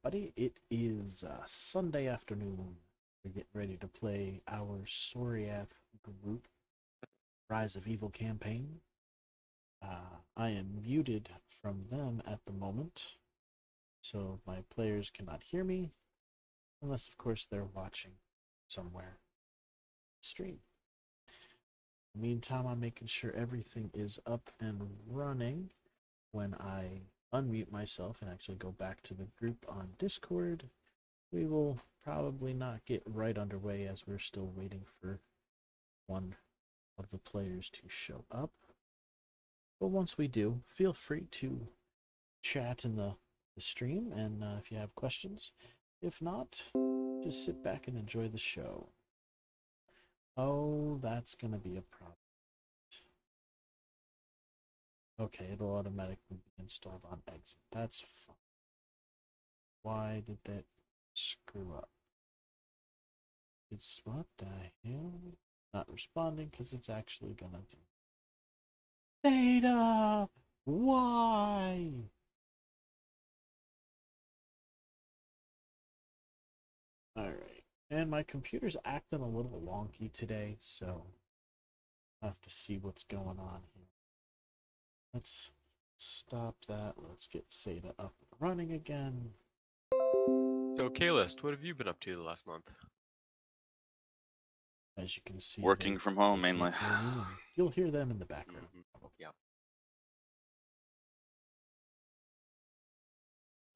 everybody. It is Sunday afternoon. We're getting ready to play our Soriath group Rise of Evil campaign. I am muted from them at the moment, so my players cannot hear me, unless, of course, they're watching somewhere stream. In the meantime, I'm making sure everything is up and running when I unmute myself and actually go back to the group on Discord. We will probably not get right underway as we're still waiting for one of the players to show up. But once we do, feel free to chat in the stream, and if you have questions. If not, just sit back and enjoy the show. Oh, that's going to be a problem. Okay, it'll automatically be installed on exit. That's fine. Why did that screw up? It's what the hell? Not responding because it's actually gonna do. Theta! Why? Alright. And my computer's acting a little wonky today, so I have to see what's going on here. Let's stop that. Let's get Theta up and running again. So, Kaylist, what have you been up to the last month? As you can see, Working from home they mainly. can't hear me, and you'll hear them in the background. Yeah.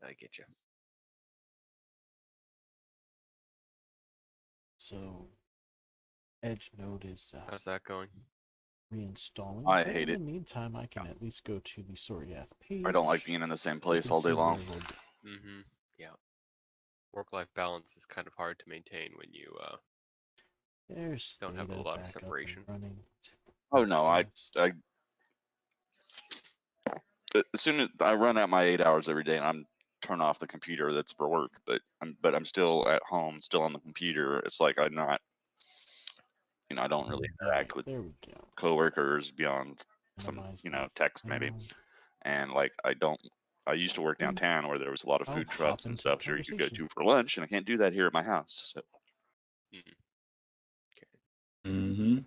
I get you. So, Edge Node is How's that going? reinstalling. I But hate in it. the meantime, I can at least go to the Soriath page. I don't like being in the same You place can all day see long. where we'll Yeah. Work-life balance is kind of hard to maintain when you There's don't have a Theta lot of back up and separation. running. Oh no, Podcast. as soon as I run out my 8 hours every day, and I'm turn off the computer that's for work, but I'm still at home, still on the computer. It's like I'm not, I don't really interact with There we go. coworkers beyond some, Minimize that text maybe. now. And like I used to work downtown where there was a lot of I'll food hop trucks and into the stuff here you could go conversation. to for lunch, and I can't do that here at my house. So. Okay. Mm-hmm.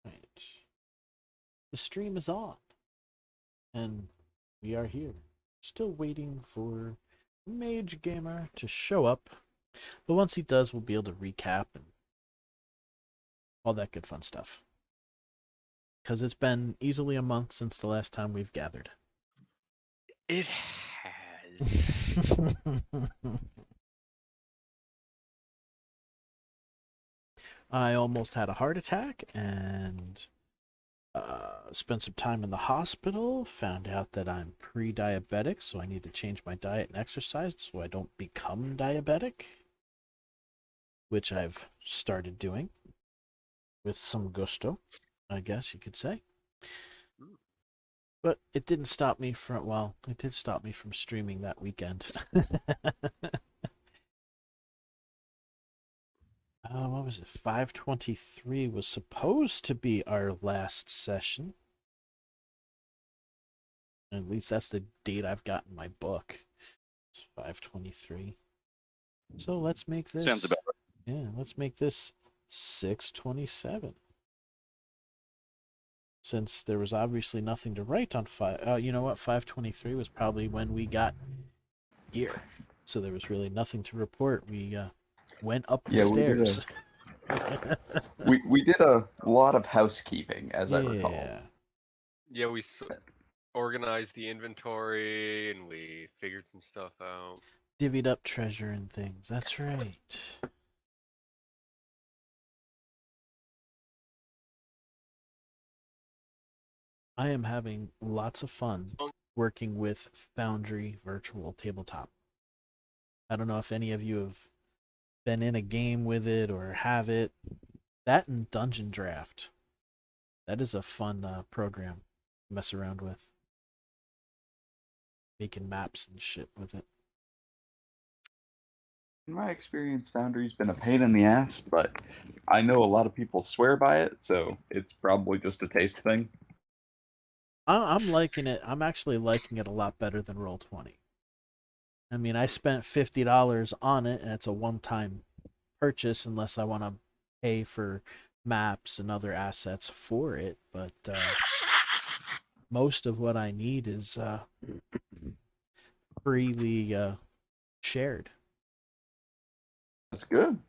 Right. The stream is on. And we are here. Still waiting for Mage Gamer to show up. But once he does, we'll be able to recap and all that good fun stuff. Because it's been easily a month since the last time we've gathered. It has. I almost had a heart attack and spent some time in the hospital. Found out that I'm pre-diabetic, so I need to change my diet and exercise so I don't become diabetic, which I've started doing with some gusto, I guess you could say. But it didn't stop me from, well, it did stop me from streaming that weekend. What was it? 5:23 was supposed to be our last session. At least that's the date I've got in my book. It's 5:23. So let's make this. Sounds about right. Yeah, let's make this 6:27. Since there was obviously nothing to write on 5. You know what? 5:23 was probably when we got here. So there was really nothing to report. We went up the stairs. We did a lot of housekeeping, as I recall. Yeah, we organized the inventory and we figured some stuff out. Divvied up treasure and things. That's right. I am having lots of fun working with Foundry Virtual Tabletop. I don't know if any of you have been in a game with it or have it. That and Dungeon Draft. That is a fun program to mess around with. Making maps and shit with it. In my experience, Foundry's been a pain in the ass, but I know a lot of people swear by it, so it's probably just a taste thing. I'm liking it. I'm actually liking it a lot better than Roll20. I mean, I spent $50 on it, and it's a one-time purchase unless I want to pay for maps and other assets for it. But most of what I need is freely shared. That's good.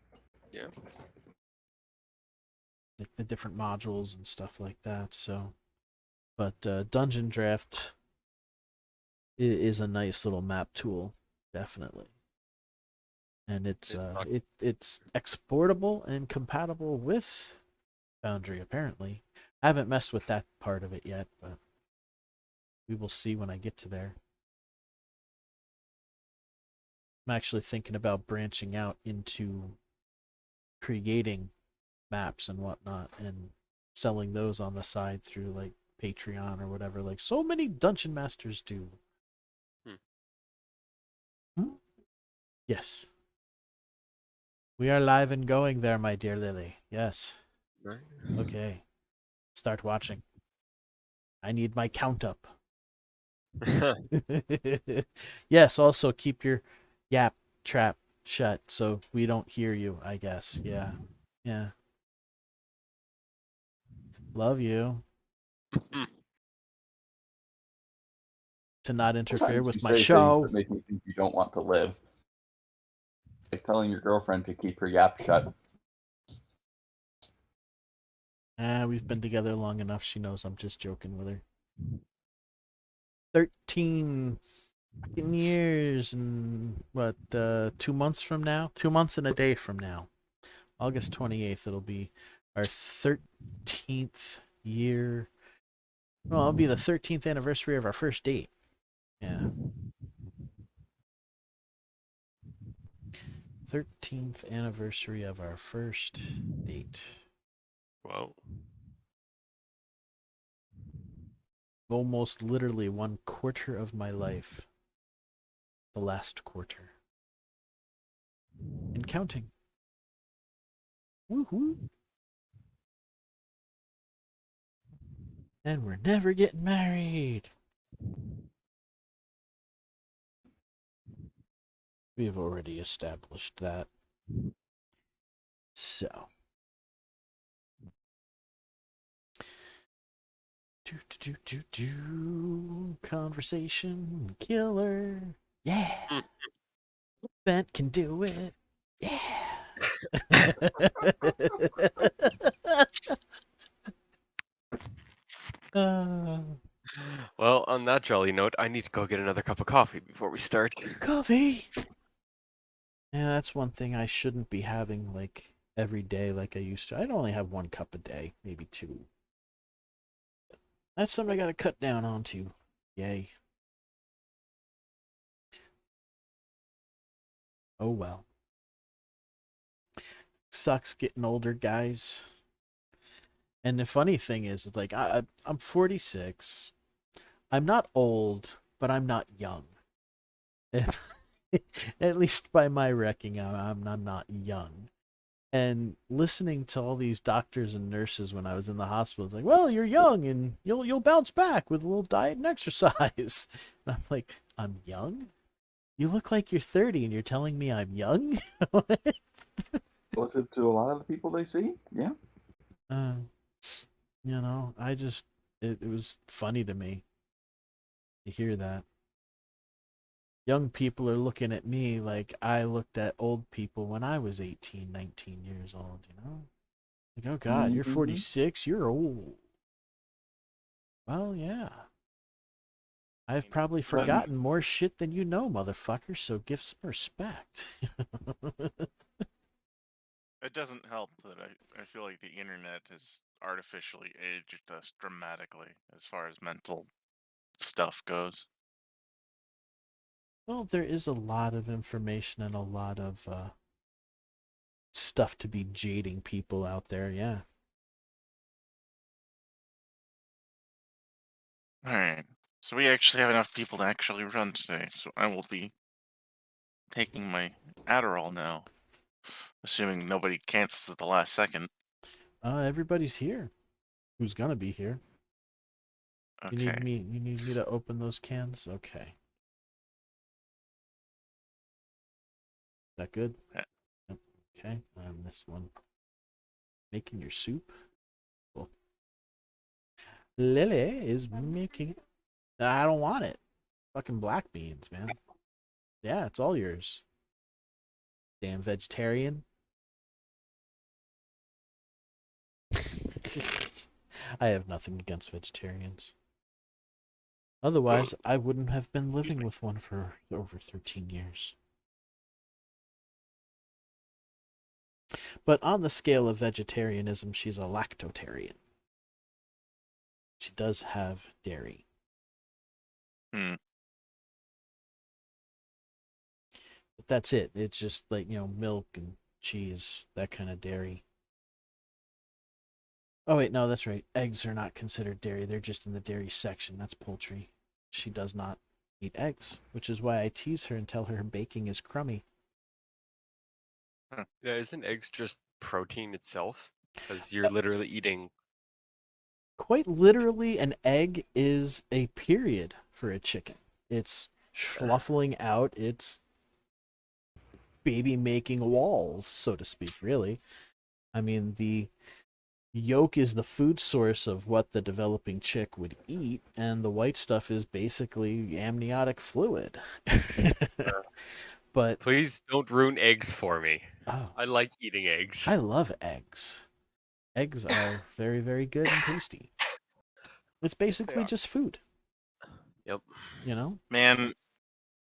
Yeah. Like the different modules and stuff like that. So, but Dungeon Draft is a nice little map tool, definitely. And it's it's exportable and compatible with Foundry. Apparently, I haven't messed with that part of it yet, but we will see when I get to there. I'm actually thinking about branching out into creating maps and whatnot and selling those on the side through like Patreon or whatever, like so many dungeon masters do. Yes. We are live and going there, my dear Lily. Yes. Okay. Start watching. I need my count up. Yes, also keep your yap trap shut so we don't hear you, I guess. Yeah. Yeah. Love you. To not interfere Sometimes with you my say things show. that make me think you don't want to live. Like telling your girlfriend to keep her yap shut. We've been together long enough. She knows I'm just joking with her. 13 fucking years and what, 2 months from now? 2 months and a day from now. August 28th, it'll be our 13th year. Well, it'll be the 13th anniversary of our first date. Yeah. 13th anniversary of our first date. Wow. Almost literally 1/4 of my life. The last quarter. And counting. Woohoo! And we're never getting married. We've already established that. So. Conversation killer. Yeah. Bent can do it. Yeah. Well, on that jolly note, I need to go get another cup of coffee before we start. Coffee. Yeah, that's one thing I shouldn't be having like every day like I used to. I'd only have 1 cup a day, maybe 2. That's something I gotta cut down onto. Yay. Oh well. Sucks getting older, guys. And the funny thing is, like, I'm 46. I'm not old, but I'm not young. At least by my reckoning, I'm not young. And listening to all these doctors and nurses when I was in the hospital, it's like, well, you're young and you'll bounce back with a little diet and exercise. And I'm like, I'm young? You look like you're 30 and you're telling me I'm young? Relative to a lot of the people they see, yeah. You know, it was funny to me to hear that. Young people are looking at me like I looked at old people when I was 18, 19 years old, you know? Like, oh God, you're 46, you're old. Well, yeah. I've probably forgotten more shit than you know, motherfucker, so give some respect. It doesn't help that I feel like the internet has artificially aged us dramatically as far as mental stuff goes. Well, there is a lot of information and a lot of stuff to be jading people out there, yeah. Alright, so we actually have enough people to actually run today, so I will be taking my Adderall now. Assuming nobody cancels at the last second. Everybody's here. Who's gonna be here? You Okay. need me to open those cans? Okay. Is that good? Yeah. Yep. Okay. This one. Making your soup? Cool. Lily is making. I don't want it. Fucking black beans, man. Yeah, it's all yours. Damn vegetarian. I have nothing against vegetarians. Otherwise, I wouldn't have been living with one for over 13 years. But on the scale of vegetarianism, she's a lactotarian. She does have dairy. Hmm. But that's it. It's just like, milk and cheese, that kind of dairy. Oh, wait, no, that's right. Eggs are not considered dairy. They're just in the dairy section. That's poultry. She does not eat eggs, which is why I tease her and tell her baking is crummy. Yeah, isn't eggs just protein itself? Because you're literally eating. Quite literally, an egg is a period for a chicken. It's schluffling out its baby-making walls, so to speak, really. I mean, the yolk is the food source of what the developing chick would eat, and the white stuff is basically amniotic fluid. But Please don't ruin eggs for me. oh, I like eating eggs. I love eggs. Eggs are very, very good and tasty. It's basically are. just food, Yep. you know? Man,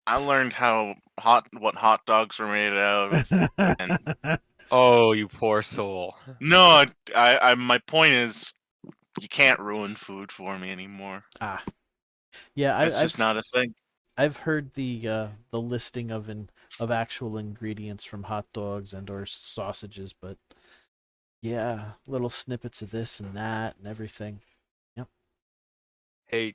I learned what hot dogs were made out of. Oh, you poor soul. No, my point is, you can't ruin food for me anymore. Ah. Yeah, It's just not a thing. I've heard the listing of actual ingredients from hot dogs and or sausages, but yeah, little snippets of this and that and everything. Yep. Hey,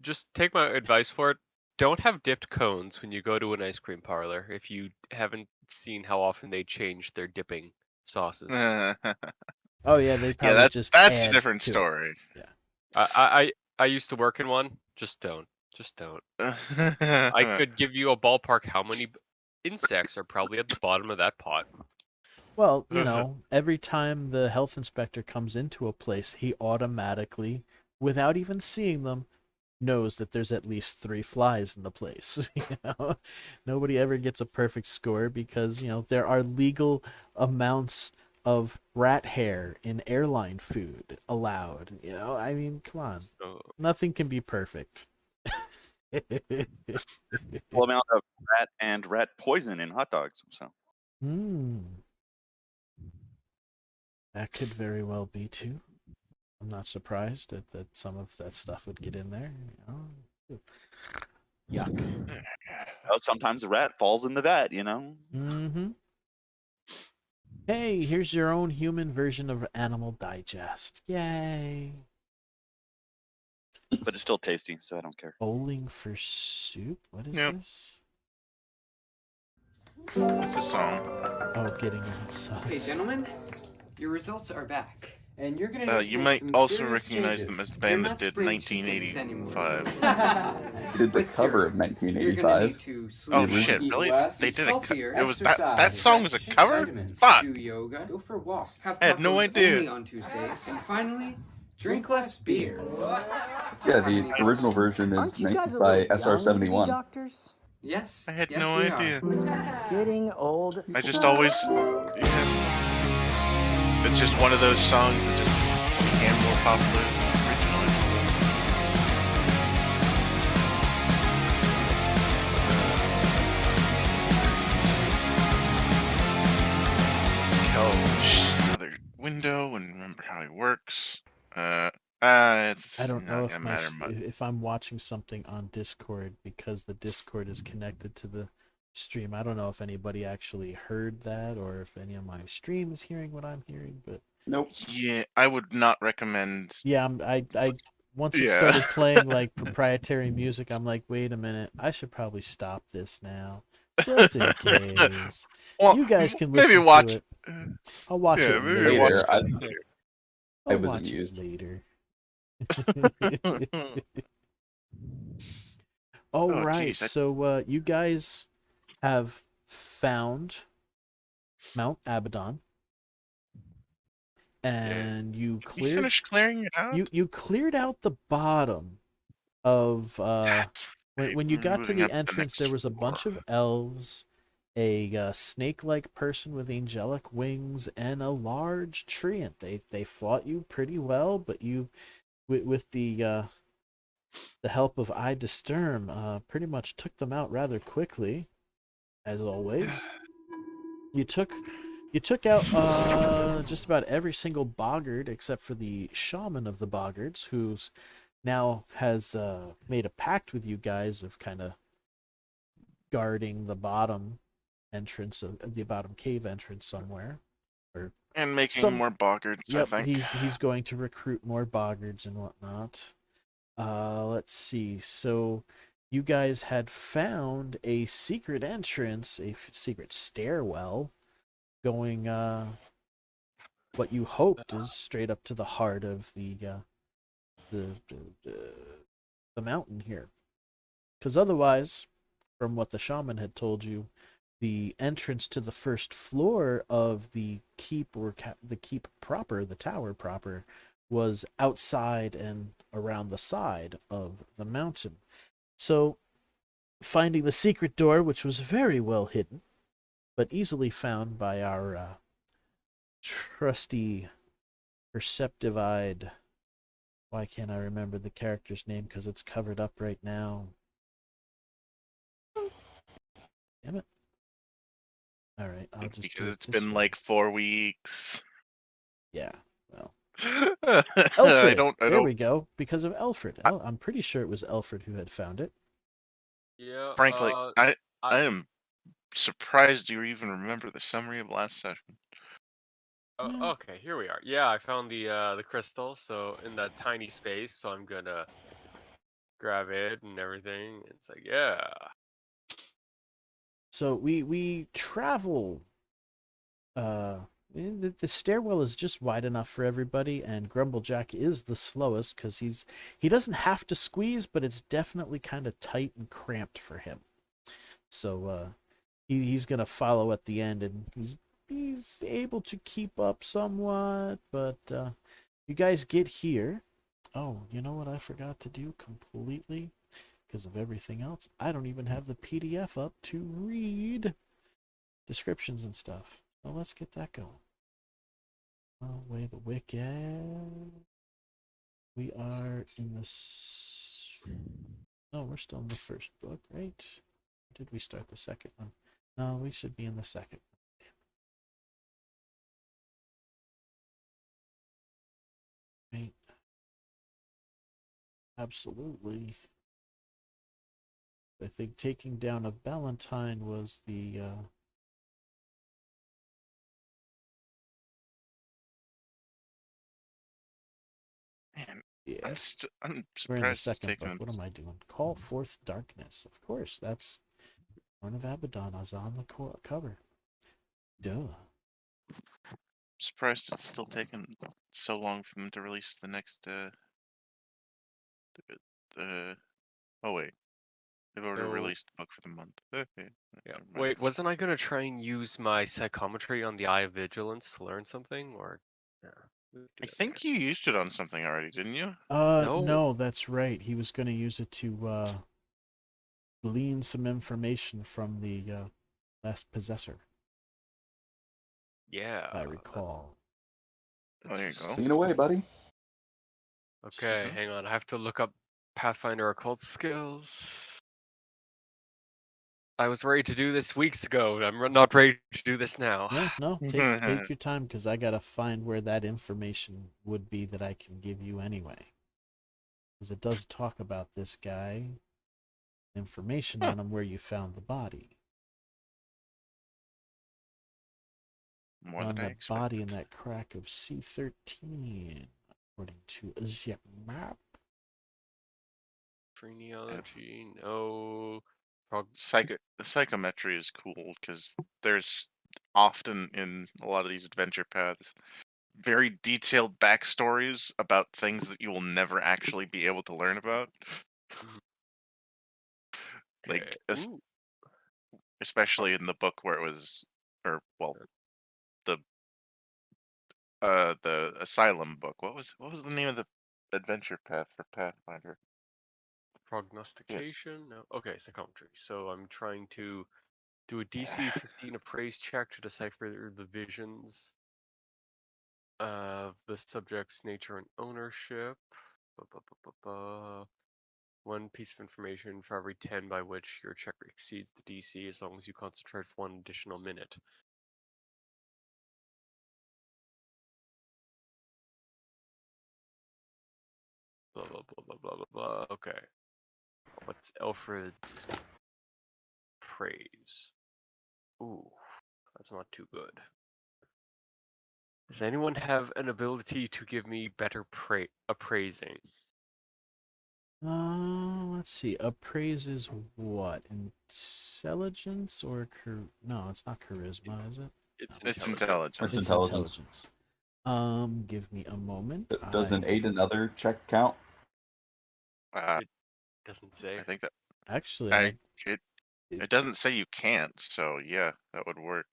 just take my advice for it. Don't have dipped cones when you go to an ice cream parlor if you haven't seen how often they change their dipping sauces. Oh yeah, they probably Yeah, just that's a add different to it. story. I used to work in one. Just don't. I could give you a ballpark how many insects are probably at the bottom of that pot. Well, every time the health inspector comes into a place, he automatically, without even seeing them, knows that there's at least 3 flies in the place. Nobody ever gets a perfect score because, there are legal amounts of rat hair in airline food allowed. I mean, come on. Nothing can be perfect. Full amount of rat and rat poison in hot dogs. So that could very well be too. I'm not surprised that some of that stuff would get in there. Yuck. well, sometimes the rat falls in the vat. Mm-hmm. Hey, here's your own human version of Animal Digest. Yay. But it's still tasty, so I don't care. Bowling for soup? What is this? It's a song. Oh, getting inside. Hey, gentlemen, your results are back. And you're gonna You might also recognize them as the band that did 1985. Did the cover of 1985. Oh shit, really? They did it was that song was a cover? Fuck! Do yoga, go for walks, have I had no tacos idea. only on Tuesdays, and finally, drink less beer. Yeah, the original version is made by SR-71. Doctors? Yes. I had yes, no we idea. are. Getting old. I just always it's just one of those songs that just became more popular originally. Another window and remember how he works. It's I don't know not gonna matter much. if I'm watching something on Discord because the Discord is connected to the stream. I don't know if anybody actually heard that or if any of my stream is hearing what I'm hearing, but Nope. Yeah, I would not recommend. yeah, I once it Yeah. started playing like proprietary music, I'm like, wait a minute, I should probably stop this now Just in case. Well, You guys can maybe listen watch. to it. I'll watch Yeah, it maybe later. watch Later, that I I'll was watch amused. it later. later. All Oh, right, geez, so you guys have found Mount Abaddon, and you you cleared finished clearing it out? you cleared out the bottom of Right, when you got to moving the up the entrance. next There was a floor. bunch of elves, a snake-like person with angelic wings, and a large treant. They fought you pretty well, but you with the help of Ida Sturm, pretty much took them out rather quickly, as always. You took out just about every single boggart except for the shaman of the boggarts, who's now has made a pact with you guys of kind of guarding the bottom entrance of the bottom cave entrance somewhere, or And making some. more boggarts, I Yep, think. he's going to recruit more boggards and whatnot. Let's see. So you guys had found a secret entrance, a secret stairwell going what you hoped is straight up to the heart of the the, the mountain here. Because otherwise, from what the shaman had told you, the entrance to the first floor of the keep, or the keep proper, the tower proper, was outside and around the side of the mountain. So, finding the secret door, which was very well hidden, but easily found by our trusty, perceptive-eyed. Why can't I remember the character's name? Because it's covered up right now. Damn it. All right, I'll just Because do it it's this been way. like 4 weeks. Yeah, well. I Elfred! don't. There we go. Because of Elfred. I'm pretty sure it was Elfred who had found it. Yeah. Frankly, I I am surprised you even remember the summary of last session. Yeah. okay, here we are. Yeah, I found the crystal, so in that tiny space, so I'm gonna grab it and everything. It's like, yeah. So we travel. The stairwell is just wide enough for everybody, and Grumblejack is the slowest because he doesn't have to squeeze, but it's definitely kind of tight and cramped for him. So he's gonna follow at the end, and he's able to keep up somewhat. But you guys get here. Oh, you know what I forgot to do completely because of everything else? I don't even have the PDF up to read descriptions and stuff. So let's get that going. Away the wicked. We are in this. No, we're still in the first book, right? Or did we start the second one? No, we should be in the second one. Right. Absolutely. I think taking down a Valentine was the Man, yeah. I'm We're in the surprised it's second taken book. What them. am I doing? Call forth darkness. Of course, that's Horn of Abaddon is on the cover. Duh. Surprised it's still taken so long for them to release the next. Oh wait, they've already So released the book for the month. yeah. Never mind. Wait, wasn't I gonna try and use my psychometry on the Eye of Vigilance to learn something, or? Yeah. we can do I that think you used it on something already, didn't you? No. No, that's right. He was going to use it to glean some information from the last possessor, Yeah. I recall. Oh, there you go. Lean away, buddy. Okay, hang on. I have to look up Pathfinder occult skills. I was ready to do this weeks ago. I'm not ready to do this now. No, take your time because I got to find where that information would be that I can give you anyway. Because it does talk about this guy, information on him where you found the body. More On than I that expected. body in that crack of C13, according to the map. Phrenology, no. The psychometry is cool because there's often in a lot of these adventure paths very detailed backstories about things that you will never actually be able to learn about. Like, Okay. Ooh. especially in the book where it was, or well, the Asylum book. What was the name of the adventure path for Pathfinder? Prognostication? No. Okay, psychometry. So I'm trying to do a DC 15 appraise check to decipher the visions of the subject's nature and ownership. One piece of information for every 10 by which your check exceeds the DC, as long as you concentrate for 1 additional minute. Blah blah blah blah blah blah blah. Okay. What's Alfred's praise? Ooh, that's not too good. Does anyone have an ability to give me better appraising? Let's see. Appraise is what? Intelligence or no? It's not charisma, is it? It's It's intelligence. intelligence. It's intelligence. Give me a moment. Does an aid another check count? Doesn't say. I think that Actually, it doesn't say you can't, so yeah, that would work.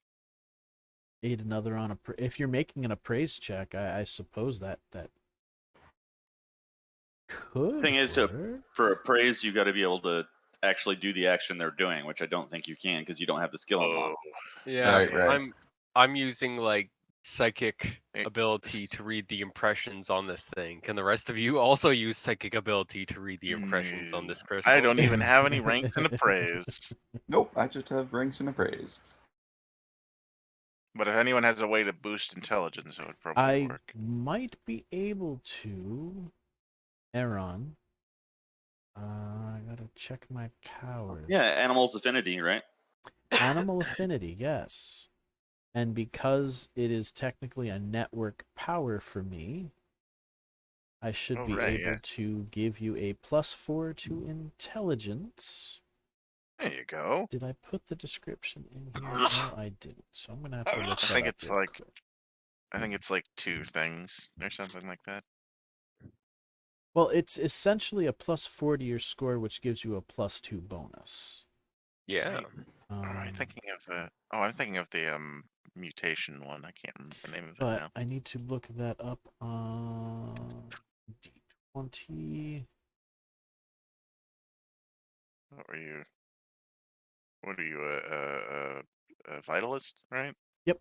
aid another on if you're making an appraise check, I suppose that could. Thing is, work. for appraise, you got to be able to actually do the action they're doing, which I don't think you can because you don't have the skill unlocked. Yeah, Right. I'm using like psychic It- ability to read the impressions on this thing. Can the rest of you also use psychic ability to read the impressions on this crystal? I don't even have any ranks in appraise. Nope, I just have ranks and appraise. But if anyone has a way to boost intelligence, it would probably I work. might be able to. Aaron. I gotta check my powers. Yeah, animals affinity, right? Animal affinity, yes. And because it is technically a network power for me, I should be able to give you a +4 to intelligence. There you go. Did I put the description in here? No, I didn't. So I'm gonna have to look that think up it's real like- quick. I think it's like 2 things or something like that. Well, it's essentially a +4 to your score, which gives you a +2 bonus. Yeah. Am I thinking of I'm thinking of the mutation one. I can't remember the name of it But now. I need to look that up on D20. What were you? What are you? A vitalist, right? Yep.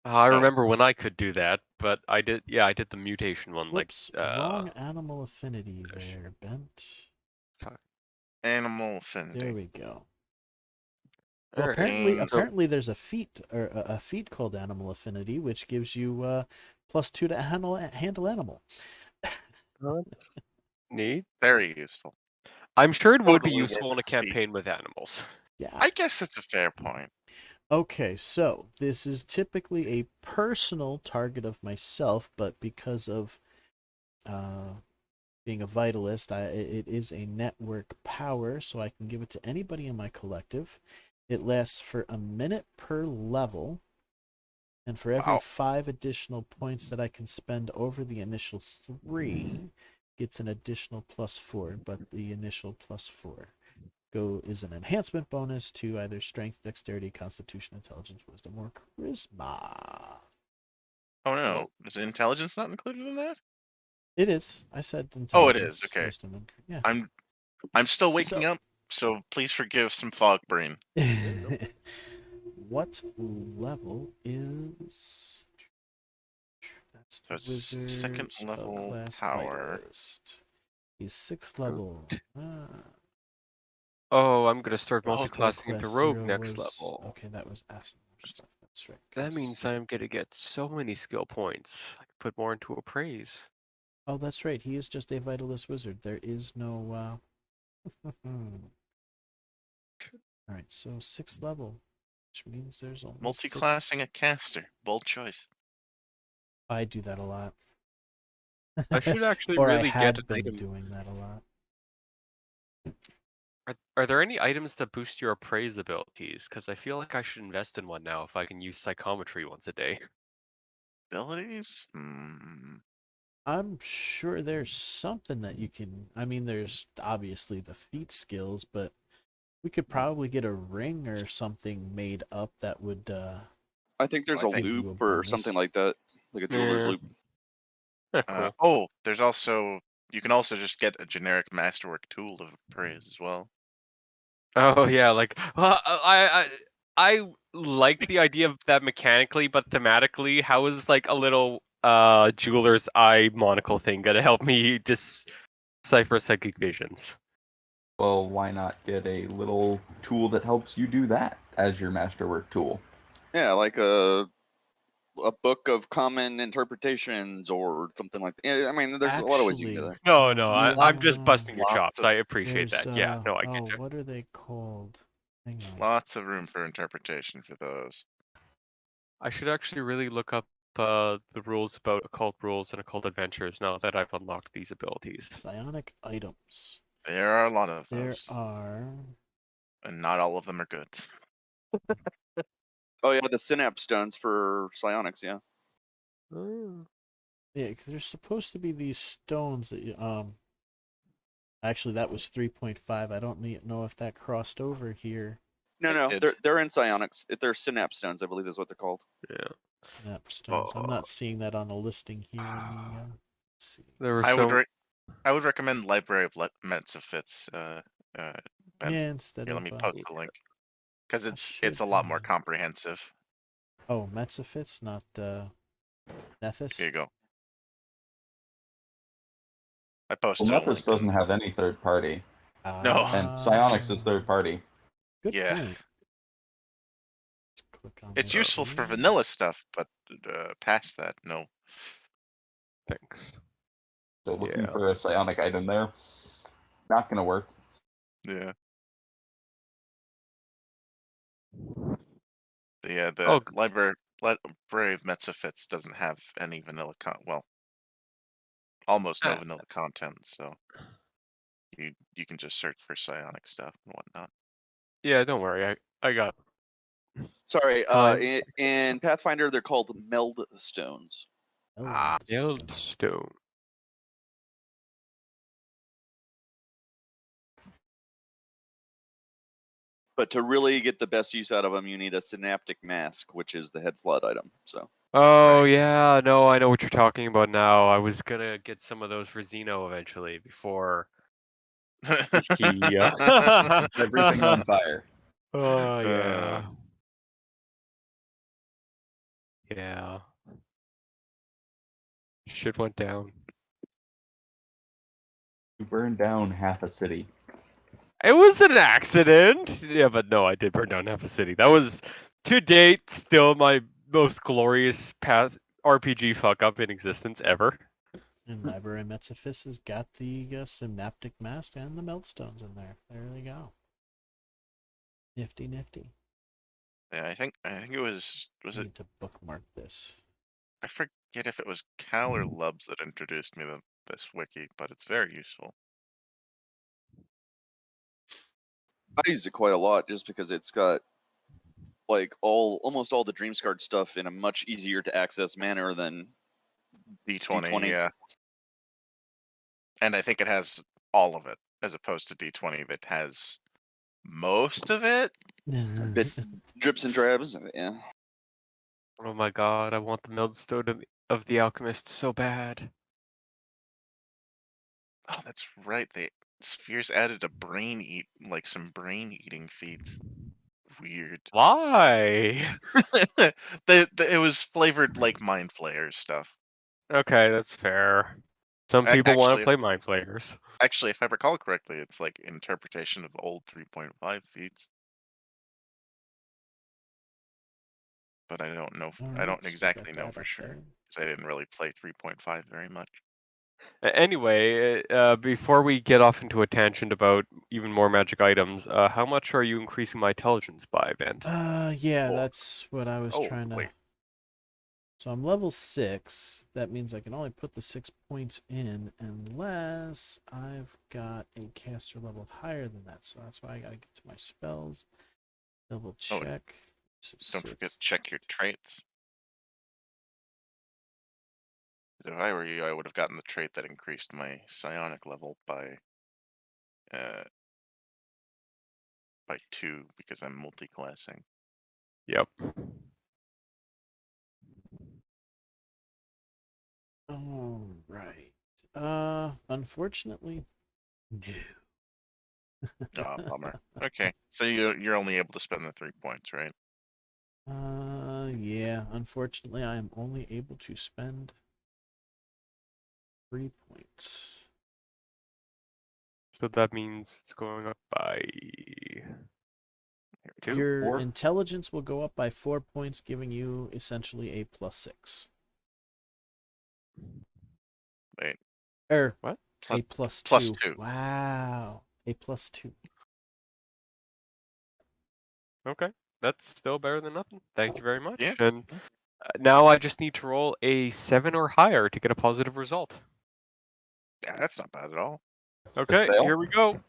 I remember when I could do that, but I did. Yeah, I did the mutation one. Whoops, like wrong animal affinity gosh. there, Bent. Animal affinity. There we go. Well, Alright, apparently there's a feat or a feat called animal affinity, which gives you +2 to handle animal. Neat. Very useful. I'm sure it would be Totally useful in a worth the feat. campaign with animals. Yeah. I guess that's a fair point. Okay, so this is typically a personal target of myself, but because of being a vitalist, it is a network power, so I can give it to anybody in my collective. It lasts for a minute per level, and for every 5 additional points that I can spend over the initial 3, gets an additional +4, but the initial +4 is an enhancement bonus to either strength, dexterity, constitution, intelligence, wisdom, or charisma. Oh no, is intelligence not included in that? It is. I said Oh, it intelligence. is. Okay. Wisdom, and yeah. I'm still waking up, so please forgive some fog brain. What level is? That's the So it's wizard, second level spellclass power. vitalist. He's 6th level. Oh, I'm gonna start Oh, multi-classing into spellclass rogue 0 next was- level. Okay, that was Asimov stuff. That's right. That 'cause- means I'm gonna get so many skill points. I can put more into appraise. Oh, that's right. He is just a vitalist wizard. There is no. All right, so 6th level, which means there's only Multi-classing a caster. Bold choice. I do that a lot. I should actually or really I had get an been item. doing that a lot. Are there any items that boost your appraise abilities? Because I feel like I should invest in one now if I can use psychometry once a day. Abilities? I'm sure there's something that you can. I mean, there's obviously the feat skills, but we could probably get a ring or something made up that would. I think there's I a think- Give you a loop or something bonus. like that, like a jeweler's Yeah. loop. Cool. There's also you can also just get a generic masterwork tool of appraise as well. Oh yeah, like I like the idea of that mechanically, but thematically, how is like a little jeweler's eye monocle thing gonna help me decipher psychic visions? Well, why not get a little tool that helps you do that as your masterwork tool? Yeah, like a book of common interpretations or something like that. Yeah, I mean, there's a lot of ways you can do Actually, that. No, I'm Lots- just busting your lots chops. of- I appreciate there's that. Yeah, no, I oh, get you. what are they called? Hang on. Lots of room for interpretation for those. I should actually really look up the rules about occult rules and occult adventures now that I've unlocked these abilities. Psionic items. There are a lot of There those, are. and not all of them are good. Oh yeah, the synapse stones for psionics. Yeah. Oh. Yeah, 'cause there's supposed to be these stones that you, Actually, that was 3.5. I don't know if that crossed over here. No, no, It- they're in psionics. They're synapse stones, I believe, is what they're called. Yeah. Snap stones. I'm not seeing that on the listing here. In the, let's see. There were I so would recommend Library of Metsafits. Ben. Yeah, instead Here, of. let me post the link because I it's should a lot more have- comprehensive. Oh, Metsafits, not Nethys. Here you go. I posted Well, a link. Nethys doesn't have any third party, No. and Psionics is third party. Good Yeah. point. Let's click on It's this useful for here. vanilla stuff, but past that, no. thanks. So looking Yeah. for a psionic item there, not gonna work. Yeah. But yeah, the Oh, Library of Metsafits doesn't have any vanilla well, almost no vanilla content, so you can just search for psionic stuff and whatnot. yeah, don't worry. I got Sorry, Fine. in Pathfinder they're called meld stones. Yelled stone. But to really get the best use out of them, you need a synaptic mask, which is the head slot item. So Oh yeah, no, I know what you're talking about now. I was gonna get some of those for Xeno eventually before he. Everything on fire. Oh yeah. Yeah. Shit went down. You burned down half a city. It was an accident. Yeah, but no, I did burn down half a city. That was, to date, still my most glorious path RPG fuck up in existence ever. And Library of Metsafis has got the synaptic mask and the meltstones in there. There they go. Nifty, nifty. Yeah, I think it was it Need to bookmark this. I forget if it was Cal or Lubs that introduced me to this wiki, but it's very useful. I use it quite a lot just because it's got like almost all the Dreamscard stuff in a much easier to access manner than D20, D20. yeah. And I think it has all of it, as opposed to D20 that has most of it. bit drips and drabs. Yeah. Oh my god, I want the Meldstone of the Alchemist so bad. Oh, that's right. Spheres added a some brain eating feats. Weird. Why? It was flavored like Mind Flayer stuff. Okay, that's fair. Some people want actually, to play Mind Flayers. Actually, if I recall correctly, it's like interpretation of old 3.5 feats. But I don't know. I don't exactly know for sure because I didn't really play 3.5 very much. Anyway, before we get off into a tangent about even more magic items, how much are you increasing my intelligence by, Bent? Yeah, Oh. that's what I was trying to. Wait. So I'm level 6. That means I can only put the 6 points in unless I've got a caster level higher than that. So that's why I gotta get to my spells. Double Oh, check. So Don't forget 6. to check your traits. If I were you, I would have gotten the trait that increased my psionic level by 2 because I'm multi-classing. Yep. All right. Unfortunately, no. Oh, bummer. Okay, so you're only able to spend the 3 points, right? Yeah. Unfortunately, I am only able to spend 3 points. So that means it's going up by 2. Your 4? intelligence will go up by 4 points, giving you essentially a +6. Wait, Or What? a plus +2. 2. Wow. A +2. Okay, that's still better than nothing. Thank you very much. Yeah. And now I just need to roll a 7 or higher to get a positive result. Yeah, that's not bad at all. Okay, fail? here we go.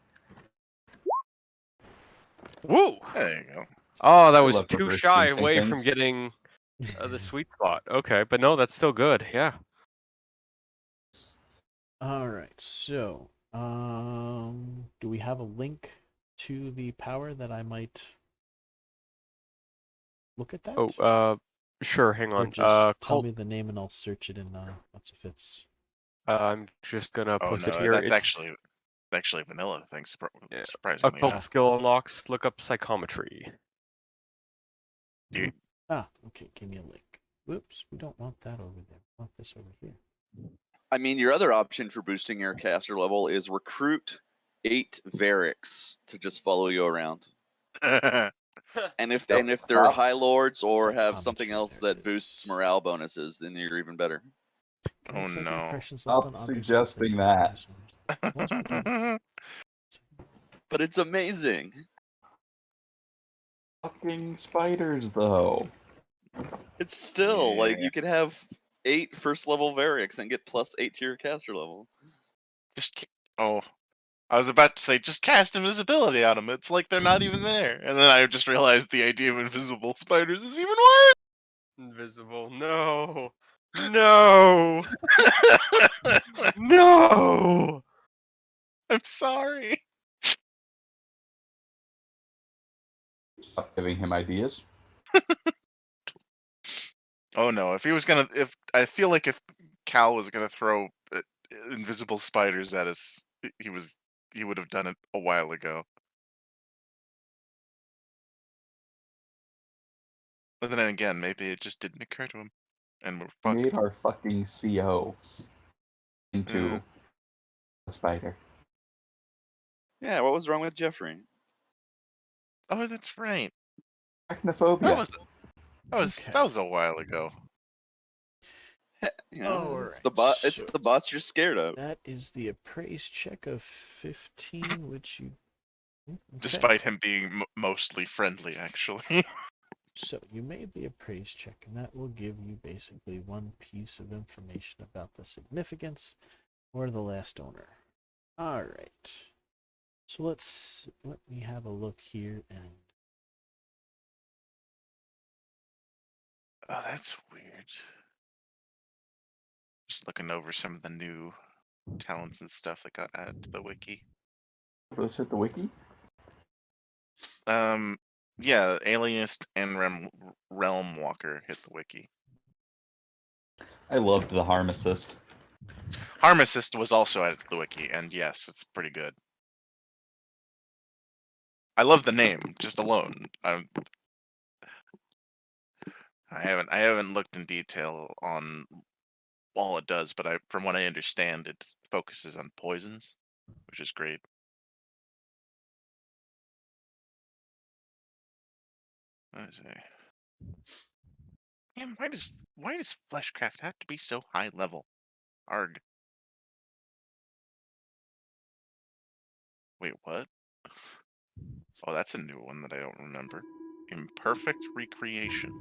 Woo! There you go. Oh, that I was love too reverse shy jinxing away from things. getting the sweet spot. Okay, but no, that's still good. Yeah. All right. So, do we have a link to the power that I might look at that? Oh, sure. Hang Or on. just tell Cult. me the name and I'll search it in what's if it's. I'm just gonna Oh post it no, here. that's It's actually vanilla. Thanks, yeah, surprisingly occult enough. skill unlocks. Look up psychometry. You, Okay, give me a link. Whoops, we don't want that over there. We want this over here. I mean, your other option for boosting your caster level is recruit 8 Varix to just follow you around. And if Yep, they're stop. high lords or have something Psychometry, else there that it boosts is. morale bonuses, then you're even better. Grant Oh, second no. impressions left on Stop objects or suggesting places. that. Once per turn. But it's amazing. Fucking spiders, though. It's still like Yeah. you could have 8 first level Varix and get +8 to your caster level. Oh, I was about to say just cast invisibility on them. It's like they're not even there. And then I just realized the idea of invisible spiders is even worse. Invisible. No. No. No. I'm sorry. Stop giving him ideas. Oh no, if I feel like if Cal was gonna throw invisible spiders at us, he would have done it a while ago. But then again, maybe it just didn't occur to him, and we're We made fucked. our fucking CO into a spider. Yeah, what was wrong with Jeffrey? Oh, that's right. Arachnophobia. That was a while ago. You know, All it's right, the bot. It's so the bots you're scared of. that is the appraise check of 15, which you. Okay. Despite him being mostly friendly, actually. So you made the appraise check, and that will give you basically one piece of information about the significance or the last owner. All right. So let me have a look here and Oh, that's weird. Just looking over some of the new talents and stuff that got added to the wiki. Let's hit the wiki. Yeah, Alienist and Realm Walker hit the wiki. I loved the harm assist. Harm Assist was also added to the wiki, and yes, it's pretty good. I love the name, just alone. I haven't looked in detail on all it does, but from what I understand, it focuses on poisons, which is great. What is it? Man, why does Fleshcraft have to be so high level? Arg. Wait, what? Oh, that's a new one that I don't remember. Imperfect Recreation.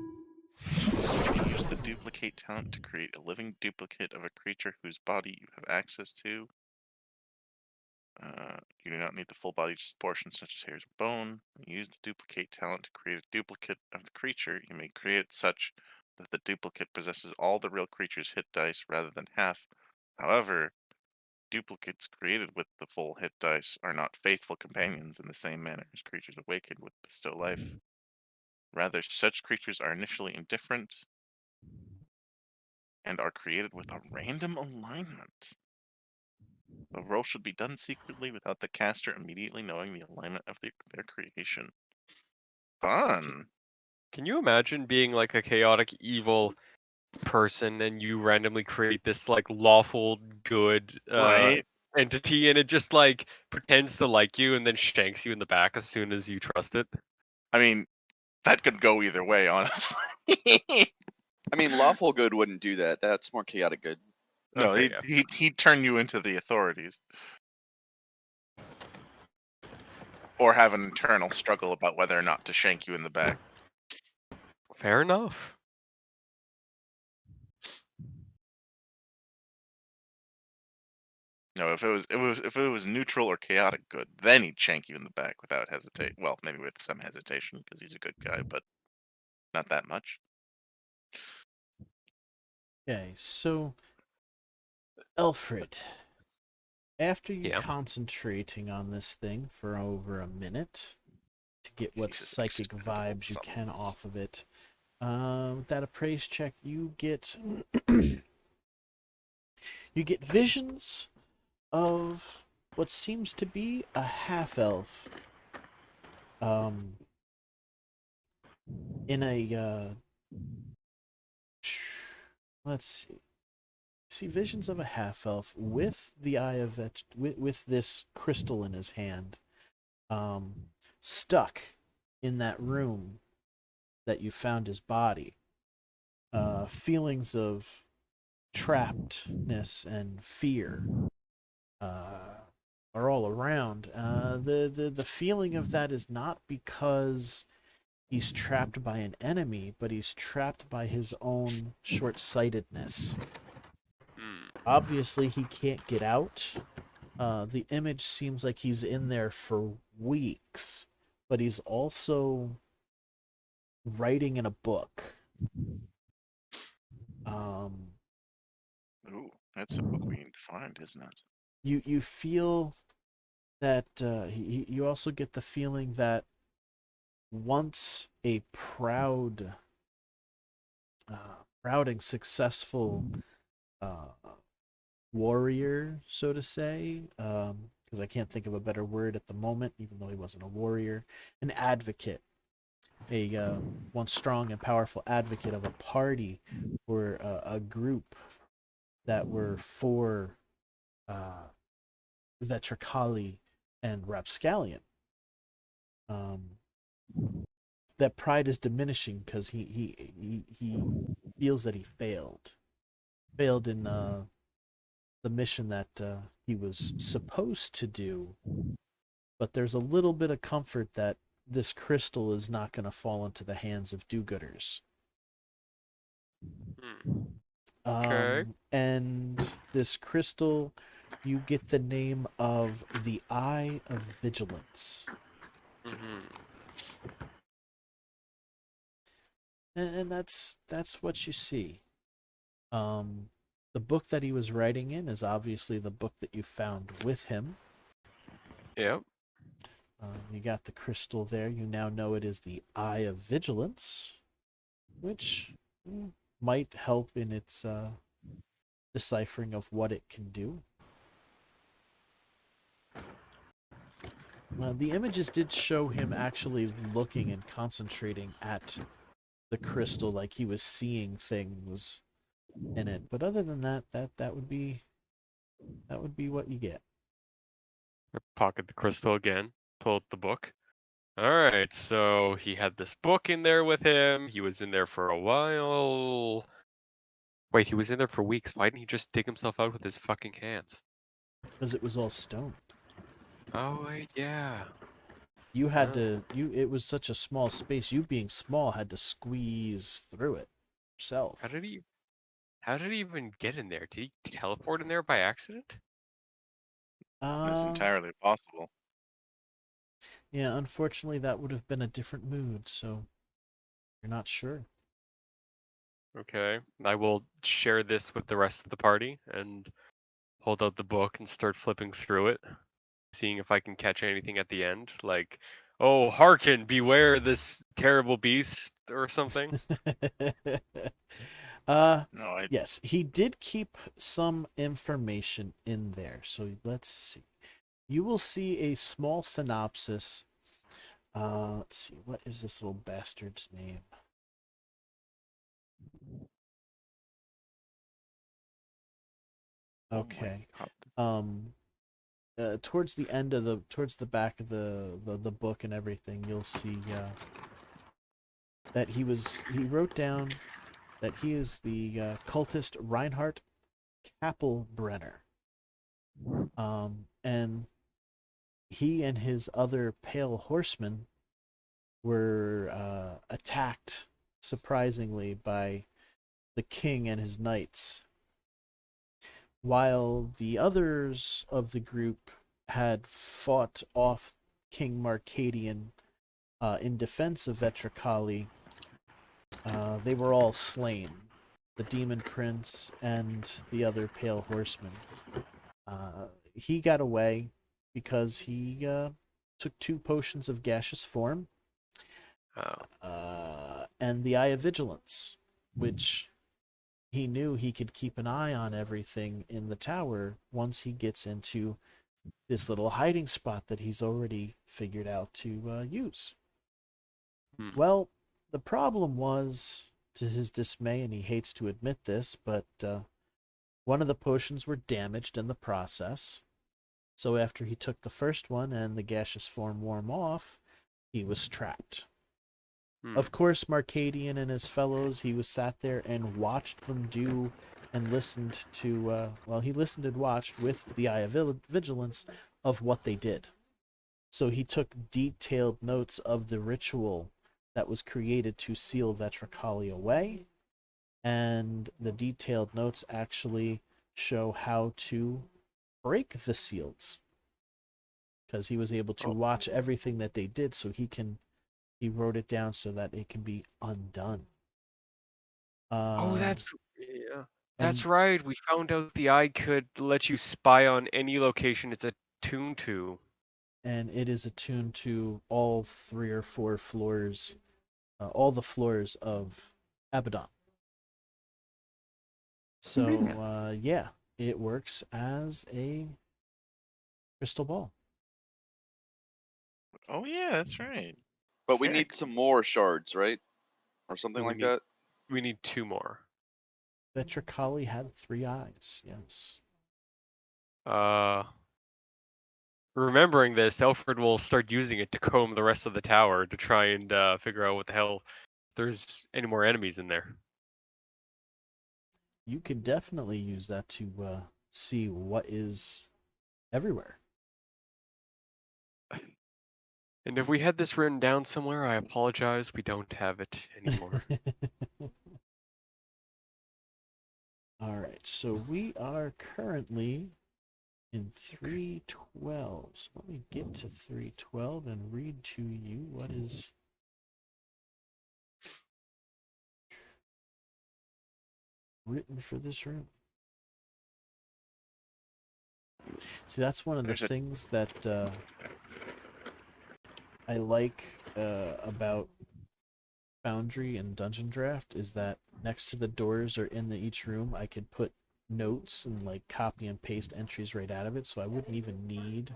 Use the duplicate talent to create a living duplicate of a creature whose body you have access to. You do not need the full body, just portions such as hairs or bone. Use the duplicate talent to create a duplicate of the creature. You may create it such that the duplicate possesses all the real creature's hit dice rather than half. However, duplicates created with the full hit dice are not faithful companions in the same manner as creatures awakened with bestow life. Rather, such creatures are initially indifferent and are created with a random alignment. The roll should be done secretly without the caster immediately knowing the alignment of their creation. Fun! Can you imagine being like a chaotic evil person and you randomly create this like lawful good Right? entity and it just like pretends to like you and then shanks you in the back as soon as you trust it? I mean, that could go either way, honestly. I mean, lawful good wouldn't do that. That's more chaotic good. No, Okay, he'd turn you into the authorities. Or have an internal struggle about whether or not to shank you in the back. fair enough. No, if it was neutral or chaotic good, then he'd shank you in the back without hesitate. Well, maybe with some hesitation because he's a good guy, but not that much. Okay, so Alfred, after you Yeah. concentrating on this thing for over a minute to get what Jesus, psychic expendable vibes you can summons. off of it, with that appraise check, you get you get visions of what seems to be a half-elf in a let's see visions of a half-elf with the eye of with this crystal in his hand, stuck in that room that you found his body. Feelings of trappedness and fear are all around. The feeling of that is not because he's trapped by an enemy, but he's trapped by his own short-sightedness. Obviously, he can't get out. The image seems like he's in there for weeks, but he's also writing in a book. Ooh, that's a book we need to find, isn't it? You feel that you also get the feeling that once a proud, and successful warrior, so to say, because I can't think of a better word at the moment, even though he wasn't a warrior, an advocate, a one strong and powerful advocate of a party or a group that were for Vetricali and Rapscallion. That pride is diminishing because he feels that he failed in the mission that he was supposed to do, but there's a little bit of comfort that this crystal is not going to fall into the hands of do-gooders. Okay. And this crystal, you get the name of the Eye of Vigilance. And that's what you see. The book that he was writing in is obviously the book that you found with him. Yep. You got the crystal there. You now know it is the Eye of Vigilance, which might help in its deciphering of what it can do. The images did show him actually looking and concentrating at the crystal like he was seeing things in it. But other than that, that would be what you get. Pocket the crystal again. Pull out the book. Alright, so he had this book in there with him. He was in there for a while. Wait, he was in there for weeks. Why didn't he just dig himself out with his fucking hands? Because it was all stone. Oh, wait, yeah. You had Oh. to. It was such a small space. You being small had to squeeze through it yourself. How did he even get in there? Did he teleport in there by accident? That's Uh, entirely possible. yeah. Unfortunately, that would have been a different mood. So you're not sure. Okay. I will share this with the rest of the party and hold out the book and start flipping through it, seeing if I can catch anything at the end. Like, oh, hearken, beware this terrible beast or something. uh, No, I yes, he did keep some information in there. So let's see. You will see a small synopsis. Let's see. What is this little bastard's name? oh my Okay. God. Towards the back of the book and everything, you'll see that he wrote down that he is the cultist Reinhardt Kappelbrenner. And he and his other pale horsemen were attacked surprisingly by the king and his knights, while the others of the group had fought off King Marcadian in defense of Vetricali. They were all slain, the Demon Prince and the other Pale Horseman. He got away because he took 2 potions of gaseous form and the Eye of Vigilance, which he knew he could keep an eye on everything in the tower once he gets into this little hiding spot that he's already figured out to use. Well, the problem was, to his dismay, and he hates to admit this, but one of the potions were damaged in the process. So after he took the first one and the gaseous form wore off, he was trapped. Of course, Marcadian and his fellows, he was sat there and watched them do and listened to, he listened and watched with the Eye of Vigilance of what they did. So he took detailed notes of the ritual that was created to seal Vetricali away, and the detailed notes actually show how to break the seals, because he was able to watch everything that they did, so he wrote it down so that it can be undone. That's and right. We found out the eye could let you spy on any location it's attuned to. and it is attuned to all 3 or 4 floors, all the floors of Abaddon. So, Convenient. yeah, it works as a crystal ball. Oh yeah, that's right. But we Very need some more shards, right? Or something We like need that. we need 2 more. Vetricali had 3 eyes, yes. Remembering this, Alfred will start using it to comb the rest of the tower to try and figure out what the hell there's any more enemies in there. You could definitely use that to see what is everywhere. And if we had this written down somewhere, I apologize. We don't have it anymore. All right, so we are currently in 312. So let me get to 312 and read to you what is written for this room. See, that's one of the things that I like about Foundry and Dungeon Draft is that next to the doors or in each room, I could put notes and like copy and paste entries right out of it, so I wouldn't even need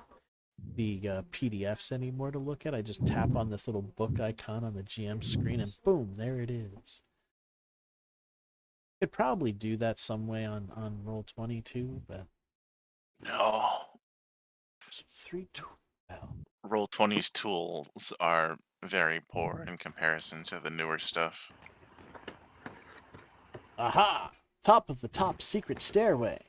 the PDFs anymore to look at. I just tap on this little book icon on the GM screen and boom, there it is. Could probably do that some way on Roll20 too, but No. so 312. Roll20's tools are very poor in comparison to the newer stuff. Aha! Top of the top secret stairway.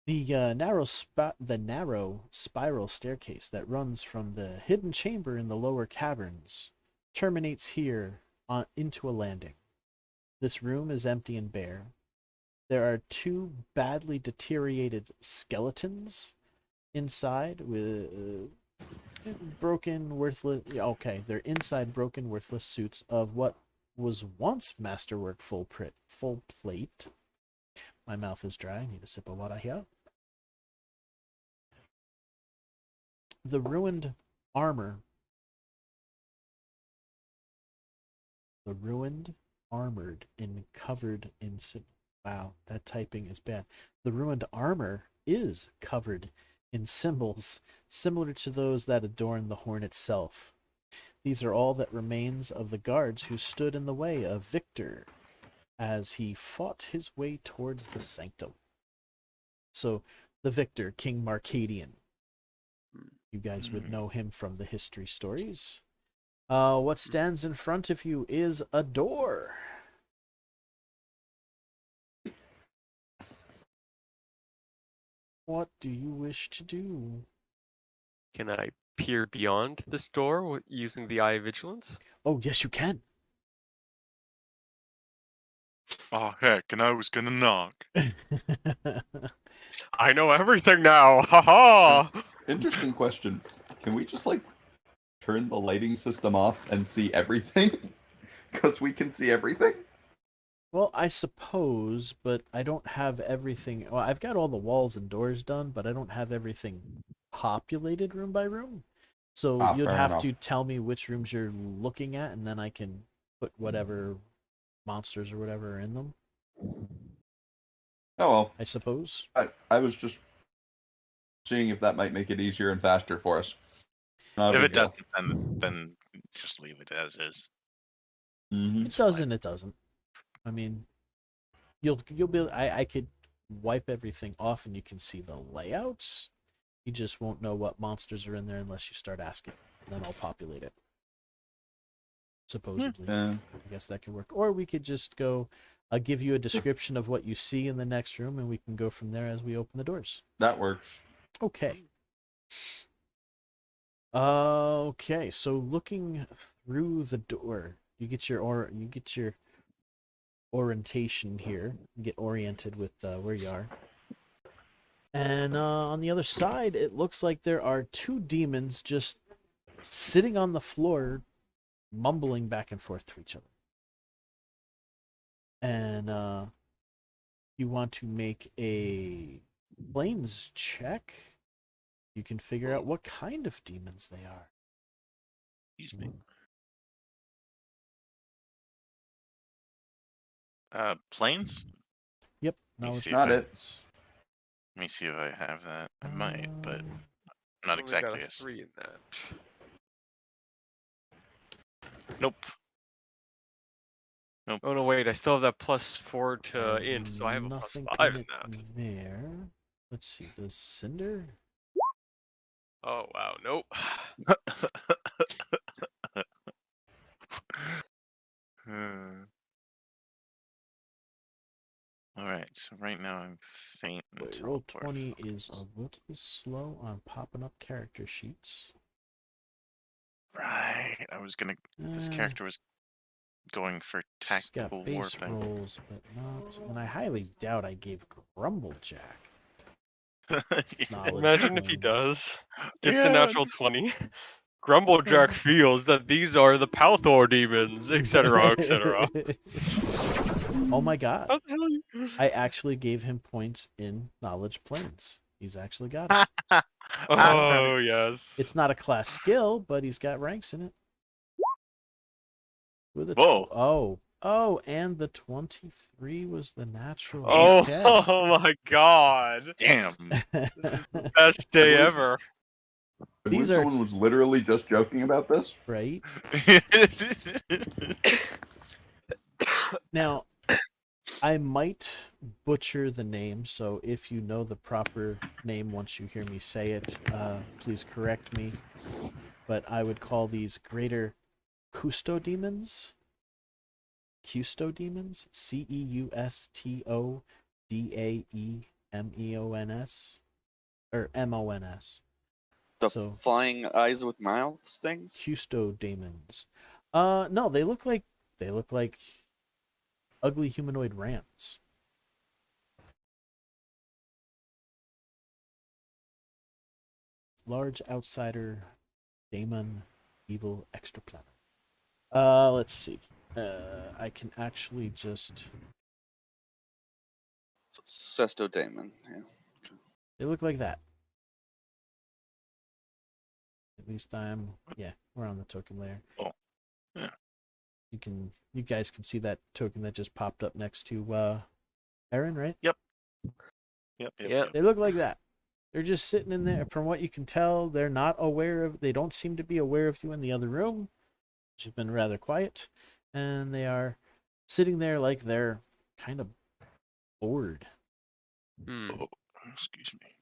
The narrow spiral staircase that runs from the hidden chamber in the lower caverns terminates here into a landing. This room is empty and bare. There are two badly deteriorated skeletons inside with broken, worthless. Okay, they're inside broken, worthless suits of what was once masterwork full plate. My mouth is dry. I need a sip of water here. The ruined armor. The ruined, armored, and covered in. Wow, that typing is bad. The ruined armor is covered in symbols similar to those that adorn the horn itself. These are all that remains of the guards who stood in the way of Victor as he fought his way towards the sanctum. So, the Victor, King Marcadian. You guys would know him from the history stories. What stands in front of you is a door. What do you wish to do? Can I peer beyond this door using the Eye of Vigilance? Oh, yes, you can. Oh heck, and I was gonna knock. I know everything now. Ha Interesting question. Can we just like turn the lighting system off and see everything? Because we can see everything. Well, I suppose, but I don't have everything. Well, I've got all the walls and doors done, but I don't have everything populated room by room. So you'd fair have enough. to tell me which rooms you're looking at, and then I can put whatever monsters or whatever are in them, Oh well, I suppose. I was just seeing if that might make it easier and faster for us. Not a If big it deal. doesn't, then just leave it as is. Mhm. It doesn't. It doesn't. I mean, you'll be. I could wipe everything off, and you can see the layouts. You just won't know what monsters are in there unless you start asking. And then I'll populate it. Supposedly, Yeah. I guess that could work. Or we could just go. I'll give you a description of what you see in the next room, and we can go from there as we open the doors. That works. Okay. Okay, so looking through the door, you get your orientation here. You get oriented with where you are. And on the other side, it looks like there are two demons just sitting on the floor, mumbling back and forth to each other. And you want to make a planes check. You can figure out what kind of demons they are. Excuse me. Planes? Yep, Let me knowledge see Not if I- it. Let me see if I have that. I might, but not Only got exactly. a 3 in that. Nope. Oh no, wait! I still have that +4 to There's int, so I have a nothing +5 in it that. there. Let's see. Does Cinder? Oh wow, nope. All right, so right now I'm faint and Wait, roll teleport 20 is a focus. little slow on popping up character sheets. Right, I was gonna. This Uh, character was going for She's got tactical base warping. rolls, but not. And I highly doubt I gave Grumblejack. Knowledge Imagine if he points. does. Gets Yeah. a natural 20. Grumblejack feels that these are the Palthor demons, etc., etc. Oh my god. How the hell are you? I actually gave him points in Knowledge Planes. He's actually got it. Oh yes. It's not a class skill, but he's got ranks in it. With a Whoa. Oh, and the 23 was the natural. Oh, Okay. oh my god. Damn. This is the best day believe- ever. I believe These are- someone was literally just joking about this. Right? Now, I might butcher the name, so if you know the proper name once you hear me say it, please correct me. But I would call these greater custodemons. Custodemons? Ceustodaemons. MEONS or MONS. The So- flying eyes with mouths things. Custodaemons. No, they look like ugly humanoid rams. Large outsider, daemon, evil extraplanet. Let's see. I can actually just. So, Cestodemon. Yeah. They look like that. At least we're on the token layer. Oh, yeah. You guys can see that token that just popped up next to Aaron, right? Yep. They look like that. They're just sitting in there. From what you can tell, they're not aware of. They don't seem to be aware of you in the other room, which has been rather quiet, and they are sitting there like they're kind of bored. Hmm. Oh, excuse me.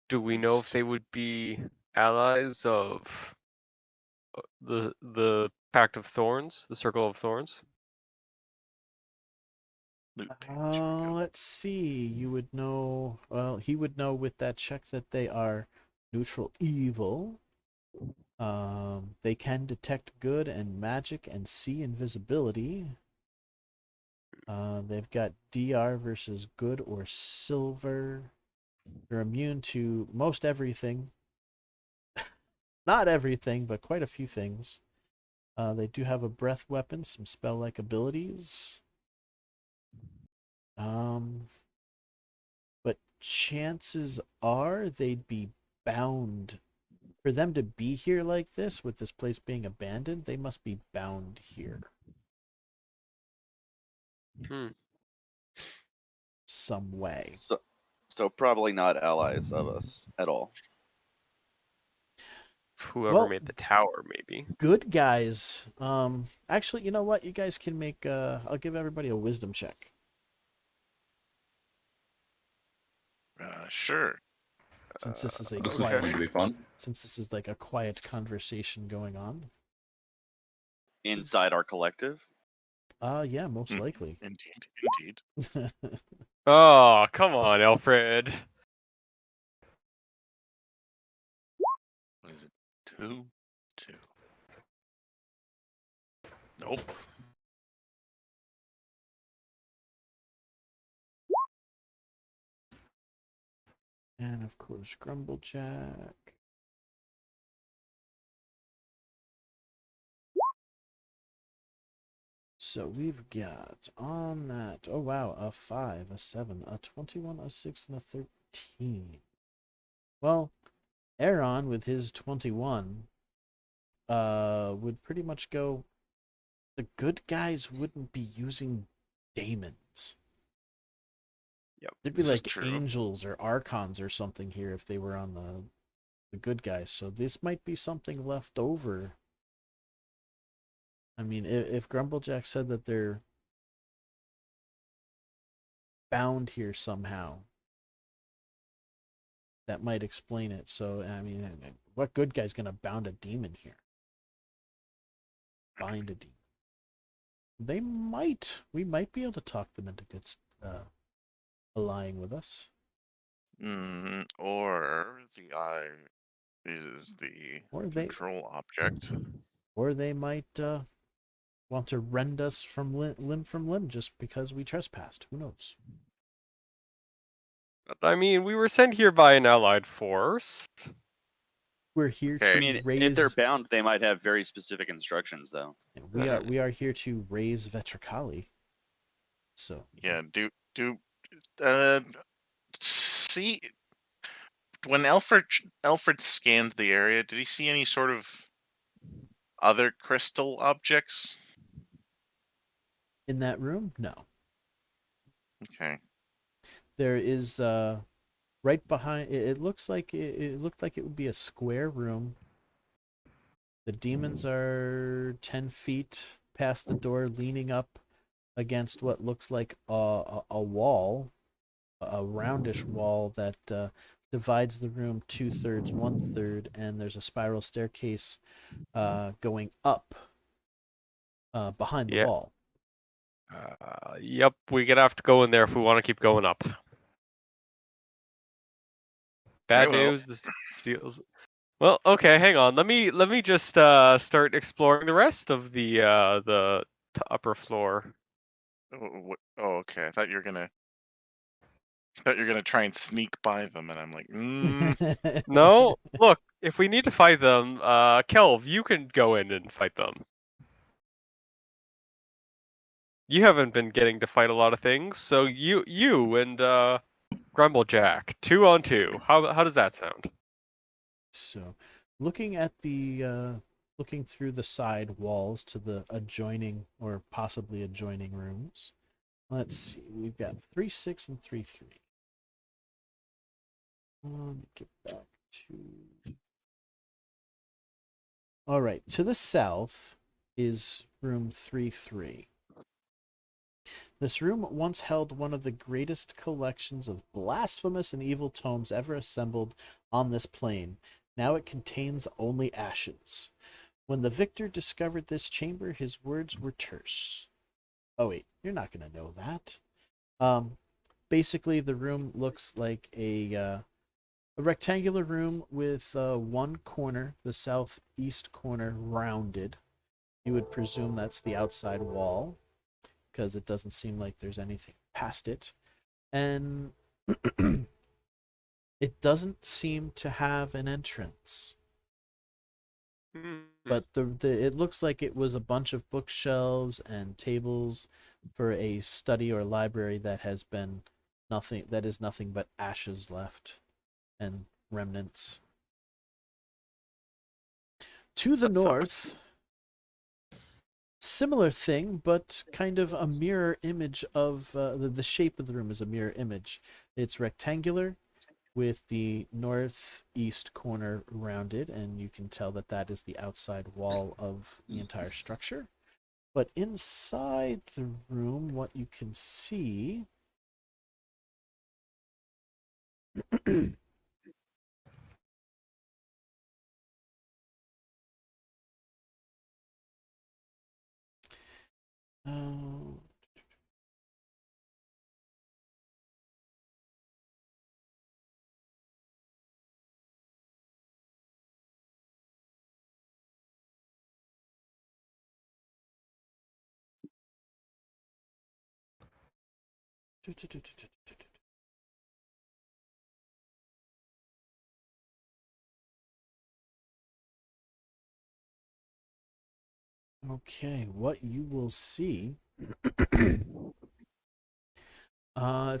Do we know if they would be allies of the Pact of Thorns, the Circle of Thorns? Loot page, here we go. Let's see. You would know. Well, he would know with that check that they are neutral evil. They can detect good and magic and see invisibility. They've got DR versus good or silver. They're immune to most everything. Not everything, but quite a few things. They do have a breath weapon, some spell-like abilities. But chances are they'd be bound. For them to be here like this, with this place being abandoned, they must be bound here. Some way. So probably not allies of us at all. Whoever Well- made the tower, maybe. Good guys. Actually, you know what? You guys can make. I'll give everybody a wisdom check. Sure. Since this is a This is quiet, going to be fun. since this is like a quiet conversation going on. Inside our collective. Yeah, most likely. Indeed. Oh, come on, Alfred. What is it? 2, 2. Nope. And of course, Grumblejack. So we've got on that. Oh wow, a 5, a 7, a 21, a 6, and a 13. Well, Aaron with his 21 would pretty much go. The good guys wouldn't be using daemons. Yep. They'd be This is like true. angels or archons or something here if they were on the good guys. So this might be something left over. I mean, if Grumblejack said that they're bound here somehow, that might explain it. So, I mean, what good guy's gonna bound a demon here? Bind a demon. We might be able to talk them into good allying with us. Or the eye is the Or they control object. Or they might want to rend us from limb from limb just because we trespassed. Who knows? I mean, we were sent here by an allied force. We're here Okay. to I mean, if raise. they're bound, they might have very specific instructions, though. We are here to raise Vetricali. So Yeah, see when Alfred scanned the area, did he see any sort of other crystal objects? in that room, no. Okay. There is right behind. It looks like it looked like it would be a square room. The demons are 10 feet past the door, leaning up against what looks like a wall, a roundish wall that divides the room 2/3, 1/3, and there's a spiral staircase going up behind the Yeah. wall. Yep, we're gonna have to go in there if we want to keep going up. Bad Very well. news. The seals. Well, okay, hang on. Let me just start exploring the rest of the upper floor. Oh, okay. I thought you were gonna try and sneak by them, and I'm like, No, look, if we need to fight them, Kelv, you can go in and fight them. You haven't been getting to fight a lot of things, so you and Grumblejack, 2-on-2. How does that sound? So, looking at the looking through the side walls to the adjoining or possibly adjoining rooms. Let's see. We've got 3-6 and 3-3. Let me get back to. All right. To the south is room 3-3. This room once held one of the greatest collections of blasphemous and evil tomes ever assembled on this plane. Now it contains only ashes. When the victor discovered this chamber, his words were terse. Oh wait, you're not gonna know that. Basically, the room looks like a rectangular room with one corner, the southeast corner, rounded. You would presume that's the outside wall, because it doesn't seem like there's anything past it. And it doesn't seem to have an entrance. But it looks like it was a bunch of bookshelves and tables for a study or library that has been nothing, that is nothing but ashes left and remnants. To the north, similar thing, but kind of a mirror image of the shape of the room is a mirror image. It's rectangular with the northeast corner rounded, and you can tell that that is the outside wall of the entire structure. But inside the room, what you can see okay, what you will see, it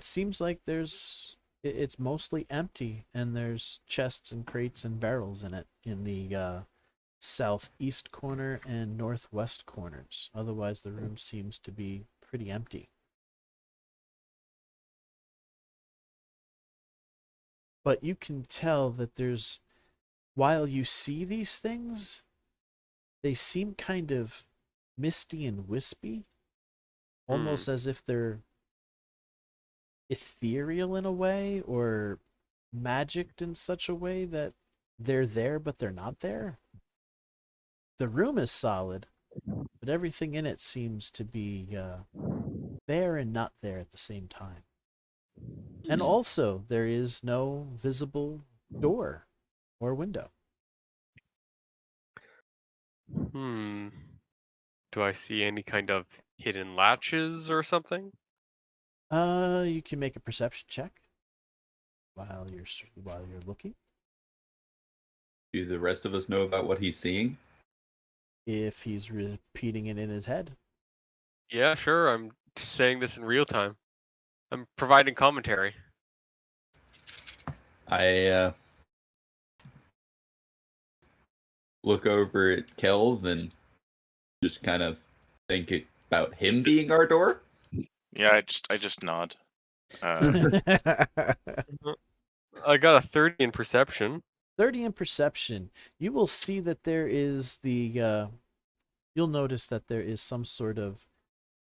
seems like it's mostly empty, and there's chests and crates and barrels in it in the southeast corner and northwest corners. Otherwise, the room seems to be pretty empty. But you can tell that while you see these things, they seem kind of misty and wispy, almost as if they're ethereal in a way, or magicked in such a way that they're there but they're not there. The room is solid, but everything in it seems to be there and not there at the same time. And also, there is no visible door or window. Do I see any kind of hidden latches or something? You can make a perception check while you're looking. Do the rest of us know about what he's seeing? If he's repeating it in his head. Yeah, sure. I'm saying this in real time. I'm providing commentary. I look over at Kelv and just kind of think about him being our door. Yeah, I just nod. I got a 30 in perception. 30 in perception. You will see that there is you'll notice that there is some sort of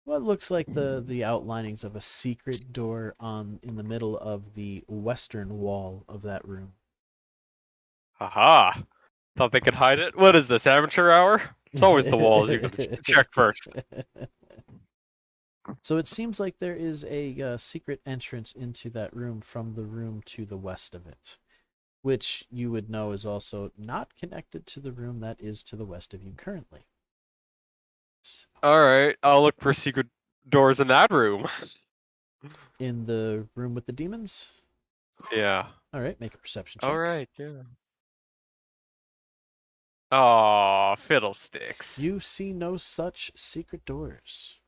what looks like the outlinings of a secret door in the middle of the western wall of that room. Haha. Thought they could hide it? What is this, amateur hour? It's always the walls you gotta check first. So it seems like there is a secret entrance into that room from the room to the west of it, which you would know is also not connected to the room that is to the west of you currently. All right, I'll look for secret doors in that room. In the room with the demons? Yeah. All right, make a perception check. All right. Yeah. Oh, fiddlesticks. You see no such secret doors.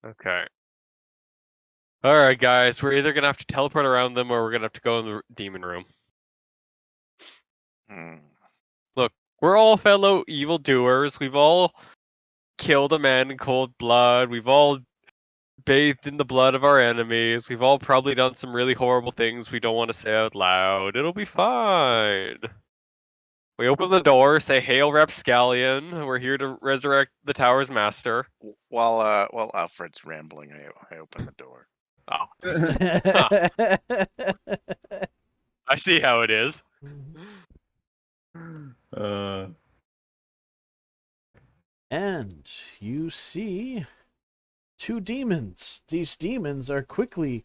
Okay. All right, guys. We're either gonna have to teleport around them, or we're gonna have to go in the demon room. Hmm. Look, we're all fellow evildoers. We've all killed a man in cold blood. We've all bathed in the blood of our enemies. We've all probably done some really horrible things we don't want to say out loud. It'll be fine. We open the door, say, "Hail, Rapscallion. We're here to resurrect the tower's master." While Alfred's rambling, I open the door. Oh, I see how it is. And you see two demons. These demons are quickly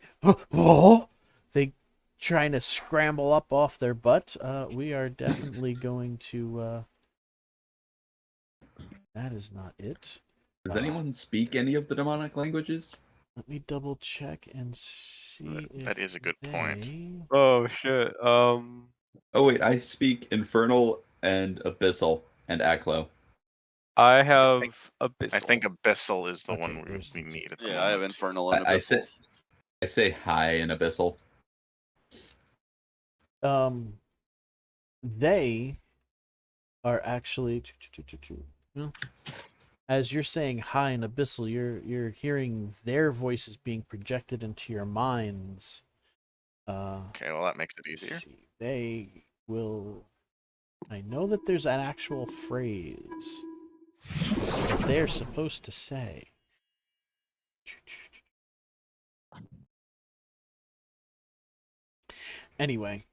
they trying to scramble up off their butt. We are definitely going to that is not it. Does anyone speak any of the demonic languages? Let me double check and see That if is a good point. they- Oh shit. Oh wait, I speak Infernal and Abyssal and Aklo. I have think- Abyssal. I think Abyssal is the Okay, one there's we the- need at the Yeah, I have moment. Infernal and I Abyssal. say hi in Abyssal. they are actually well, as you're saying hi in Abyssal, you're hearing their voices being projected into your minds. Okay, well that makes it Let's easier. see. They will. I know that there's an actual phrase that they're supposed to say. Anyway,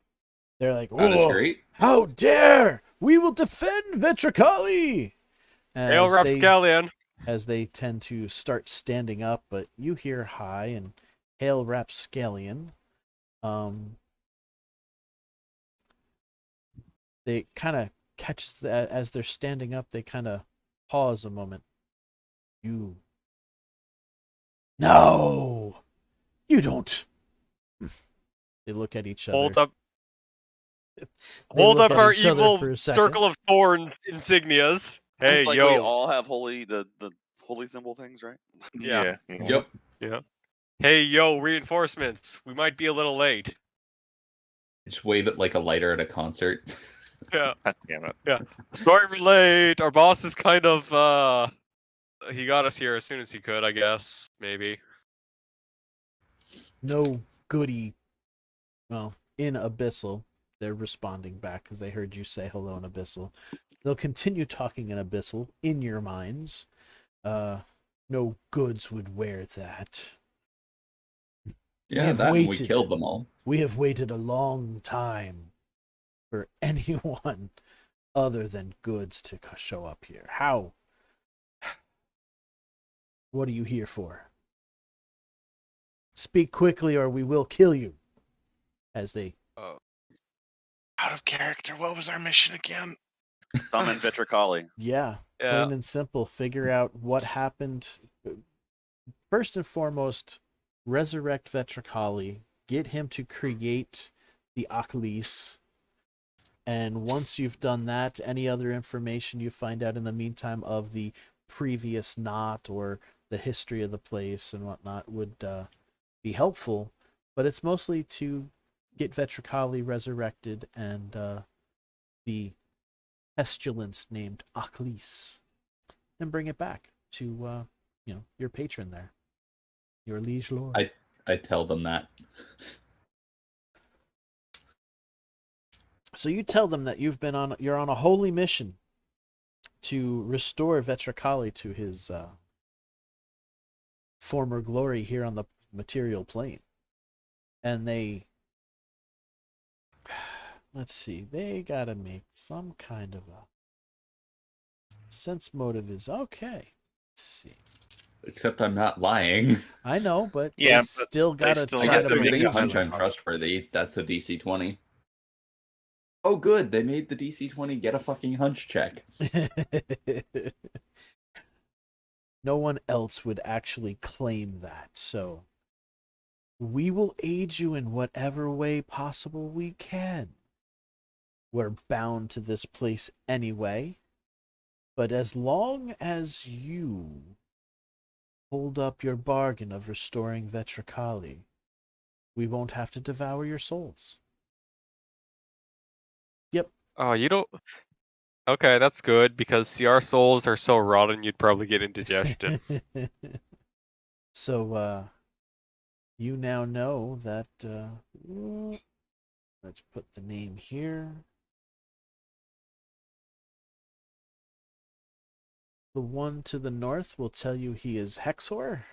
they're like, That is "Whoa, great. how dare! We will defend Vetricali!" Hail, Rapscallion. As they tend to start standing up, but you hear hi and hail Rapscallion. They kind of catch that as they're standing up, they kind of pause a moment. No, you don't. They look at each other. Hold up. They Hold look up at our each other for evil a second. circle of thorns insignias. Hey, It's like yo. we all have the holy symbol things, right? Yeah. Yeah. Yep. Hey, yo, reinforcements. We might be a little late. Just wave it like a lighter at a concert. Yeah. God damn it. Sorry we're late. Our boss is kind of, he got us here as soon as he could, I guess. Maybe. No goody. Well, in Abyssal, they're responding back because they heard you say hello in Abyssal. They'll continue talking in Abyssal in your minds. No goods would wear that. Yeah, have that and we waited. killed them all. We have waited a long time for anyone other than goods to show up here. How? What are you here for? Speak quickly or we will kill you. As they... Out of character. What was our mission again? Summon Vitricali. Yeah, Yeah. plain and simple. Figure out what happened. First and foremost, resurrect Vetricali. Get him to create the Achilles. And once you've done that, any other information you find out in the meantime of the previous knot or the history of the place and whatnot would be helpful. But it's mostly to get Vetricali resurrected and the pestilence named Achilles, and bring it back to your patron there, your liege lord. I tell them that. So you tell them that you're on a holy mission to restore Vetricali to his former glory here on the material plane. And they, let's see, they gotta make some kind of a sense motive is okay. Let's see. Except I'm not lying. I know, but Yeah, they but still they gotta still I try have guess to to I'm make getting a it hunch to I'm the- trustworthy. That's a DC 20. Oh, good. They made the DC 20 get a fucking hunch check. No one else would actually claim that, so we will aid you in whatever way possible we can. We're bound to this place anyway, but as long as you hold up your bargain of restoring Vetricali, we won't have to devour your souls. Yep. Oh, you don't. Okay, that's good because CR souls are so rotten you'd probably get indigestion. So, you now know that, let's put the name here. The one to the north will tell you he is Hexor.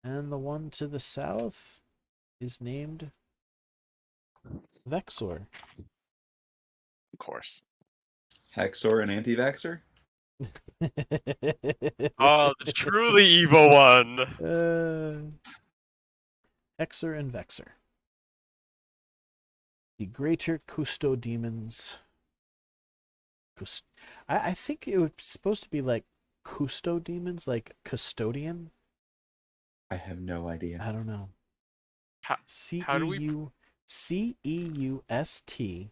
And the one to the south is named Vexor. Of course. Hexor and anti-vaxxer? Oh, the truly evil one. Hexor and Vexor. The greater Custo demons. I think it was supposed to be like Custo demons, like custodian. I have no idea. I don't know. How do we- CEUSTO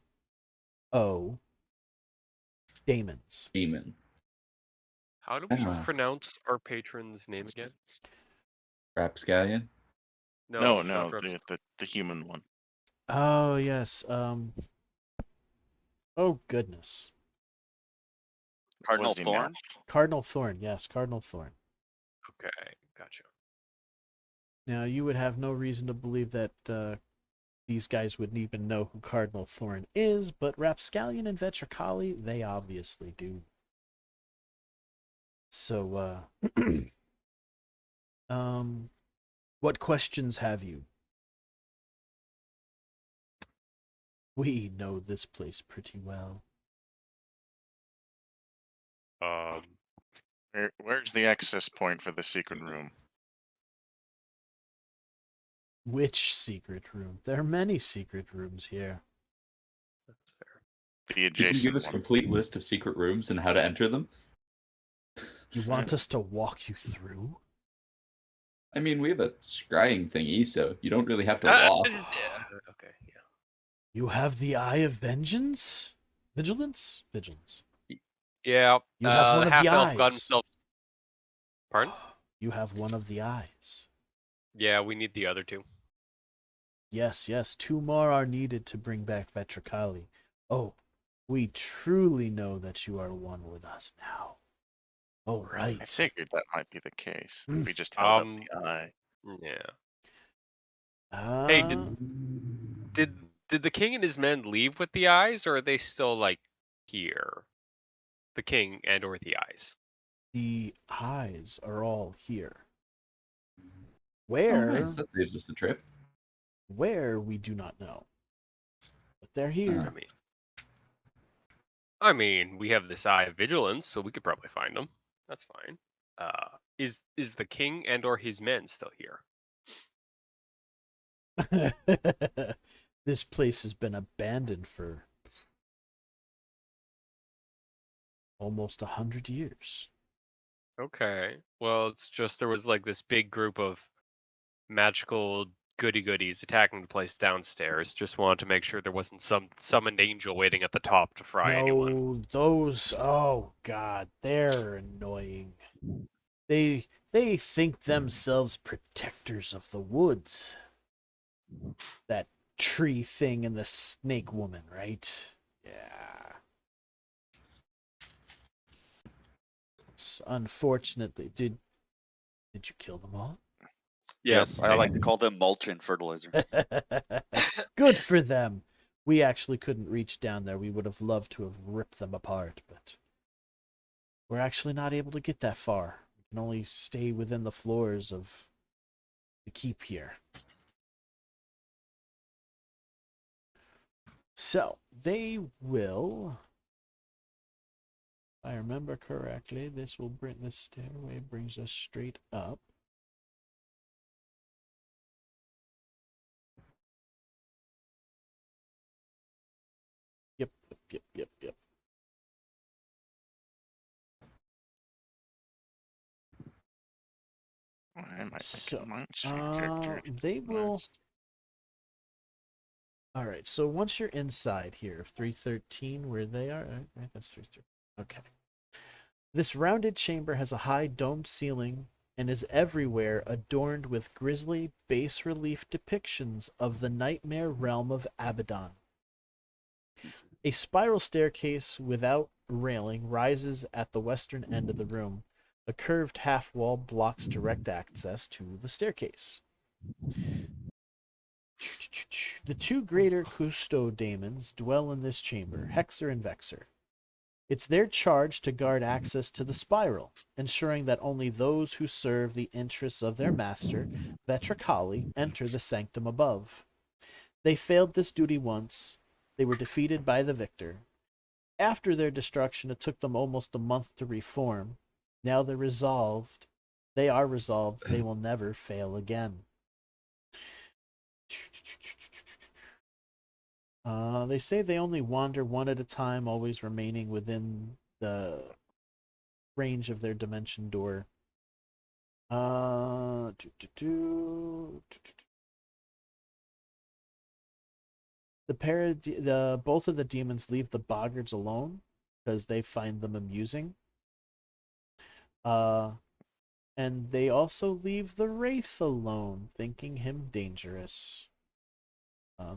Demons. Demon. How do we Ah. pronounce our patron's name again? Rapscallion? No, not Reps- the human one. Oh yes. Oh goodness. Cardinal Was he Thorn? masked? Cardinal Thorn. Yes, Cardinal Thorn. Okay, gotcha. Now you would have no reason to believe that these guys wouldn't even know who Cardinal Thorn is, but Rapscallion and Vetricali, they obviously do. So, what questions have you? We know this place pretty well. Where's the access point for the secret room? Which secret room? There are many secret rooms here. That's fair. The You can adjacent give us a one. complete list of secret rooms and how to enter them? You want us to walk you through? I mean, we have a scrying thingy, so you don't really have to walk. Yeah. Okay, yeah. You have the Eye of Vengeance? Vigilance? Vigilance. Yeah. You have one of the half-elf eyes. got himself. Pardon? You have one of the eyes. Yeah, we need the other two. Yes, yes, 2 more are needed to bring back Vetricali. Oh, we truly know that you are one with us now. All right. I figured that might be the case. We just held up the eye. Yeah. Hey, did the king and his men leave with the eyes, or are they still like here? The king and or the eyes. The eyes are all here. Oh, Where? nice. That saves us a trip. Where we do not know. But they're here. I mean, we have this Eye of Vigilance, so we could probably find them. That's fine. Is the king and or his men still here? This place has been abandoned for almost 100 years. Okay. Well, it's just there was like this big group of magical goodies attacking the place downstairs. Just wanted to make sure there wasn't some summoned angel waiting at the top to fry anyone. No, those, oh god, they're annoying. They think themselves protectors of the woods. That tree thing and the snake woman, right? Yeah. Unfortunately, did you kill them all? Yes, I like to call them mulch and fertilizer. Good for them. We actually couldn't reach down there. We would have loved to have ripped them apart, but we're actually not able to get that far. We can only stay within the floors of the keep here. So, they will I remember correctly, this stairway brings us straight up. Yep. I might So, make a monster character. they will. All right. So once you're inside here of 313, where they are, right, that's 313. Okay. This rounded chamber has a high domed ceiling and is everywhere adorned with grisly bas-relief depictions of the nightmare realm of Abaddon. A spiral staircase without railing rises at the western end of the room. A curved half wall blocks direct access to the staircase. The two greater custodamons dwell in this chamber, Hexer and Vexer. It's their charge to guard access to the spiral, ensuring that only those who serve the interests of their master, Vetricali, enter the sanctum above. They failed this duty once. They were defeated by the victor. After their destruction, it took them almost a month to reform. Now they are resolved they will never fail again. They say they only wander one at a time, always remaining within the range of their dimension door. Both of the demons leave the boggards alone because they find them amusing. And they also leave the wraith alone, thinking him dangerous.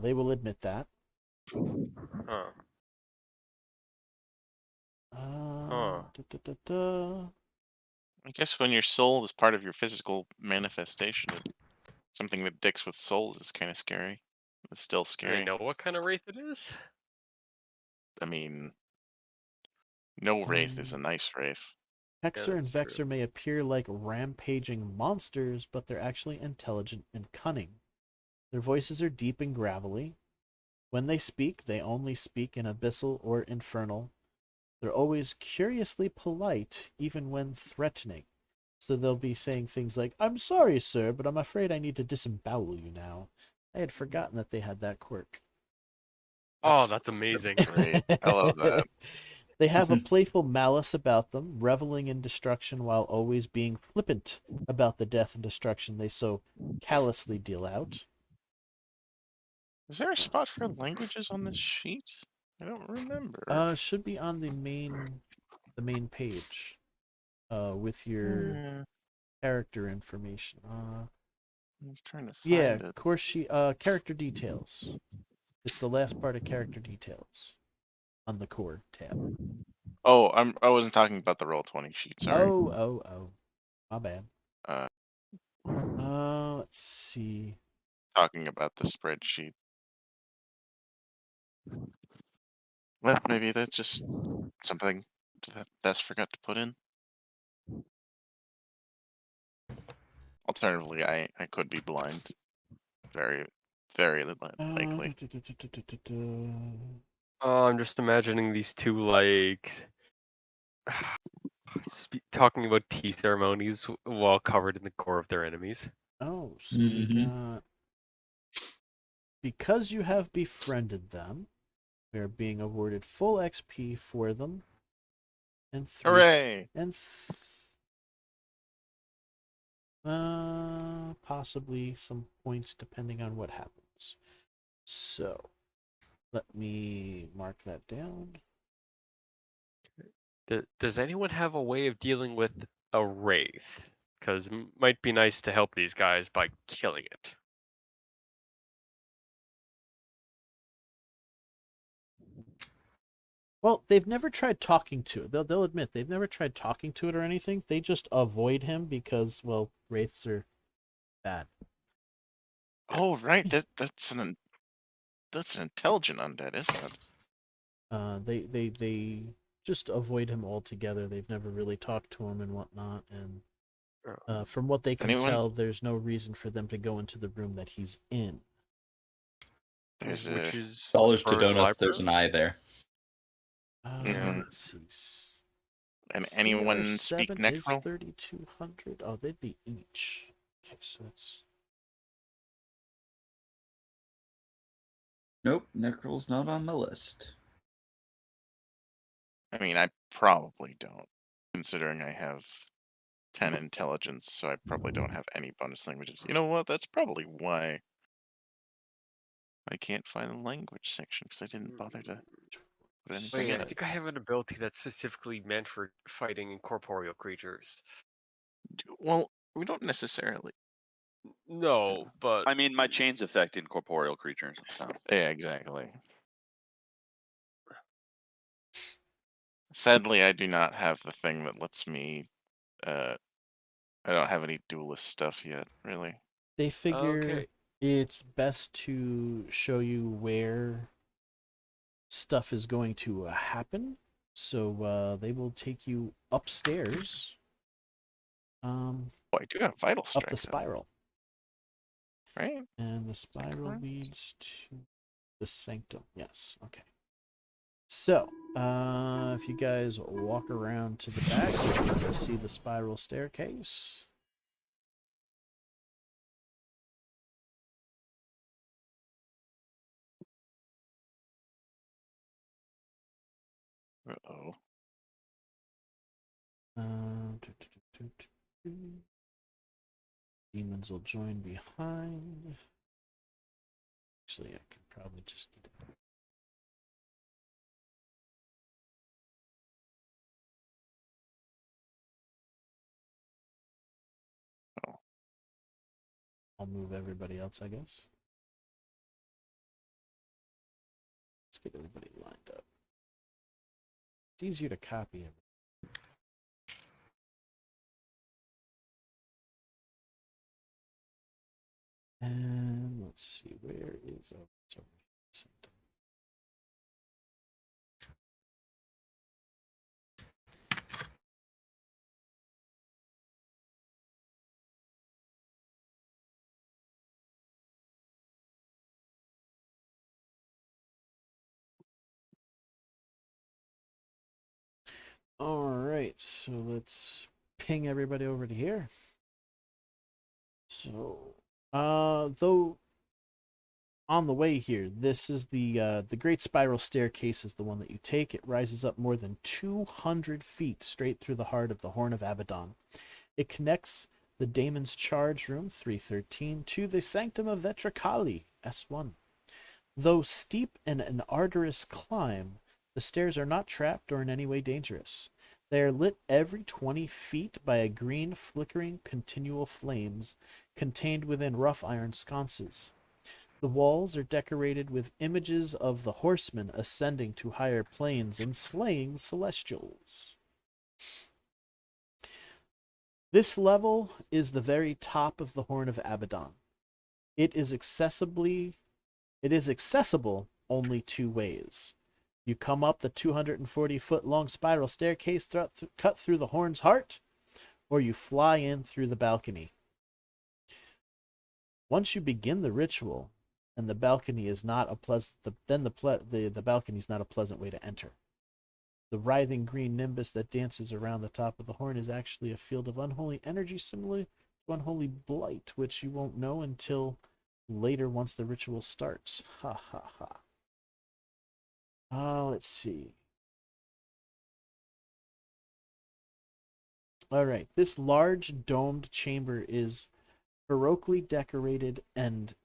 They will admit that. Huh. I guess when your soul is part of your physical manifestation, something that dicks with souls is kind of scary. It's still Do scary. they know what kind of wraith it is? I mean, no wraith is a nice wraith. Hexer and that's true. Vexer may appear like rampaging monsters, but they're actually intelligent and cunning. Their voices are deep and gravelly. When they speak, they only speak in abyssal or infernal. They're always curiously polite, even when threatening. So they'll be saying things like, "I'm sorry, sir, but I'm afraid I need to disembowel you now." I had forgotten that they had that quirk. Oh, that's amazing. Great. I love that. They have a playful malice about them, reveling in destruction while always being flippant about the death and destruction they so callously deal out. Is there a spot for languages on this sheet? I don't remember. Should be on the main page. With your Yeah, character information. I'm trying to find Yeah, it. course sheet. Character details. It's the last part of character details on the core tab. Oh, I wasn't talking about the Roll20 sheet. Sorry. Oh. My bad. Uh, Let's see. talking about the spreadsheet. Well, maybe that's just something that Thess forgot to put in. Alternatively, I could be blind. Very, very likely. Oh, I'm just imagining these two like talking about tea ceremonies while covered in the gore of their enemies. Oh, so we got... Because you have befriended them, we are being awarded full XP for them. And Hooray! And possibly some points depending on what happens. So, let me mark that down. Does anyone have a way of dealing with a wraith? Because it might be nice to help these guys by killing it. Well, they've never tried talking to it. They'll admit they've never tried talking to it or anything. They just avoid him because, well, wraiths are bad. Oh, right. That's an intelligent undead, isn't it? They just avoid him altogether. They've never really talked to him and whatnot. And from what they can tell, there's no reason for them to go into the room that he's in. There's which is Dollars to Burn donuts. Library? There's an eye there. Yeah. Let's see. And anyone speak CR7 is Necro? 3,200. Oh, they'd be each. Okay, so that's. Nope, Necrol's not on my list. I mean, I probably don't, considering I have 10 intelligence, so I probably don't have any bonus languages. You know what? That's probably why I can't find the language section, because I didn't bother to put anything Wait, in I it. think I have an ability that's specifically meant for fighting incorporeal creatures. Well, we don't necessarily. No, but I mean, my chains affect incorporeal creatures, so Yeah, exactly. Sadly, I do not have the thing that lets me. I don't have any duelist stuff yet, really. They figure okay. it's best to show you where stuff is going to happen. So they will take you upstairs, Oh, I do have vital strike, up the though, spiral. right? And the spiral correct? leads to the sanctum. Yes, okay. So, if you guys walk around to the back, you can see the spiral staircase. Uh-oh. Do, do, do, do, do. Demons will join behind. Actually, I could probably just do that. Oh. I'll move everybody else, I guess. Let's get everybody lined up. It's easier to copy everything. And let's see, where is it's over here. All right, so let's ping everybody over to here. So, though on the way here, this is the Great Spiral Staircase is the one that you take. It rises up more than 200 feet straight through the heart of the Horn of Abaddon. It connects the Daemon's Charge Room 313 to the Sanctum of Vetracali S1. Though steep and an arduous climb, the stairs are not trapped or in any way dangerous. They are lit every 20 feet by a green, flickering, continual flames contained within rough iron sconces. The walls are decorated with images of the horsemen ascending to higher planes and slaying celestials. This level is the very top of the Horn of Abaddon. It is accessible only two ways. You come up the 240-foot long spiral staircase cut through the horn's heart, or you fly in through the balcony. Once you begin the ritual, and the balcony is not a the balcony is not a pleasant way to enter. The writhing green nimbus that dances around the top of the horn is actually a field of unholy energy similar to unholy blight, which you won't know until later once the ritual starts. Ha ha ha. Let's see. All right, this large domed chamber is baroquely decorated and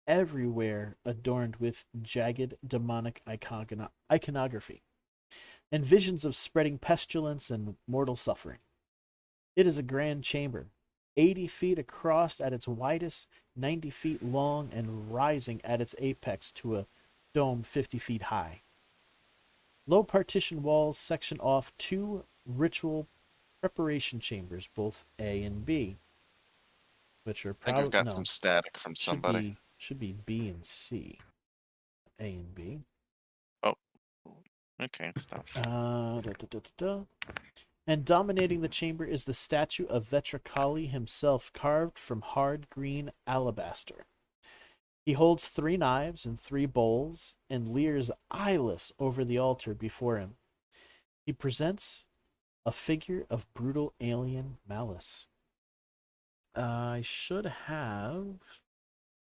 everywhere adorned with jagged demonic iconography and visions of spreading pestilence and mortal suffering. It is a grand chamber, 80 feet across at its widest, 90 feet long, and rising at its apex to a dome 50 feet high. Low partition walls section off two ritual preparation chambers, both A and B, which are I think probably I've got some static from somebody. should be B and C. A and B. Oh, okay, stop. And dominating the chamber is the statue of Vetracali himself, carved from hard green alabaster. He holds 3 knives and 3 bowls and leers eyeless over the altar before him. He presents A figure of brutal alien malice. I should have.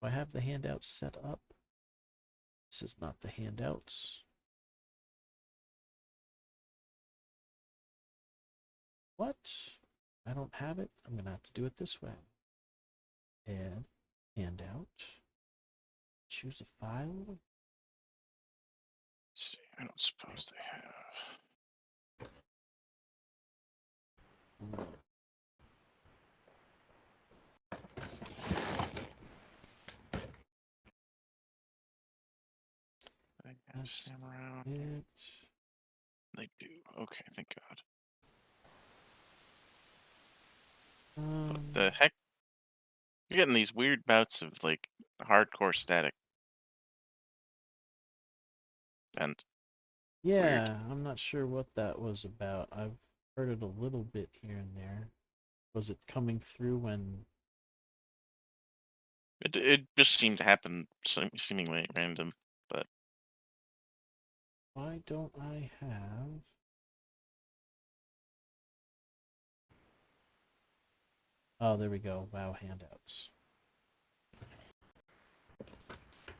Do I have the handout set up? This is not the handouts. What? I don't have it. I'm gonna have to do it this way. Add handout. Choose a file. Let's see, I don't suppose they have. They have That's Sam around. it. They do. Okay, thank God. Um, The heck? You're getting these weird bouts of like hardcore static. And yeah, I'm not sure what that was about. I've heard it a little bit here and there. Was it coming through when? it just seemed to happen seemingly at random. But Why don't I have? Oh, there we go. WoW handouts.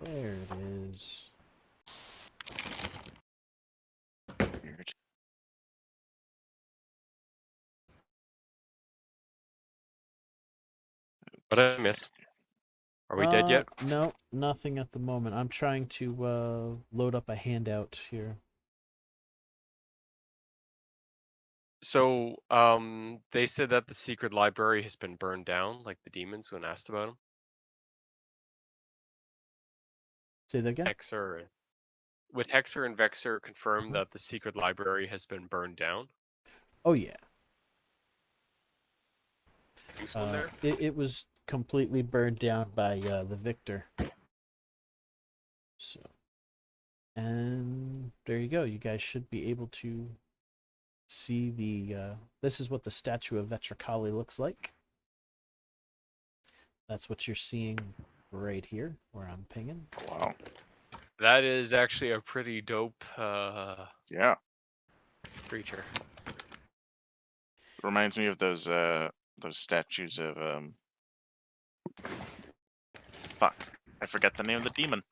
There it is. weird. What did I miss? Are we dead yet? No, nothing at the moment. I'm trying to load up a handout here. So, they said that the secret library has been burned down, like the demons when asked about them. Say that again. Would Hexer and Vexer confirm that the secret library has been burned down? Oh yeah. Useful there? It was completely burned down by the Victor. So, and there you go. You guys should be able to see the. This is what the statue of Vetricali looks like. That's what you're seeing right here, where I'm pinging. Wow. That is actually a pretty dope Yeah. creature. Reminds me of those statues of fuck. I forget the name of the demon.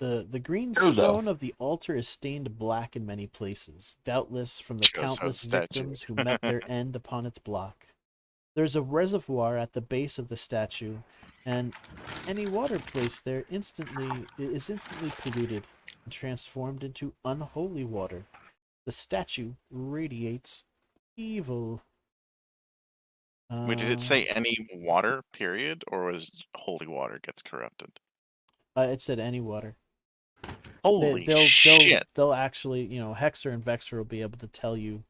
The green Chozo. stone of the altar is stained black in many places, doubtless from the Chozo countless statue. victims who met their end upon its block. There's a reservoir at the base of the statue, and any water placed there is instantly polluted and transformed into unholy water. The statue radiates evil. Wait, did it say any water, period, or was holy water gets corrupted? It said any water. Holy shit! They'll actually, Hexer and Vexer will be able to tell you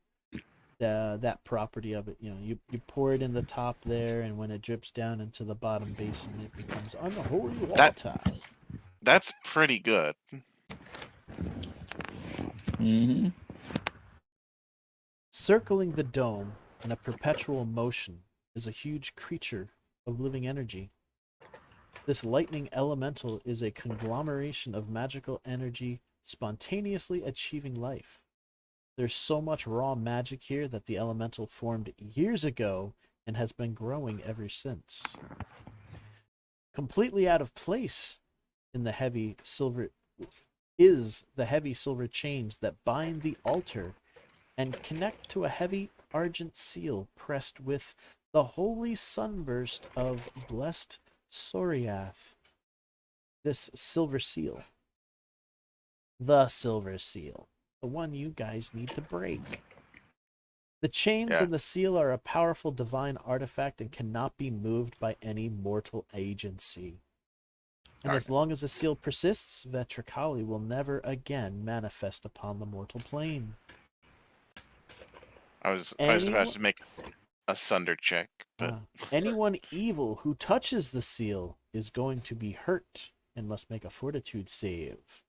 that property of it. You pour it in the top there, and when it drips down into the bottom basin, it becomes unholy water. That's pretty good. Mm-hmm. Circling the dome in a perpetual motion is a huge creature of living energy. This lightning elemental is a conglomeration of magical energy spontaneously achieving life. There's so much raw magic here that the elemental formed years ago and has been growing ever since. Completely out of place in the heavy silver is the heavy silver chains that bind the altar and connect to a heavy argent seal pressed with the holy sunburst of blessed Soriath. This silver seal. The silver seal. The one you guys need to break. The chains and the seal are a powerful divine artifact and cannot be moved by any mortal agency. And as long as the seal persists, Vetricali will never again manifest upon the mortal plane. I was about to make a sunder check, but anyone evil who touches the seal is going to be hurt and must make a fortitude save.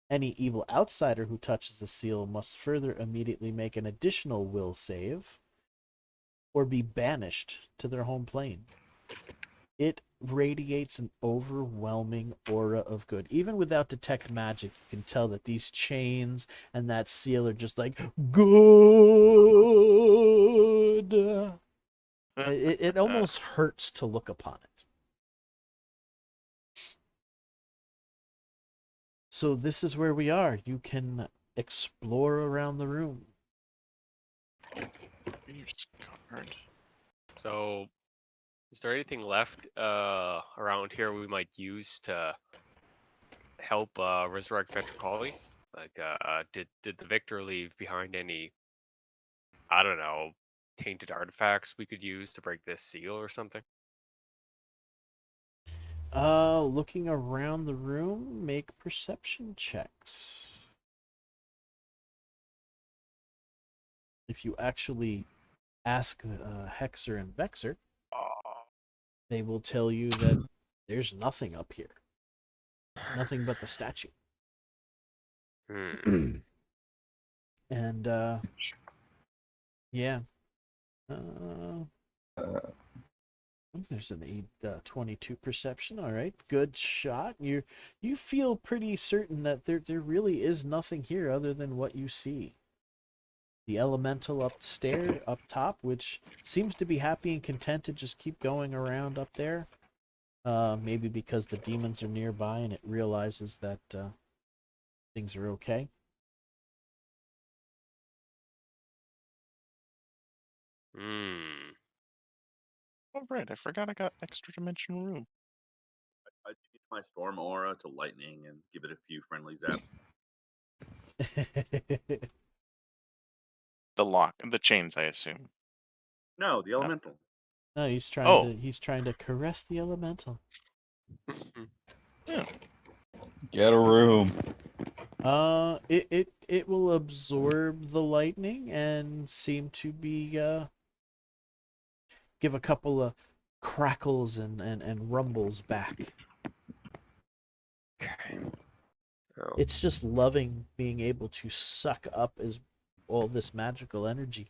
Any evil outsider who touches the seal must further immediately make an additional will save or be banished to their home plane. it radiates an overwhelming aura of good. Even without detect magic, you can tell that these chains and that seal are just like good. It almost hurts to look upon it. So this is where we are. You can explore around the room. You're scarred. So, is there anything left around here we might use to help resurrect Vetricoli? Like, did the Victor leave behind any, I don't know, tainted artifacts we could use to break this seal or something? Looking around the room, make perception checks. If you actually ask Hexer and Vexer, they will tell you that there's nothing up here. Nothing but the statue. Hmm. And, yeah. There's an 22 perception. All right, good shot. You feel pretty certain that there really is nothing here other than what you see. The elemental upstairs, up top, which seems to be happy and content to just keep going around up there. Maybe because the demons are nearby and it realizes that things are okay. Hmm. Oh, right. I forgot I got extra dimensional room. I change my storm aura to lightning and give it a few friendly zaps. The chains, I assume. No, the elemental. No, he's trying Oh. he's trying to caress the elemental. Yeah. Get a room. It will absorb the lightning and seem to be give a couple of crackles and rumbles back. Oh. It's just loving being able to suck up as all this magical energy.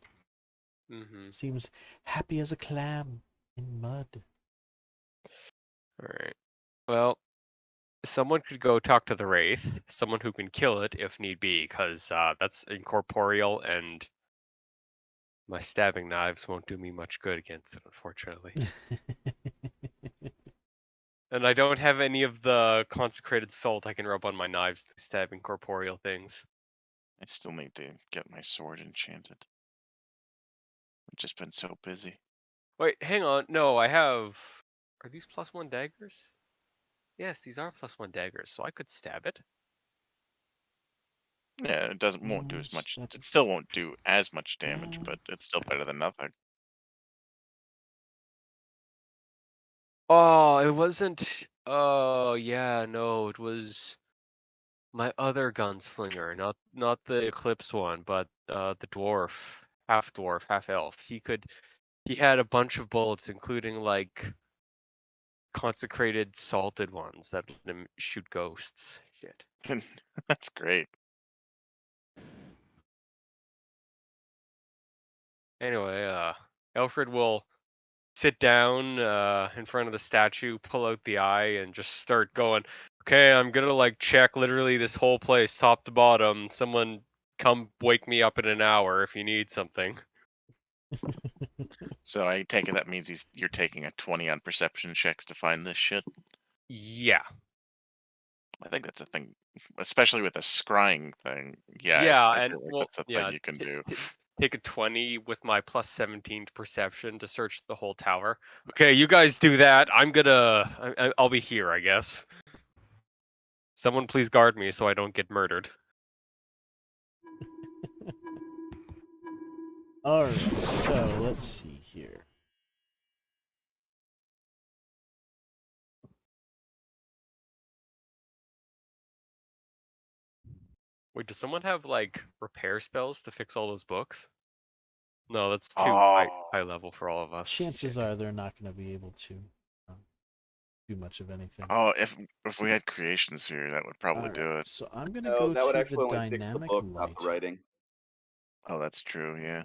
Mm-hmm. Seems happy as a clam in mud. All right. Well, someone could go talk to the Wraith, someone who can kill it if need be, because that's incorporeal and my stabbing knives won't do me much good against it, unfortunately. And I don't have any of the consecrated salt I can rub on my knives to stab incorporeal things. I still need to get my sword enchanted. I've just been so busy. Wait, hang on. No, I have... Are these +1 daggers? Yes, these are +1 daggers, so I could stab it. Yeah, it won't do as much. It That's- still won't do as much damage, but it's still better than nothing. Oh, it wasn't... Oh, yeah, no, it was my other gunslinger, not the Eclipse one, but the dwarf, half elf. He had a bunch of bullets, including like consecrated salted ones that let him shoot ghosts. Shit. That's great. Anyway, Alfred will sit down in front of the statue, pull out the eye, and just start going, okay, I'm gonna like check literally this whole place top to bottom. Someone come wake me up in an hour if you need something. So I take it that means you're taking a 20 on perception checks to find this shit. Yeah. I think that's a thing, especially with a scrying thing. Yeah, Yeah, I and feel like well, that's a yeah, thing you can do. take a 20 with my +17 to perception to search the whole tower. Okay, you guys do that. I'll be here, I guess. Someone please guard me so I don't get murdered. Alright, so let's see here. Wait, does someone have like repair spells to fix all those books? No, that's too Oh, high level for all of us. Chances are they're not going to be able to do much of anything. oh, if we had creations here, that would probably do Alright, it. so I'm going to No, go that would to actually the only fix the dynamic book, not light. the writing. Oh, that's true. Yeah.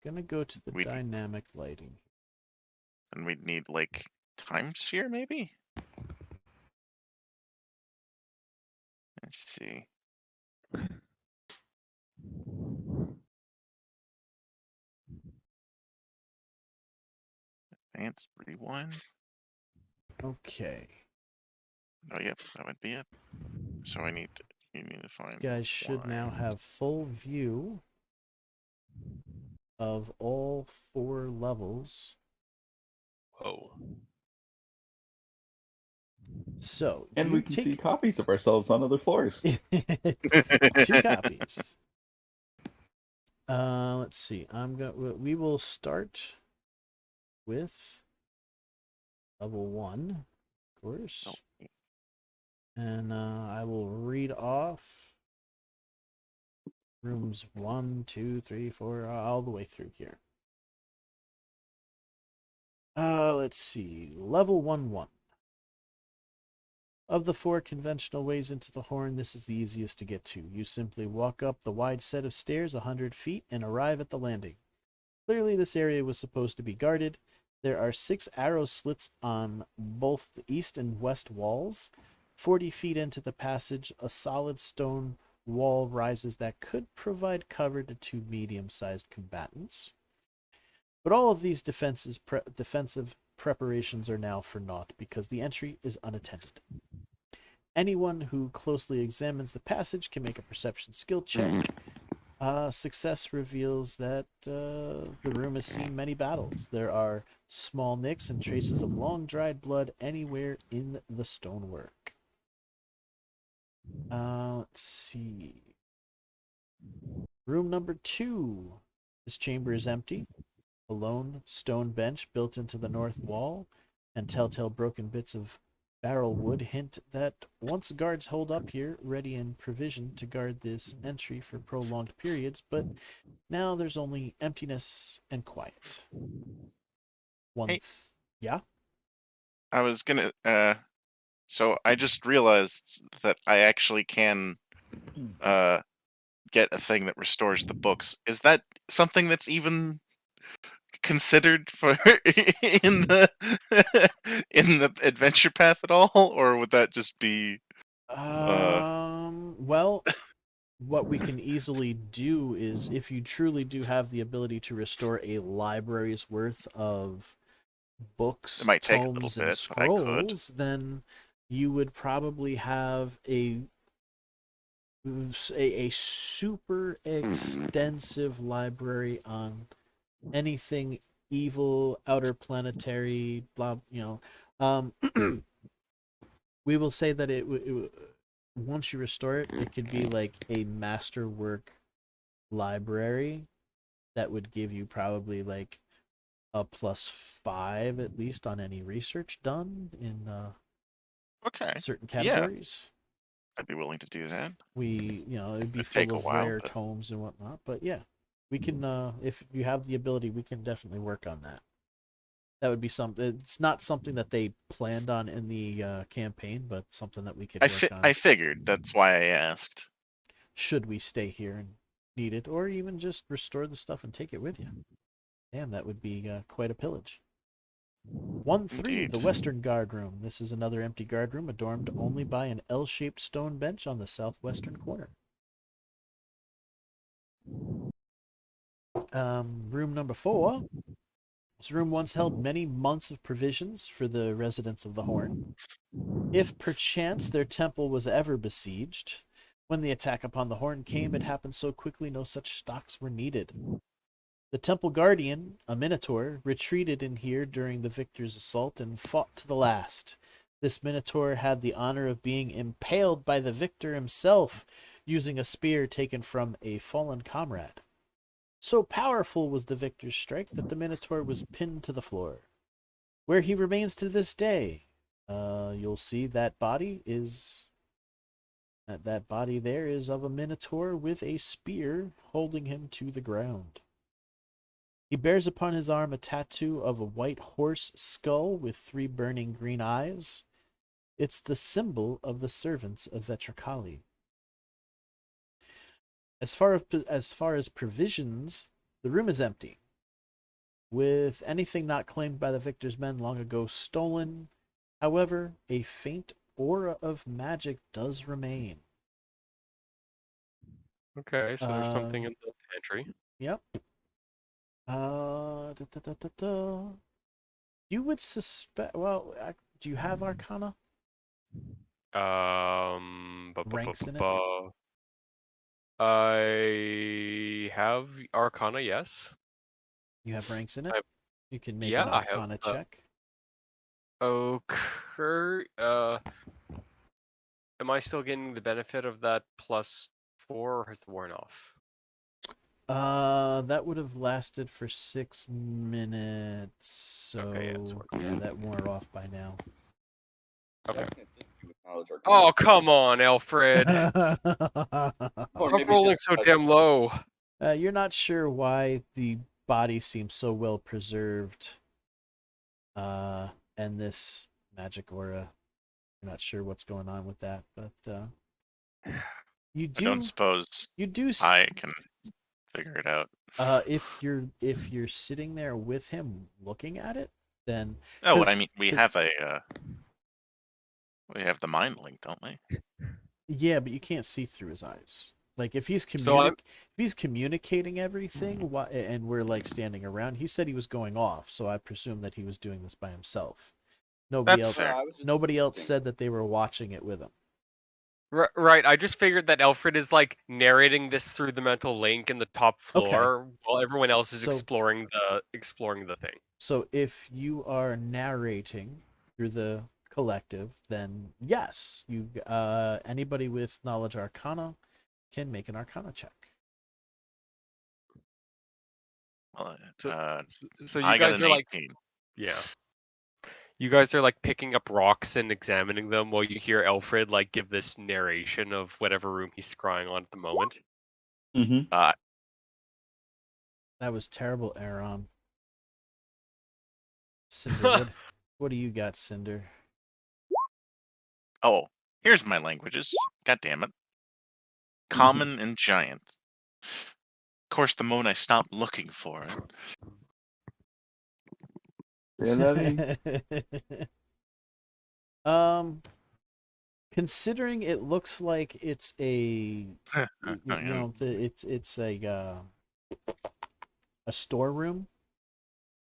Gonna go to the We- dynamic lighting. Then we'd need like time sphere, maybe. Let's see. Advanced rewind. Okay. Oh, yep, that would be it. So you need to find. You guys should now wine. have full view of all 4 levels. Whoa. So And you we can see take copies of ourselves on other floors. 2 copies. Let's see. We will start with level 1, of course. Oh. And I will read off rooms 1, 2, 3, 4, all the way through here. Let's see. Level 1-1. Of the 4 conventional ways into the Horn, this is the easiest to get to. You simply walk up the wide set of stairs 100 feet and arrive at the landing. Clearly, this area was supposed to be guarded. There are 6 arrow slits on both the east and west walls. 40 feet into the passage, a solid stone wall rises that could provide cover to 2 medium-sized combatants. But all of these defensive preparations are now for naught because the entry is unattended. Anyone who closely examines the passage can make a perception skill check. Success reveals that the room has seen many battles. There are small nicks and traces of long dried blood anywhere in the stonework. Let's see. Room number 2. This chamber is empty. A lone stone bench built into the north wall and telltale broken bits of barrel wood hint that once guards hold up here, ready and provisioned to guard this entry for prolonged periods, but now there's only emptiness and quiet. Yeah? I was gonna. So I just realized that I actually can get a thing that restores the books. Is that something that's even considered for in the in the adventure path at all, or would that just be Well, what we can easily do is, if you truly do have the ability to restore a library's worth of books, It might take a little tomes, bit, and but I could. scrolls, then you would probably have a super extensive library on anything evil, outer planetary, blah, we will say that once you restore it, it could be like a masterwork library that would give you probably like a +5 at least on any research done in Okay, certain categories. I'd be willing to do that. It'd be It'd take full a of while, rare but- tomes and whatnot. But yeah, we can, if you have the ability, we can definitely work on that. That would be something. It's not something that they planned on in the campaign, but something that we could work on. I figured. That's why I asked. Should we stay here and need it, or even just restore the stuff and take it with you? Damn, that would be quite a pillage. 1-3, Indeed. the Western Guard Room. This is another empty guard room, adorned only by an L-shaped stone bench on the southwestern corner. Room number 4. This room once held many months of provisions for the residents of the Horn. If perchance their temple was ever besieged, when the attack upon the Horn came, it happened so quickly no such stocks were needed. The temple guardian, a minotaur, retreated in here during the victor's assault and fought to the last. This minotaur had the honor of being impaled by the victor himself, using a spear taken from a fallen comrade. So powerful was the victor's strike that the minotaur was pinned to the floor, where he remains to this day. You'll see that body is... That body there is of a minotaur with a spear holding him to the ground. He bears upon his arm a tattoo of a white horse skull with 3 burning green eyes. It's the symbol of the servants of Vetracali. As far as provisions, the room is empty. with anything not claimed by the victor's men long ago stolen. However, a faint aura of magic does remain. Okay, so there's something Um, in the pantry. Yep. You would suspect. Well, do you have Arcana ranks in it? I have Arcana, yes. You have ranks in it. I- You can make Yeah, an I have, Arcana check. Okay. Am I still getting the benefit of that +4, or has it worn off? That would have lasted for 6 minutes. So Okay, yeah, it's working. yeah, that wore off by now. Okay. Knowledge Arcana. Oh, come on, Alfred. Or I'm maybe rolling just so because- damn low. You're not sure why the body seems so well preserved. And this magic aura. You're not sure what's going on with that, but you I don't suppose do I can figure it out. if you're sitting there with him looking at it, then Oh, what I 'cause- mean, we 'cause- have we have the mind link, don't we? yeah, but you can't see through his eyes. Like if he's So if he's communicating everything, and we're like standing around, he said he was going off, so I presume that he was doing this by himself. Nobody That's else. fair. Nobody else said that they were watching it with him. Right, I just figured that Alfred is like narrating this through the mental link in the top Okay. floor while everyone else is So- exploring the thing. So if you are narrating through the collective, then yes, you anybody with knowledge Arcana can make an Arcana check. Well, So you I got guys an are like 18. Yeah. You guys are like picking up rocks and examining them while you hear Alfred like give this narration of whatever room he's scrying on at the moment. Mm-hmm. That was terrible, Aaron. Cinder, what do you got, Cinder? Oh, here's my languages. God damn it. Common and giant. Of course, the moment I stopped looking for it. Considering it looks like it's a it's a storeroom.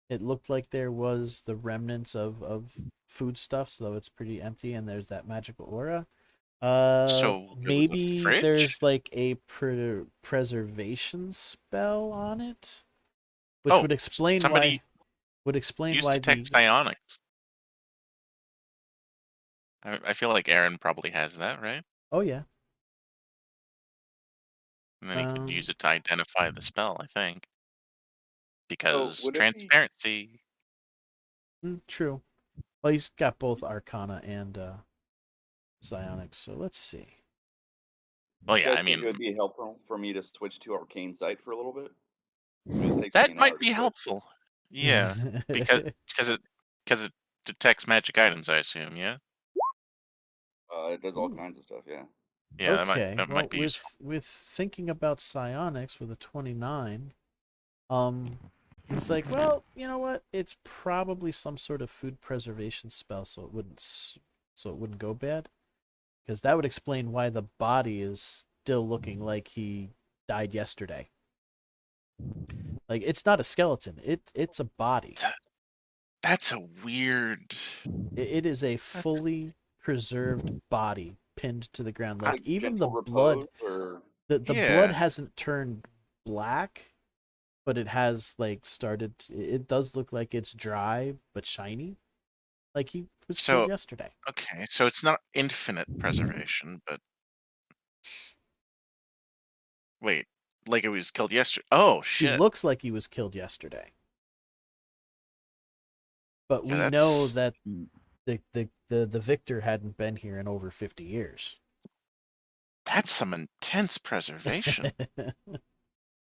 It looked like there was the remnants of food stuff, so it's pretty empty, and there's that magical aura. So it was a Maybe fridge? there's like a preservation spell on it, which Oh, would explain somebody why Use detect psionics. I feel like Aaron probably has that, right? Oh yeah. And then he could Um, use it to identify the spell, I think. Because would it be- transparency. True. Well, he's got both Arcana and Psionics, so let's see. Well, You yeah, guys I think mean, it would be helpful for me to switch to Arcane Sight for a little bit? I mean, it takes me that an hour might to be switch. helpful. Yeah, because it detects magic items, I assume. Yeah. It does all Ooh. kinds of stuff. Yeah. Yeah, okay. that might be with useful. with thinking about psionics with a 29, he's like, well, you know what? It's probably some sort of food preservation spell, so it wouldn't go bad, because that would explain why the body is still looking like he died yesterday. Like it's not a skeleton; it's a body. That's a weird. It is a fully preserved body pinned to the ground. Like even the gentle blood. repose, or The blood Yeah. hasn't turned black, but it has like started. It does look like it's dry but shiny, like he was killed So- yesterday. Okay, so it's not infinite preservation, but wait, like it was killed yesterday. Oh He shit! looks like he was killed yesterday, but Yeah, we know that's- that the victor hadn't been here in over 50 years. That's some intense preservation.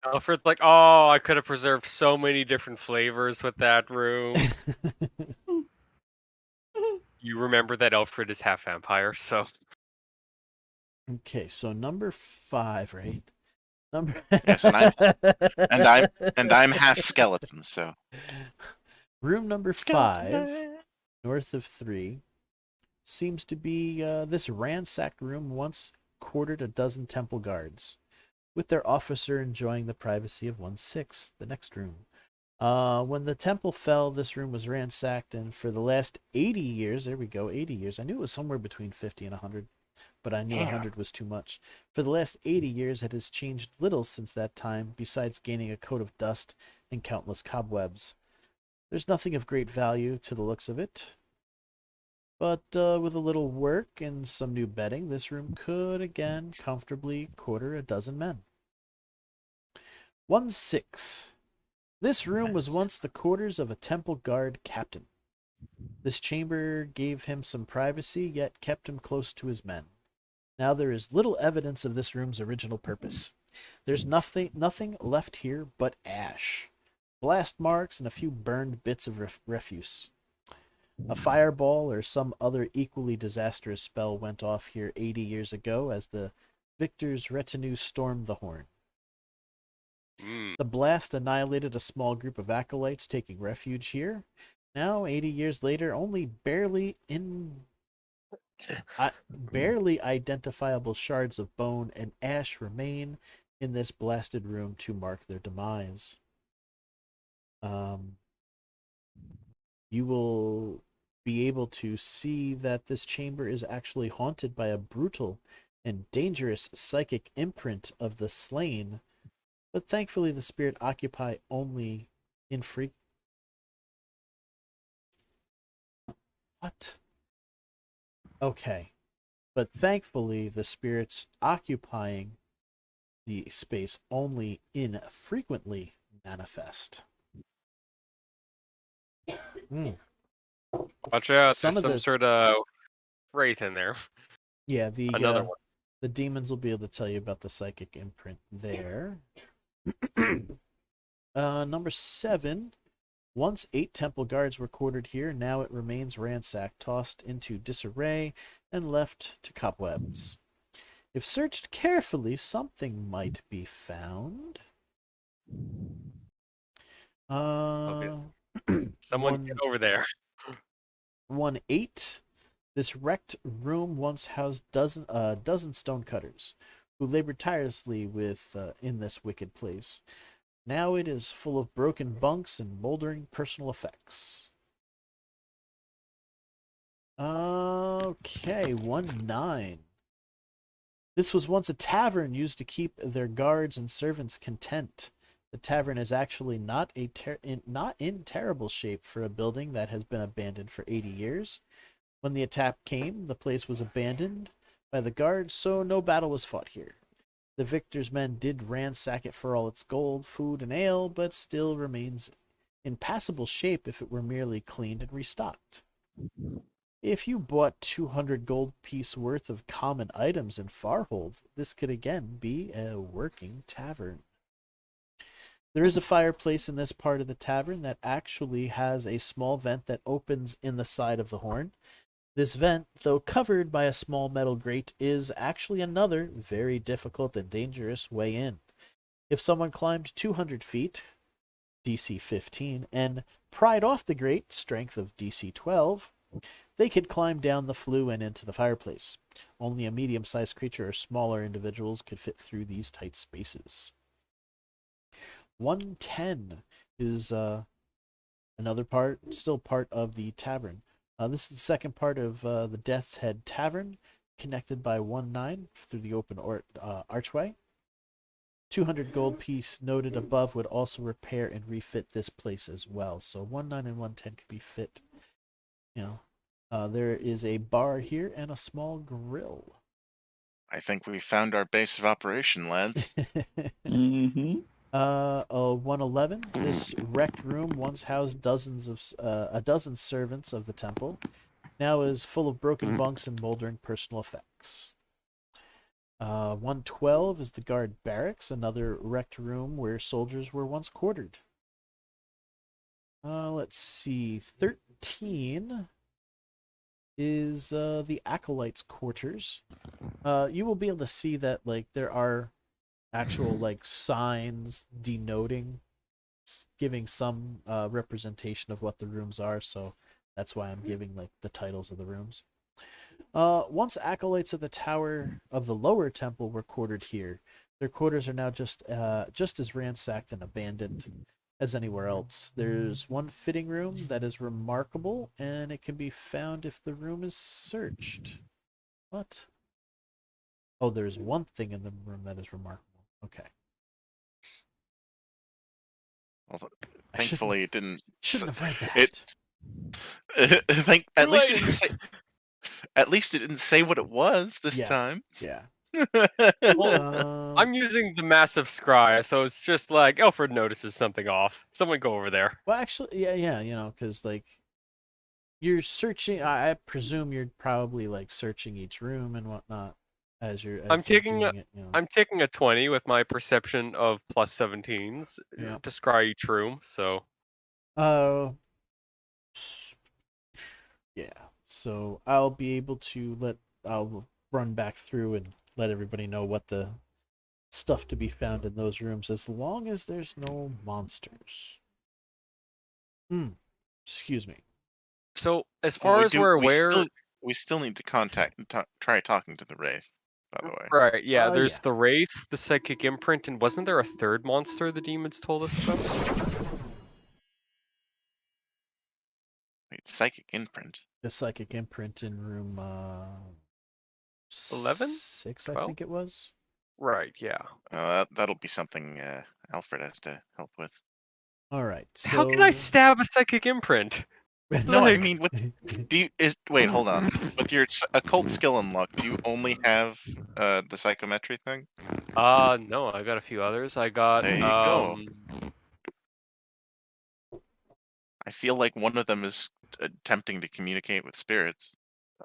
Alfred's like, oh, I could have preserved so many different flavors with that room. You remember that Alfred is half vampire, so Okay, so number 5, right? Number. Yes, and I'm half skeleton, so Room number skeleton 5, day. north of 3, seems to be this ransacked room once quartered a dozen temple guards, with their officer enjoying the privacy of 1/6, the next room. When the temple fell, this room was ransacked, and for the last 80 years, there we go, 80 years. I knew it was somewhere between 50 and 100, but I knew Yeah. 100 was too much. For the last 80 years, it has changed little since that time, besides gaining a coat of dust and countless cobwebs. There's nothing of great value to the looks of it, but with a little work and some new bedding, this room could again comfortably quarter a dozen men. 1/6. This room was Next. once the quarters of a temple guard captain. This chamber gave him some privacy, yet kept him close to his men. Now there is little evidence of this room's original purpose. There's nothing left here but ash, blast marks, and a few burned bits of refuse. A fireball or some other equally disastrous spell went off here 80 years ago as the victor's retinue stormed the horn. Mm. The blast annihilated a small group of acolytes taking refuge here. Now, 80 years later, only barely identifiable shards of bone and ash remain in this blasted room to mark their demise. You will be able to see that this chamber is actually haunted by a brutal and dangerous psychic imprint of the slain, but thankfully the spirit occupy only What? Okay. But thankfully the spirits occupying the space only infrequently manifest. Watch out! Some There's of some the- sort of wraith in there. Yeah, Another one. the demons will be able to tell you about the psychic imprint there. Number 7. Once 8 temple guards were quartered here, now it remains ransacked, tossed into disarray, and left to cobwebs. If searched carefully, something might be found. Someone get over there. 1/8. This wrecked room once housed dozen stonecutters, who labored tirelessly in this wicked place. Now it is full of broken bunks and moldering personal effects. Okay, 1/9. This was once a tavern used to keep their guards and servants content. The tavern is actually not in terrible shape for a building that has been abandoned for 80 years. When the attack came, the place was abandoned by the guards, so no battle was fought here. The victor's men did ransack it for all its gold, food, and ale, but still remains in passable shape if it were merely cleaned and restocked. If you bought 200 gold piece worth of common items in Farhold, this could again be a working tavern. There is a fireplace in this part of the tavern that actually has a small vent that opens in the side of the horn. This vent, though covered by a small metal grate, is actually another very difficult and dangerous way in. If someone climbed 200 feet, DC 15, and pried off the grate, strength of DC 12, they could climb down the flue and into the fireplace. Only a medium-sized creature or smaller individuals could fit through these tight spaces. 110 is another part, still part of the tavern. This is the second part of the Death's Head Tavern, connected by 1/9 through the open archway. 200 gold piece noted above would also repair and refit this place as well. So 1/9 and 110 could be fit. There is a bar here and a small grill. I think we found our base of operation, lads. Mm-hmm. 111. This wrecked room once housed a dozen servants of the temple. Now is full of broken bunks and moldering personal effects. 112 is the guard barracks, another wrecked room where soldiers were once quartered. Let's see. 13 is the acolytes' quarters. You will be able to see that there are actual like signs denoting, giving some representation of what the rooms are. So that's why I'm giving like the titles of the rooms. Once acolytes of the tower of the lower temple were quartered here, their quarters are now just as ransacked and abandoned as anywhere else. There's one fitting room that is remarkable, and it can be found if the room is searched. What? Oh, there's one thing in the room that is remarkable. Okay. Well, I shouldn't- thankfully, it didn't. Shouldn't have read that. At least Too it didn't late. say. At least it didn't say what it was this Yeah. time. Yeah. I'm using the massive scry, so it's just like Alfred notices something off. Someone go over there. Well, actually, yeah, you know, because like you're searching. I presume you're probably like searching each room and whatnot as you're. I'm taking doing it, you know. I'm taking a 20 with my perception of plus 17s Yeah. to scry each room. So yeah. So I'll be able to I'll run back through and let everybody know what the stuff to be found in those rooms, as long as there's no monsters. Excuse me. So as far as we're aware, we still need to try talking to the Wraith, by the way. right? Yeah, there's Yeah. the Wraith, the Psychic Imprint, and wasn't there a third monster the demons told us about? Wait, Psychic Imprint. The psychic imprint in room 11? 6, I 12? think it was. Right. Yeah. That'll be something Alfred has to help with. All right. So... How can I stab a Psychic Imprint? No, I Like- mean, wait, hold on. With your occult skill unlocked, do you only have the psychometry thing? No, I got a few others. I got There you go. I feel like one of them is attempting to communicate with spirits.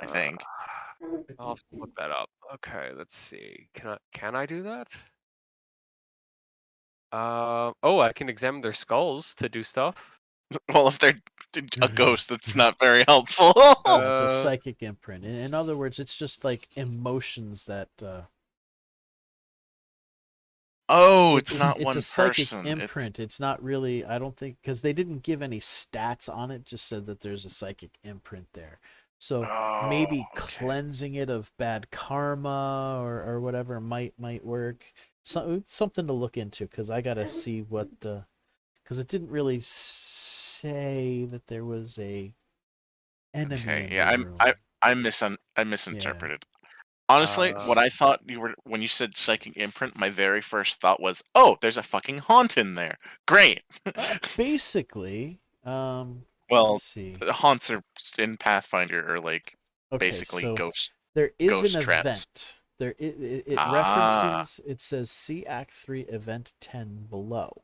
I think. I'll have to look that up. Okay, let's see. Can I do that? Oh, I can examine their skulls to do stuff. Well, if they're a ghost, that's not very helpful. Yeah, it's a psychic imprint. In other words, it's just like emotions that. Oh, it's not it's one a psychic person. imprint. It's not really. I don't think, because they didn't give any stats on it. Just said that there's a psychic imprint there. So maybe cleansing it of bad karma or whatever might work. Something to look into, because I gotta see what the. Because it didn't really say that there was a enemy. Okay, in yeah, the room. I misinterpreted. Honestly, what I thought you were when you said psychic imprint, my very first thought was, "Oh, there's a fucking haunt in there." Great. Basically, well, let's see. haunts are in Pathfinder are like basically so ghosts. There is ghost an traps. event. There it references. It says see Act 3, Event 10 below.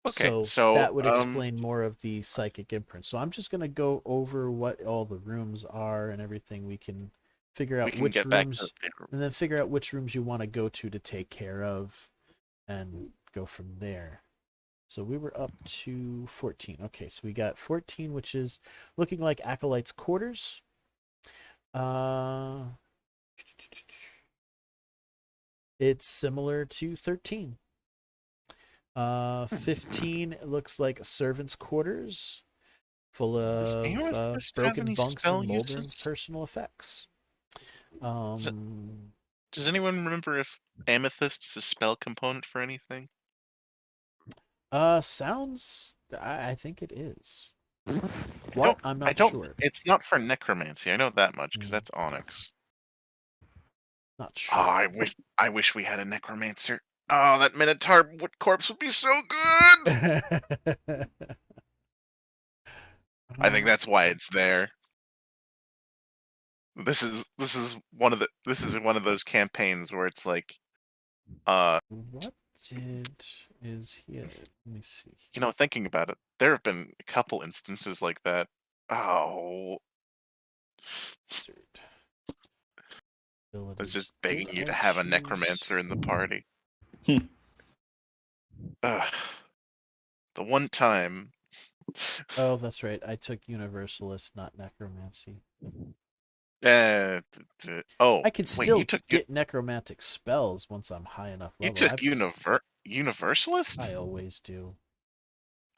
Okay, so that would explain more of the psychic imprint. So I'm just gonna go over what all the rooms are and everything. We can figure out which rooms, and then figure out which rooms you want to go to take care of, and go from there. So we were up to 14. Okay, so we got 14, which is looking like Acolyte's quarters. It's similar to 13. 15 looks like servants' quarters, full of broken bunks and moldering personal effects. Does anyone remember if amethyst is a spell component for anything? Sounds. I think it is. What? I'm not sure. It's not for necromancy. I know that much because that's onyx. Not sure. Oh, I wish we had a necromancer. Oh, that Minotaur corpse would be so good. I think that's why it's there. This is one of those campaigns where it's like, what is here? Let me see. You know, thinking about it, there have been a couple instances like that. Oh, I was just begging you to have a necromancer in the party. The one time. Oh, that's right. I took Universalist, not Necromancy. Oh, I can wait, still you took get necromantic spells once I'm high enough you level. took Universalist? I always do.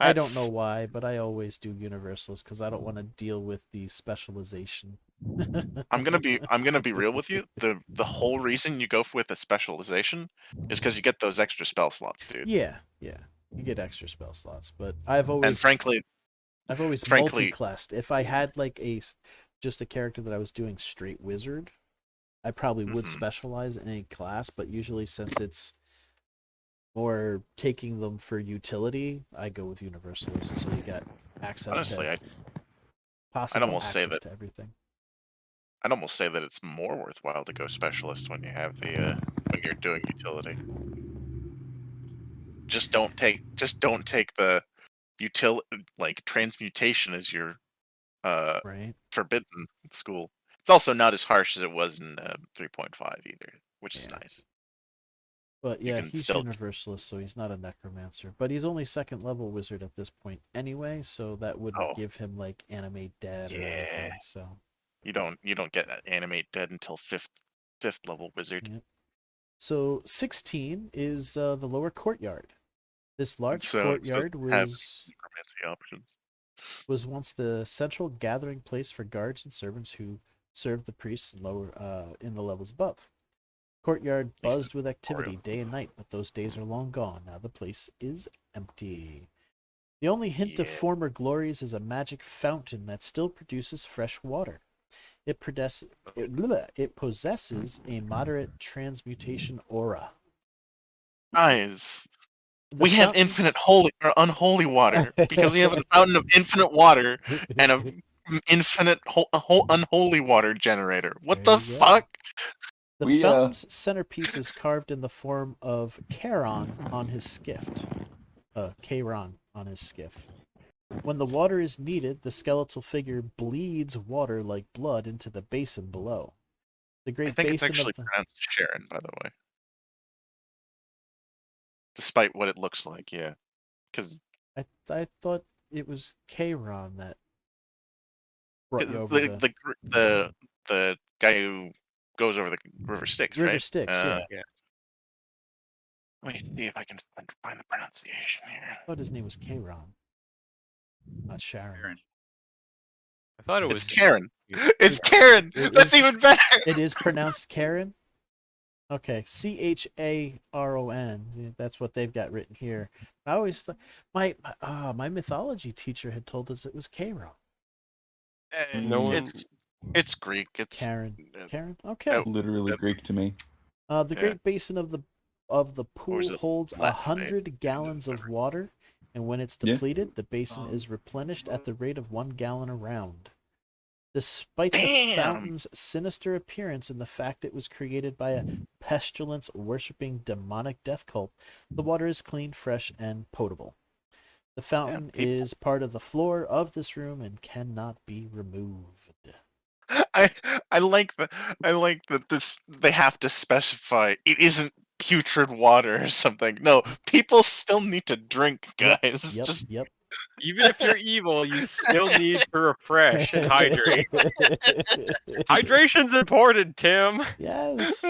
I don't know That's- why, but I always do universalist because I don't want to deal with the specialization. I'm gonna be real with you. The whole reason you go with a specialization is because you get those extra spell slots, dude. Yeah, you get extra spell slots, but And I've frankly, always multi-classed. If I had like just a character that I was doing straight wizard, I probably would Mhm. specialize in a class, but usually since it's more taking them for utility, I go with universalist. So you got access honestly, to I'd possible almost say access that to everything. I'd almost say that it's more worthwhile to go specialist when you have the when you're doing utility. Just don't take the like transmutation as your Right. forbidden school. It's also not as harsh as it was in 3.5 either, which is Yeah. nice. But You yeah, can he's still universalist, so he's not a necromancer. But he's only second level wizard at this point anyway, so that wouldn't Oh. give him like animate dead or Yeah. anything. So you don't get that animate dead until fifth level wizard. yeah. So 16 is the lower courtyard. This large So it courtyard doesn't have was necromancy options. once the central gathering place for guards and servants who served the priests in the levels above. Courtyard least buzzed with activity tutorial. day and night, but those days are long gone. Now the place is empty. The only hint of Yeah. former glories is a magic fountain that still produces fresh water. It possesses a moderate transmutation aura. Guys, The we have fountains- infinite holy or unholy water because we have a fountain of infinite water and a infinite unholy water generator. What There the you go. fuck? The We, fountain's centerpiece is carved in the form of Charon on his skiff. Charon on his skiff. When the water is needed, the skeletal figure bleeds water like blood into the basin below. The I great think it's basin actually of the pronounced Sharon, by the way. Despite what it looks like, yeah. Because I thought it was Charon that brought you over the guy who goes over the River Styx, River right? Styx, yeah. Let me see if I can find the pronunciation here. I thought his name was Charon, not Sharon. I thought it It's was Karen. It- It's Karen. it That's is- even better. It is pronounced Karen? Okay, Charon. That's what they've got written here. I always thought my mythology teacher had told us it was Charon. No one- It's Greek. It's Karen. uh, Karen? Okay. Literally Greek to me. The yeah. Great Basin of the pool was it? holds Latin, 100 gallons of water, and when it's Yeah. depleted, the basin is replenished at the rate of 1 gallon a round. Despite the Damn. fountain's sinister appearance and the fact it was created by a pestilence-worshipping demonic death cult, the water is clean, fresh, and potable. The fountain people. is part of the floor of this room and cannot be removed. I like that this they have to specify it isn't putrid water or something. No, people still need to drink, guys. Yep, Just yep. Even if you're evil, you still need to refresh and hydrate. Hydration's important, Tim. Yes.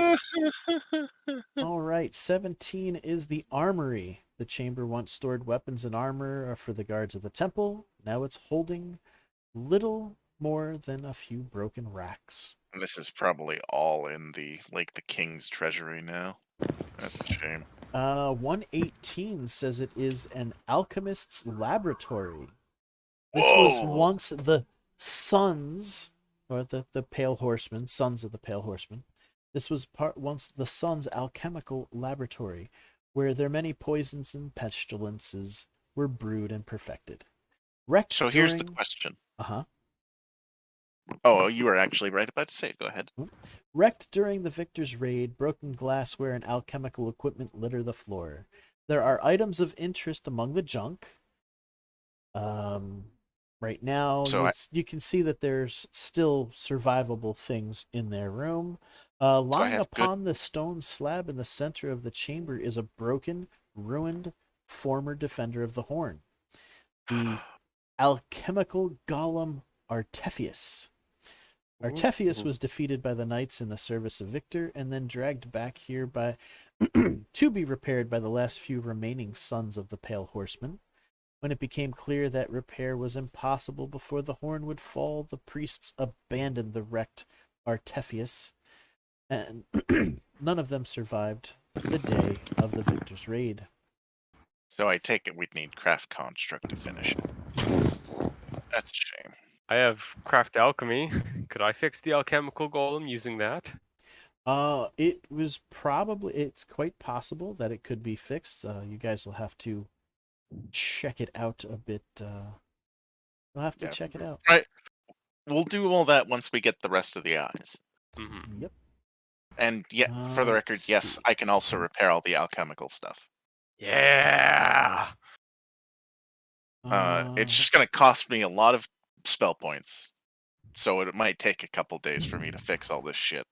All right. 17 is the armory. The chamber once stored weapons and armor for the guards of the temple. Now it's holding little more than a few broken racks. And this is probably all in the king's treasury now. That's a shame. 118 says it is an alchemist's laboratory. This was Whoa. once the sons, or the Pale Horsemen, sons of the Pale Horsemen. This was once the Sun's alchemical laboratory, where their many poisons and pestilences were brewed and perfected. Wrecked So here's the during- question. Uh-huh. Oh, you were actually right about to say it. Go ahead. Wrecked during the victor's raid, broken glassware and alchemical equipment litter the floor. There are items of interest among the junk. Right now, So you can see that there's still survivable things in their room. Lying have good- upon the stone slab in the center of the chamber is a broken, ruined former defender of the horn. The alchemical golem Artephius. Artephius was defeated by the knights in the service of Victor and then dragged back here by to be repaired by the last few remaining sons of the Pale Horseman. When it became clear that repair was impossible before the horn would fall, the priests abandoned the wrecked Artephius, and none of them survived the day of the Victor's raid. So I take it we'd need Craft Construct to finish it. That's a shame. I have Craft Alchemy. Could I fix the alchemical golem using that? It's quite possible that it could be fixed. You guys will have to check it out a bit. You'll have to Yeah. check it out. Right. We'll do all that once we get the rest of the eyes. Mm-hmm. Yep. And for the record, Let's yes, see. I can also repair all the alchemical stuff. Yeah. It's just going to cost me a lot of spell points. So it might take a couple days for me to fix all this shit.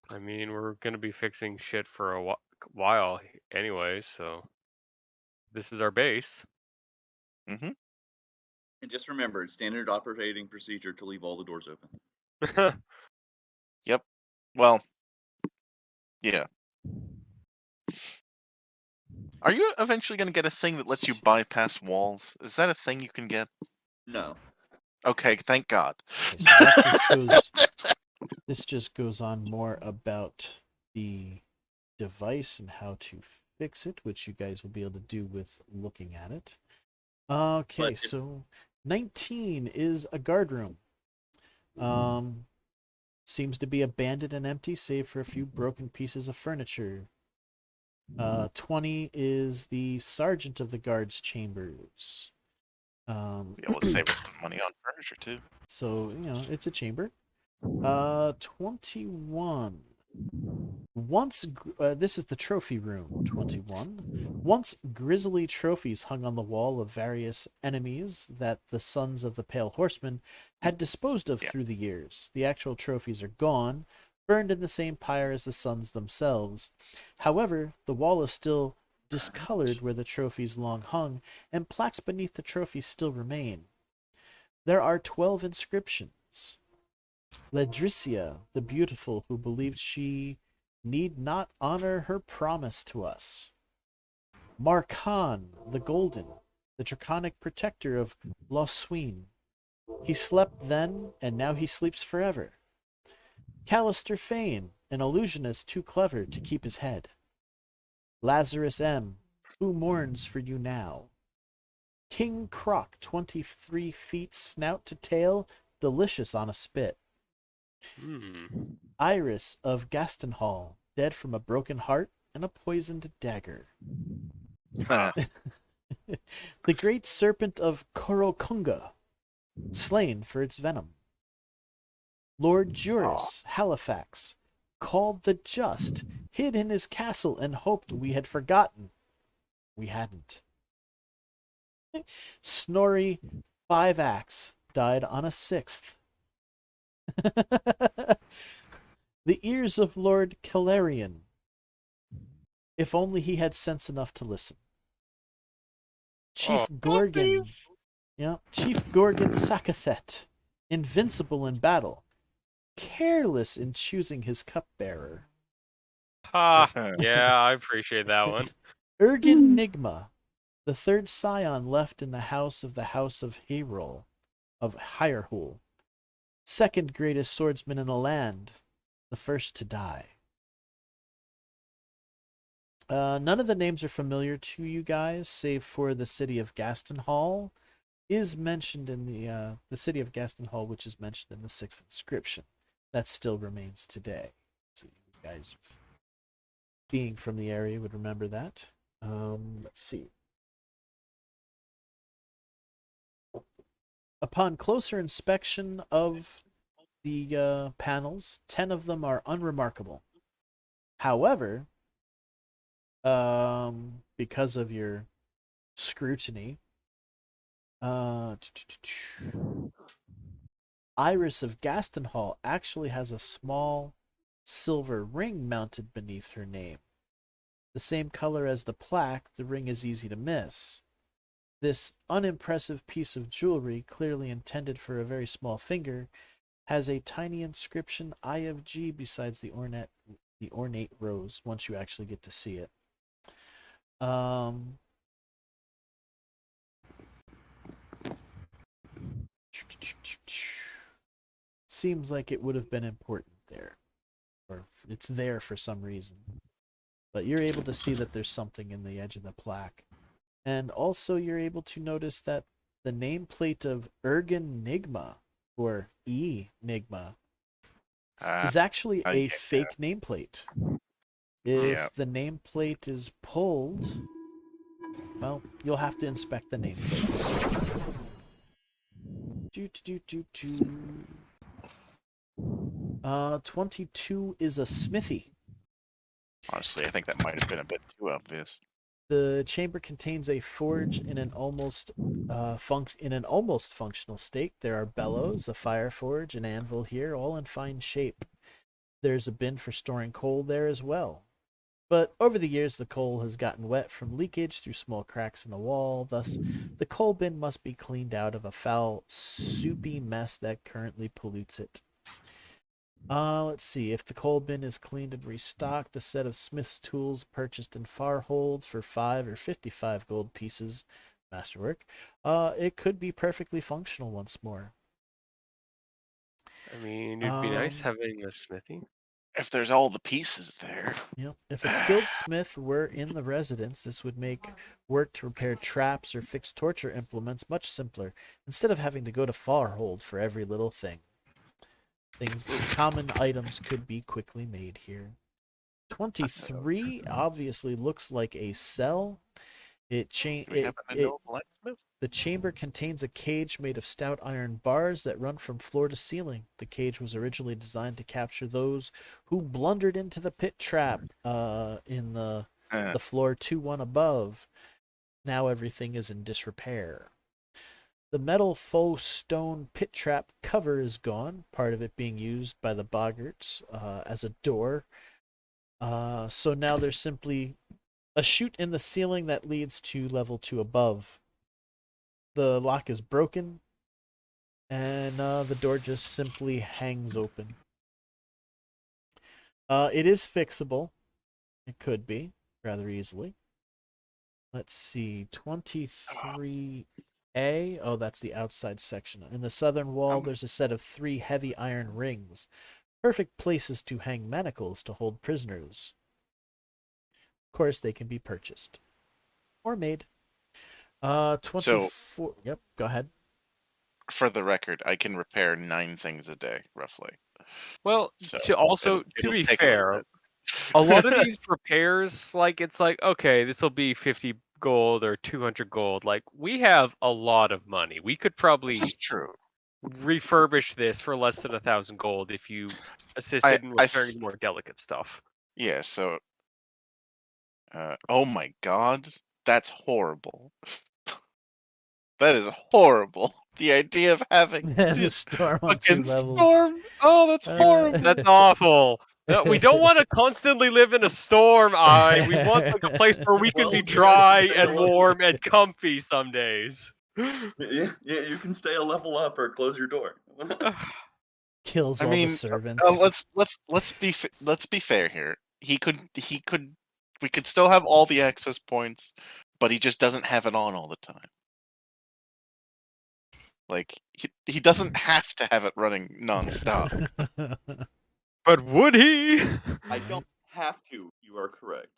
I mean, we're gonna be fixing shit for a while anyway, so this is our base. Mm-hmm. And just remember, it's standard operating procedure to leave all the doors open. Well, yeah. Are you eventually going to get a thing that lets you bypass walls? Is that a thing you can get? No. Okay, thank God. Okay, so that just goes, this just goes on more about the device and how to fix it, which you guys will be able to do with looking at it. Okay, But- so 19 is a guard room. Seems to be abandoned and empty, save for a few broken pieces of furniture. 20 is the sergeant of the guards' chambers. Be able to save us some money on furniture, too. So, it's a chamber. 21. This is the trophy room, 21. Once grisly trophies hung on the wall of various enemies that the sons of the Pale Horseman had disposed of through the years. The actual trophies are gone, burned in the same pyre as the sons themselves. However, the wall is still discolored where the trophies long hung, and plaques beneath the trophies still remain. There are 12 inscriptions. Ledricia, the beautiful, who believed she need not honor her promise to us. Markan, the golden, the draconic protector of Losween. He slept then, and now he sleeps forever. Callister Fane, an illusionist too clever to keep his head. Lazarus M., who mourns for you now. King Croc, 23 feet snout to tail, delicious on a spit. Iris of Gastonhall, dead from a broken heart and a poisoned dagger. The great serpent of Korokunga, slain for its venom. Lord Juris Halifax, called the Just, hid in his castle and hoped we had forgotten. We hadn't. Snorri Five-Axe died on a 6th. The ears of Lord Calarian. If only he had sense enough to listen. Chief Gorgon. Chief Gorgon Sakathet. Invincible in battle. Careless in choosing his cupbearer. Yeah, I appreciate that one. Ergin Nigma. The third scion left in the House of Hyrule, of Hyrule. Second greatest swordsman in the land, the first to die. None of the names are familiar to you guys, save for the city of Gastonhall is mentioned in the city of Gastonhall, which is mentioned in the 6th inscription. That still remains today. So you guys, being from the area, would remember that. Let's see. Upon closer inspection of the panels, 10 of them are unremarkable. However, because of your scrutiny, Iris of Gastonhall actually has a small silver ring mounted beneath her name. The same color as the plaque, the ring is easy to miss. This unimpressive piece of jewelry, clearly intended for a very small finger, has a tiny inscription "Eye of G" besides the ornate rose. Once you actually get to see it, seems like it would have been important there, or it's there for some reason. But you're able to see that there's something in the edge of the plaque, and also you're able to notice that the nameplate of Ergonigma, or Enigma, is actually I a get fake nameplate. If Yeah. the nameplate is pulled, well, you'll have to inspect the nameplate. 22 is a smithy. Honestly, I think that might have been a bit too obvious. The chamber contains a forge in an almost functional state. There are bellows, a fire forge, an anvil here, all in fine shape. There's a bin for storing coal there as well. But over the years, the coal has gotten wet from leakage through small cracks in the wall. Thus, the coal bin must be cleaned out of a foul, soupy mess that currently pollutes it. Let's see. If the coal bin is cleaned and restocked, a set of smith's tools purchased in Farhold for 5 or 55 gold pieces, masterwork, it could be perfectly functional once more. I mean, it'd be nice Um, having a smithy. If there's all the pieces there. If a skilled smith were in the residence, this would make work to repair traps or fix torture implements much simpler, instead of having to go to Farhold for every little thing. Common items could be quickly made here. 23 obviously looks like a cell. Do we happen to know the blacksmith? The chamber contains a cage made of stout iron bars that run from floor to ceiling. The cage was originally designed to capture those who blundered into the pit trap in the floor 2-1 above. Now everything is in disrepair. The metal faux stone pit trap cover is gone, part of it being used by the boggarts as a door. So now there's simply a chute in the ceiling that leads to level 2 above. The lock is broken, and the door just simply hangs open. It is fixable. It could be, rather easily. Let's see, 23A. Oh, that's the outside section. In the southern wall, there's a set of 3 heavy iron rings. Perfect places to hang manacles to hold prisoners. Of course, they can be purchased. Or made. 24. Yep, go ahead. For the record, I can repair 9 things a day, roughly. Well, So to it'll be take a little fair, bit. a lot of these repairs, like, it's like, okay, this will be 50 gold or 200 gold. Like, we have a lot of money. We could probably This is true. refurbish this for less than 1,000 gold if you assisted in repairing the more delicate stuff. Yeah, so oh my god, that's horrible. That is horrible. The idea of having The storm on 2 fucking levels. storm. Oh, that's horrible. That's awful. No, we don't want to constantly live in a storm, We want like a place where we can Well, be you gotta dry stay and alive. warm and comfy some days. Yeah, you can stay a level up or close your door. Kills all the servants. Let's be fair here. We could still have all the access points, but he just doesn't have it on all the time. Like he doesn't have to have it running nonstop. But would he? I don't have to. You are correct.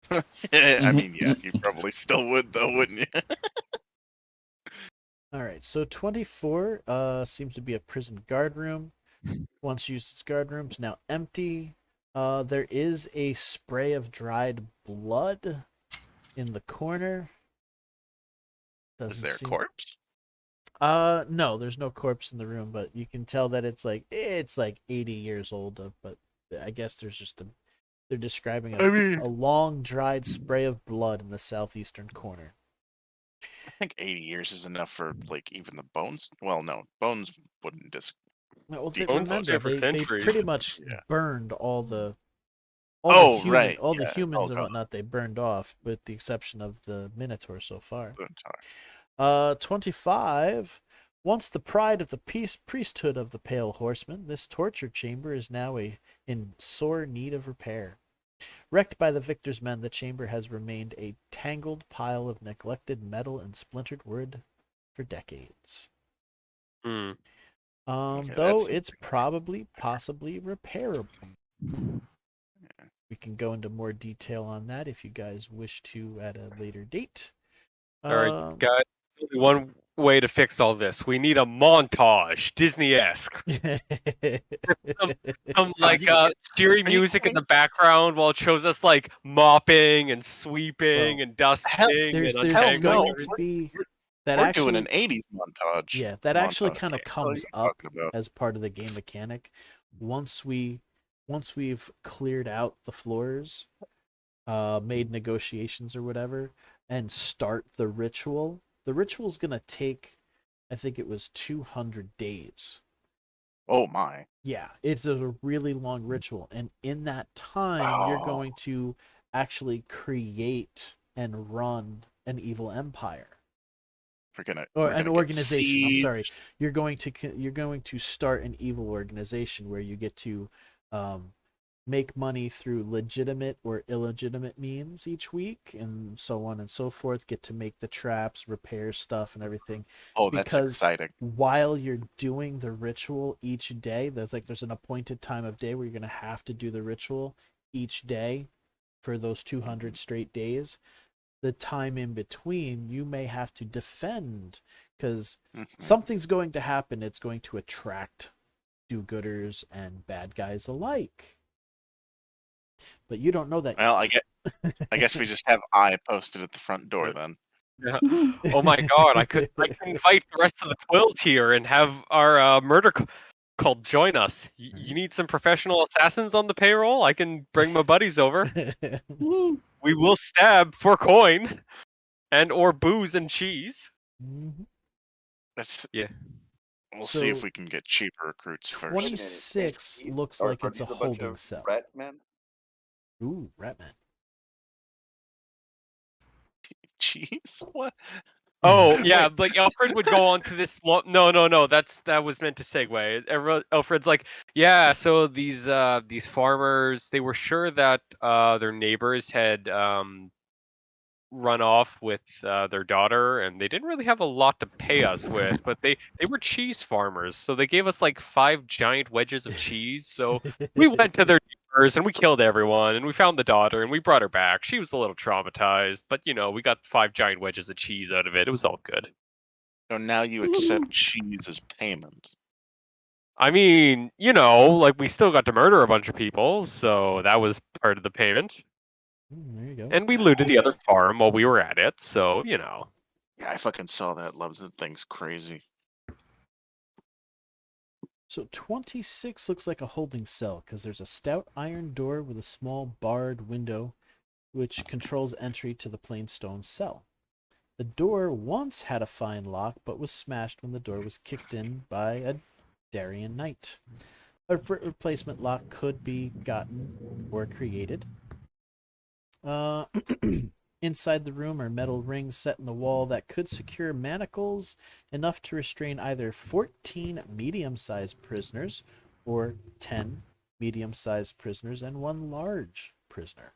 I mean, yeah, you probably still would though, wouldn't you? All right, so 24 seems to be a prison guard room. Once used as guard rooms, now empty. There is a spray of dried blood in the corner. Is there a corpse? No, there's no corpse in the room, but you can tell that it's like 80 years old. But I guess there's just they're describing a long dried spray of blood in the southeastern corner. I think 80 years is enough for like even the bones. Well, no, bones wouldn't Well, Bones remember stay for they centuries. pretty much Yeah. burned all the right. all the Yeah. humans Oh, and God. whatnot. They burned off, with the exception of the Minotaur so far. Don't talk. 25. Once the pride of the priesthood of the Pale Horseman, this torture chamber is now in sore need of repair. Wrecked by the victor's men, the chamber has remained a tangled pile of neglected metal and splintered wood for decades. Hmm. Okay, Though that's it's possibly repairable. We can go into more detail on that if you guys wish to at a later date. All right, guys. Only one way to fix all this. We need a montage, Disney-esque. Some like cheery music in the background while it shows us like mopping and sweeping Well, and dusting there's and hell untangling no. going everything. to be that We're actually doing an 80s montage. yeah, that actually montage. kind of What the hell are comes you up talking about? as part of the game mechanic once we've cleared out the floors, made negotiations or whatever, and start the ritual. The ritual's gonna take, I think it was 200 days. Oh my. Yeah, it's a really long ritual, and in that time, you're Oh. going to actually create and run an evil empire. Or an organization. I'm sorry. You're going to start an evil organization where you get to make money through legitimate or illegitimate means each week, and so on and so forth. Get to make the traps, repair stuff, and everything. Oh, that's Because exciting. while you're doing the ritual each day, there's an appointed time of day where you're going to have to do the ritual each day for those 200 straight days. The time in between, you may have to defend because something's going to happen. It's going to attract do-gooders and bad guys alike. But you don't know that Well, yet. I guess we just have I posted at the front door then. Yeah. Oh my god, I could invite the rest of the quills here and have our murder cult join us. You need some professional assassins on the payroll? I can bring my buddies over. We will stab for coin and or booze and cheese. Mhm. Yeah. We'll see if So, we can get cheaper recruits first. 26 looks like it's a holding cell. Rat men? Ooh, Ratman. Cheese? What? Oh yeah, like Alfred would go on to this. No, that was meant to segue. Alfred's like, yeah. So these farmers, they were sure that their neighbors had run off with their daughter, and they didn't really have a lot to pay us with. But they were cheese farmers, so they gave us like 5 giant wedges of cheese. So we went to their neighbors and we killed everyone, and we found the daughter and we brought her back. She was a little traumatized, but we got 5 giant wedges of cheese out of it. It was all good. So now you accept cheese as payment. I mean, like we still got to murder a bunch of people, so that was part of the payment. There you go. And we looted the other farm while we were at it, so Yeah, I fucking saw that. Loves that thing's crazy. So 26 looks like a holding cell because there's a stout iron door with a small barred window which controls entry to the plain stone cell. The door once had a fine lock but was smashed when the door was kicked in by a Darien knight. A replacement lock could be gotten or created. Inside the room are metal rings set in the wall that could secure manacles enough to restrain either 14 medium-sized prisoners or 10 medium-sized prisoners and 1 large prisoner.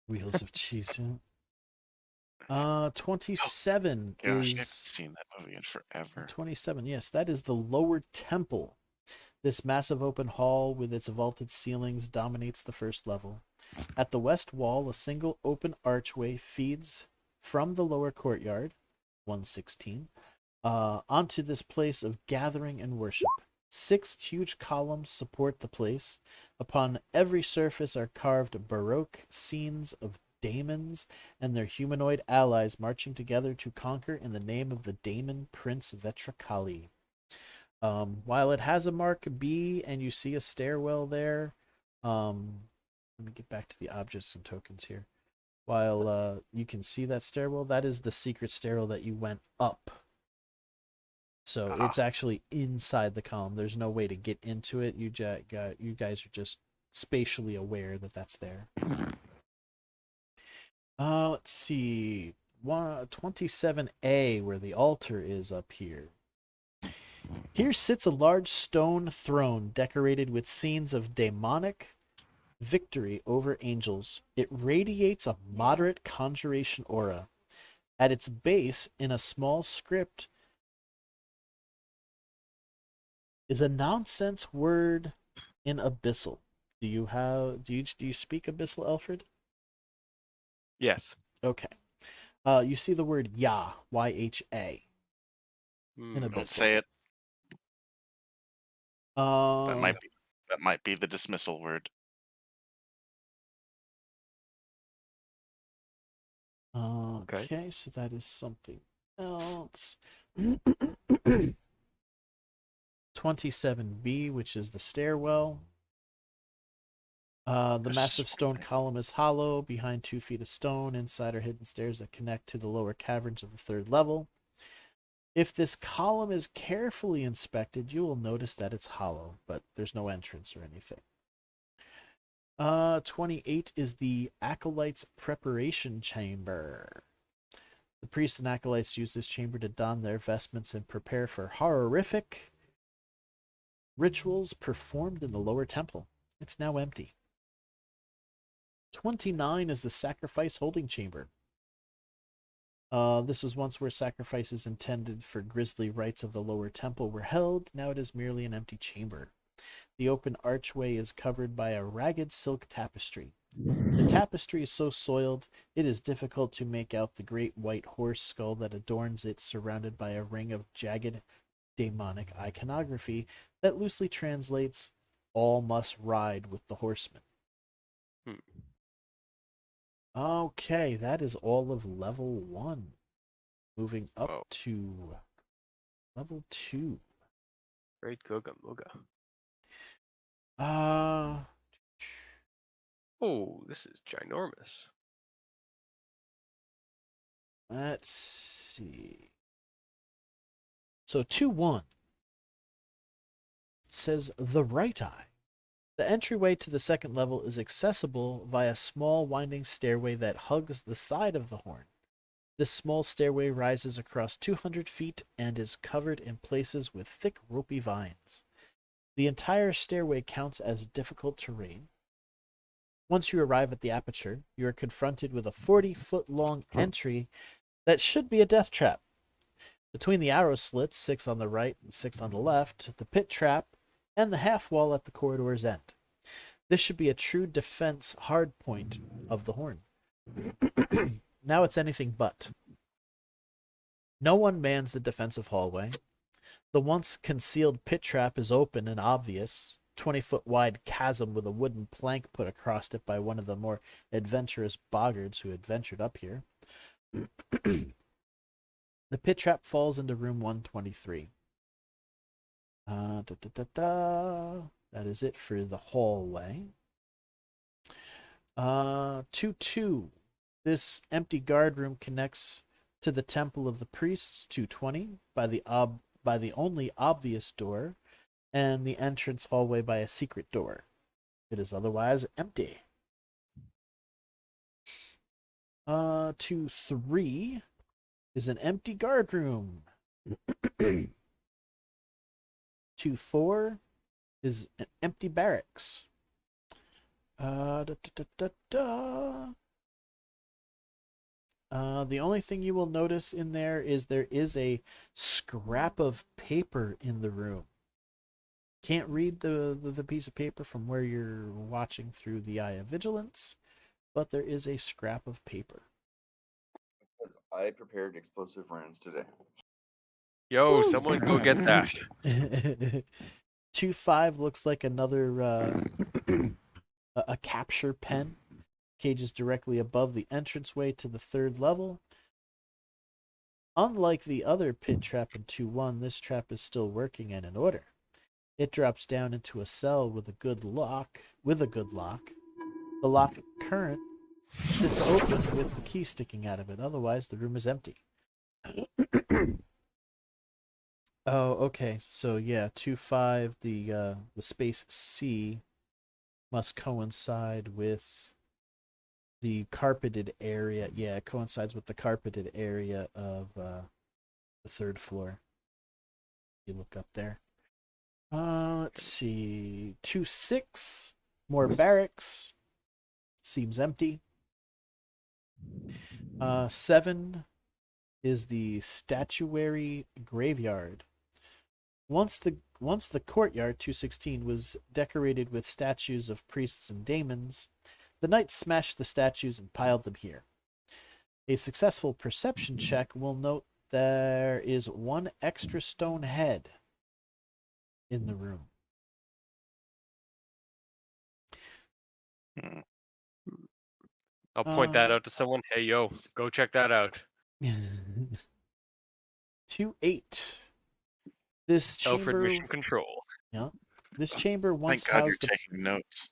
Wheels of Cheese. 27 Gosh, I haven't is... seen that movie in forever. 27, yes, that is the lower temple. This massive open hall with its vaulted ceilings dominates the first level. At the west wall, a single open archway feeds from the lower courtyard, 116, onto this place of gathering and worship. 6 huge columns support the place. Upon every surface are carved Baroque scenes of daemons and their humanoid allies marching together to conquer in the name of the daemon prince Vetracali. While it has a mark B and you see a stairwell there, let me get back to the objects and tokens here. While you can see that stairwell, that is the secret stairwell that you went up. So it's actually inside the column. There's no way to get into it. You guys are just spatially aware that that's there. Let's see. 27A, where the altar is up here. Here sits a large stone throne decorated with scenes of demonic victory over angels. It radiates a moderate conjuration aura. At its base, in a small script, is a nonsense word in Abyssal. Do you speak Abyssal, Alfred? Yes. Okay. You see the word Yah, Y-H-A, in Hmm. Abyssal. Don't say it. Uh, That might be the dismissal word. Okay, so that is something else. 27B, which is the stairwell. The massive stone column is hollow, behind 2 feet of stone. Inside are hidden stairs that connect to the lower caverns of the 3rd level. If this column is carefully inspected, you will notice that it's hollow, but there's no entrance or anything. 28 is the Acolyte's Preparation Chamber. The priests and acolytes use this chamber to don their vestments and prepare for horrific rituals performed in the lower temple. It's now empty. 29 is the Sacrifice Holding Chamber. This was once where sacrifices intended for grisly rites of the lower temple were held. Now it is merely an empty chamber. The open archway is covered by a ragged silk tapestry. The tapestry is so soiled, it is difficult to make out the great white horse skull that adorns it, surrounded by a ring of jagged demonic iconography that loosely translates, "All must ride with the horseman." Hmm. Okay, that is all of level 1. Moving up Whoa. to level 2. Great Goga Moga. Oh, this is ginormous. Let's see. So 2-1. It says the right eye. The entryway to the 2nd level is accessible via a small winding stairway that hugs the side of the horn. This small stairway rises across 200 feet and is covered in places with thick ropey vines. The entire stairway counts as difficult terrain. Once you arrive at the aperture, you are confronted with a 40-foot-long entry that should be a death trap. Between the arrow slits, 6 on the right and 6 on the left, the pit trap, and the half wall at the corridor's end. This should be a true defense hardpoint of the horn. Now it's anything but. No one mans the defensive hallway. The once concealed pit trap is open and obvious. 20-foot wide chasm with a wooden plank put across it by one of the more adventurous boggards who had ventured up here. The pit trap falls into room 123. That is it for the hallway. 2-2. This empty guard room connects to the Temple of the Priests, 220, by the only obvious door, and the entrance hallway by a secret door. It is otherwise empty. 2-3 is an empty guard room. 2-4 is an empty barracks. The only thing you will notice in there is a scrap of paper in the room. Can't read the piece of paper from where you're watching through the Eye of Vigilance, but there is a scrap of paper. I prepared explosive rounds today. Yo, Woo! someone go get that. 2-5 looks like another a capture pen. Cage is directly above the entranceway to the 3rd level. Unlike the other pit trap in 2-1, this trap is still working and in order. It drops down into a cell with a good lock. The lock current sits open with the key sticking out of it. Otherwise, the room is empty. Oh, okay. So yeah, 2-5. The space C must coincide with the carpeted area. Yeah, it coincides with the carpeted area of the 3rd floor. You look up there. Let's see. 2-6. More barracks. Seems empty. 7 is the statuary graveyard. Once the courtyard 216 was decorated with statues of priests and daemons, the knights smashed the statues and piled them here. A successful perception check will note there is 1 extra stone head in the room. I'll point that out to someone. Hey, yo, go check that out. 2-8. This Alfred chamber. Mission Control. Yeah. This chamber once Thank God you're housed taking notes.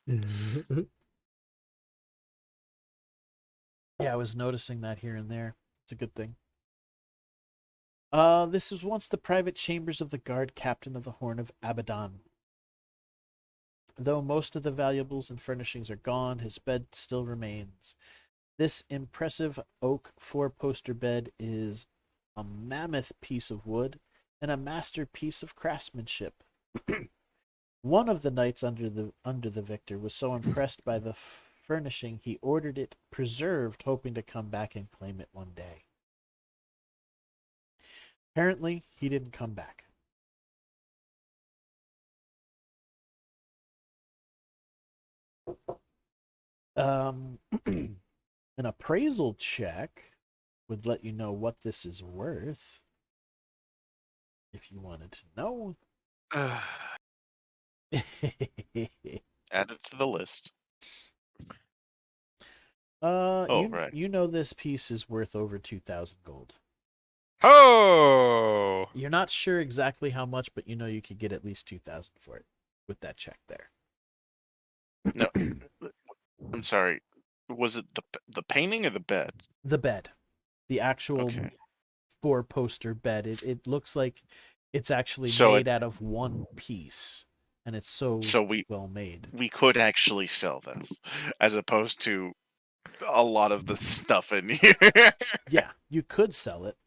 Yeah, I was noticing that here and there. It's a good thing. This was once the private chambers of the guard captain of the Horn of Abaddon. Though most of the valuables and furnishings are gone, his bed still remains. This impressive oak 4-poster bed is a mammoth piece of wood and a masterpiece of craftsmanship. One of the knights under the victor was so impressed by the furnishing he ordered it preserved, hoping to come back and claim it one day. Apparently, he didn't come back. An appraisal check would let you know what this is worth. If you wanted to know. Add it to the list. Right. You know this piece is worth over 2,000 gold. Oh! You're not sure exactly how much, but you know you could get at least 2,000 for it with that check there. No, I'm sorry. Was it the painting or the bed? The bed. The actual Okay. 4-poster bed. It looks like it's actually made out of one piece, and it's so well made. We could actually sell this, as opposed to a lot of the stuff in here. Yeah, you could sell it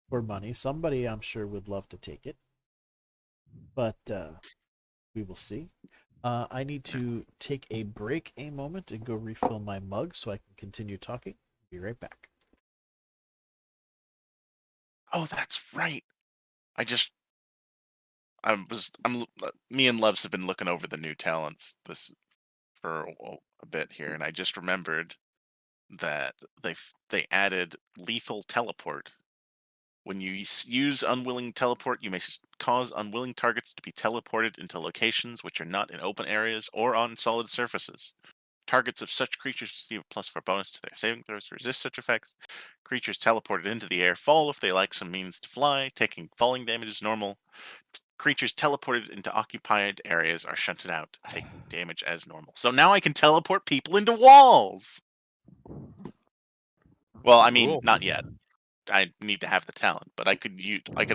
for money. Somebody, I'm sure, would love to take it. But we will see. I need to take a break a moment and go refill my mug so I can continue talking. Be right back. Oh, that's right. Me and Loves have been looking over the new talents for a bit here, and I just remembered that they added lethal teleport. When you use unwilling teleport, you may cause unwilling targets to be teleported into locations which are not in open areas or on solid surfaces. Targets of such creatures receive a +4 bonus to their saving throws to resist such effects. Creatures teleported into the air fall if they lack some means to fly, taking falling damage as normal. Creatures teleported into occupied areas are shunted out, taking damage as normal. So now I can teleport people into walls! Well, I mean, Cool. not yet. I need to have the talent, but I could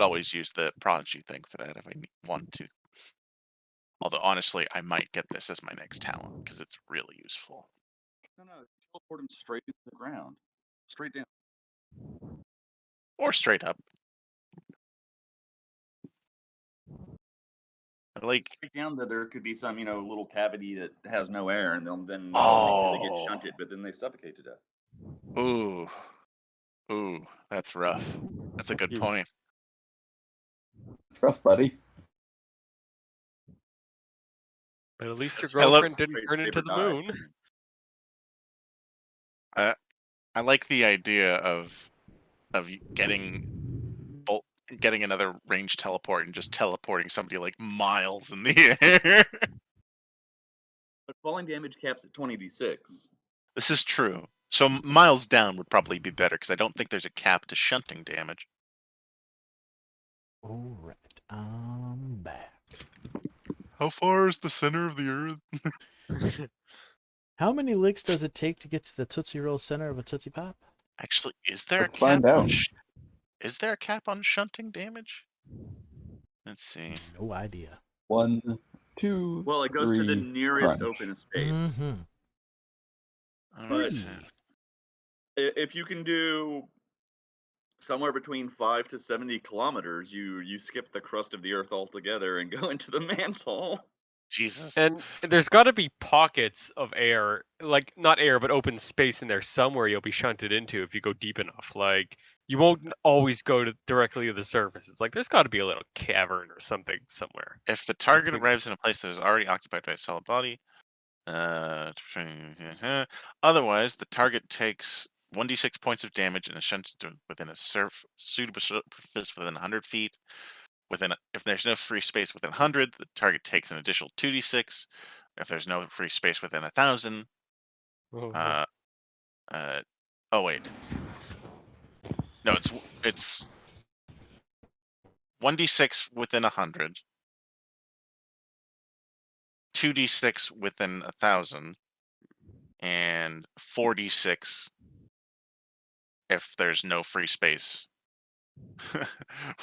always use the prodigy thing for that if I want to. Although honestly, I might get this as my next talent because it's really useful. No, teleport him straight into the ground, straight down, or straight up. Like straight down. That there could be some, little cavity that has no air, and then they get shunted, but then they suffocate to death. Ooh, that's rough. That's a good point. Rough, buddy. But at least your girlfriend didn't turn into the moon. I like the idea of getting another range teleport and just teleporting somebody like miles in the air. But falling damage caps at 20d6. This is true. So miles down would probably be better because I don't think there's a cap to shunting damage. All right, I'm back. How far is the center of the earth? How many licks does it take to get to the Tootsie Roll center of a Tootsie Pop? Actually, is there Let's a cap find out. Is there a cap on shunting damage? Let's see. No idea. 1, 2. Well, it goes to the 3, nearest crunch. open space. Mm-hmm. All right. if you can do somewhere between 5 to 70 kilometers, you skip the crust of the earth altogether and go into the mantle. Jesus. And there's got to be pockets of air, like not air, but open space in there somewhere you'll be shunted into if you go deep enough. Like you won't always go directly to the surface. It's like there's got to be a little cavern or something somewhere. If the target Between- arrives in a place that is already occupied by a solid body, otherwise the target takes 1d6 points of damage and is shunted within a suitable surface within 100 feet. If there's no free space within 100, the target takes an additional 2d6. If there's no free space within 1,000, Oh, oh wait, no, it's 1d6 within 100, 2d6 within 1,000, and 4d6 if there's no free space.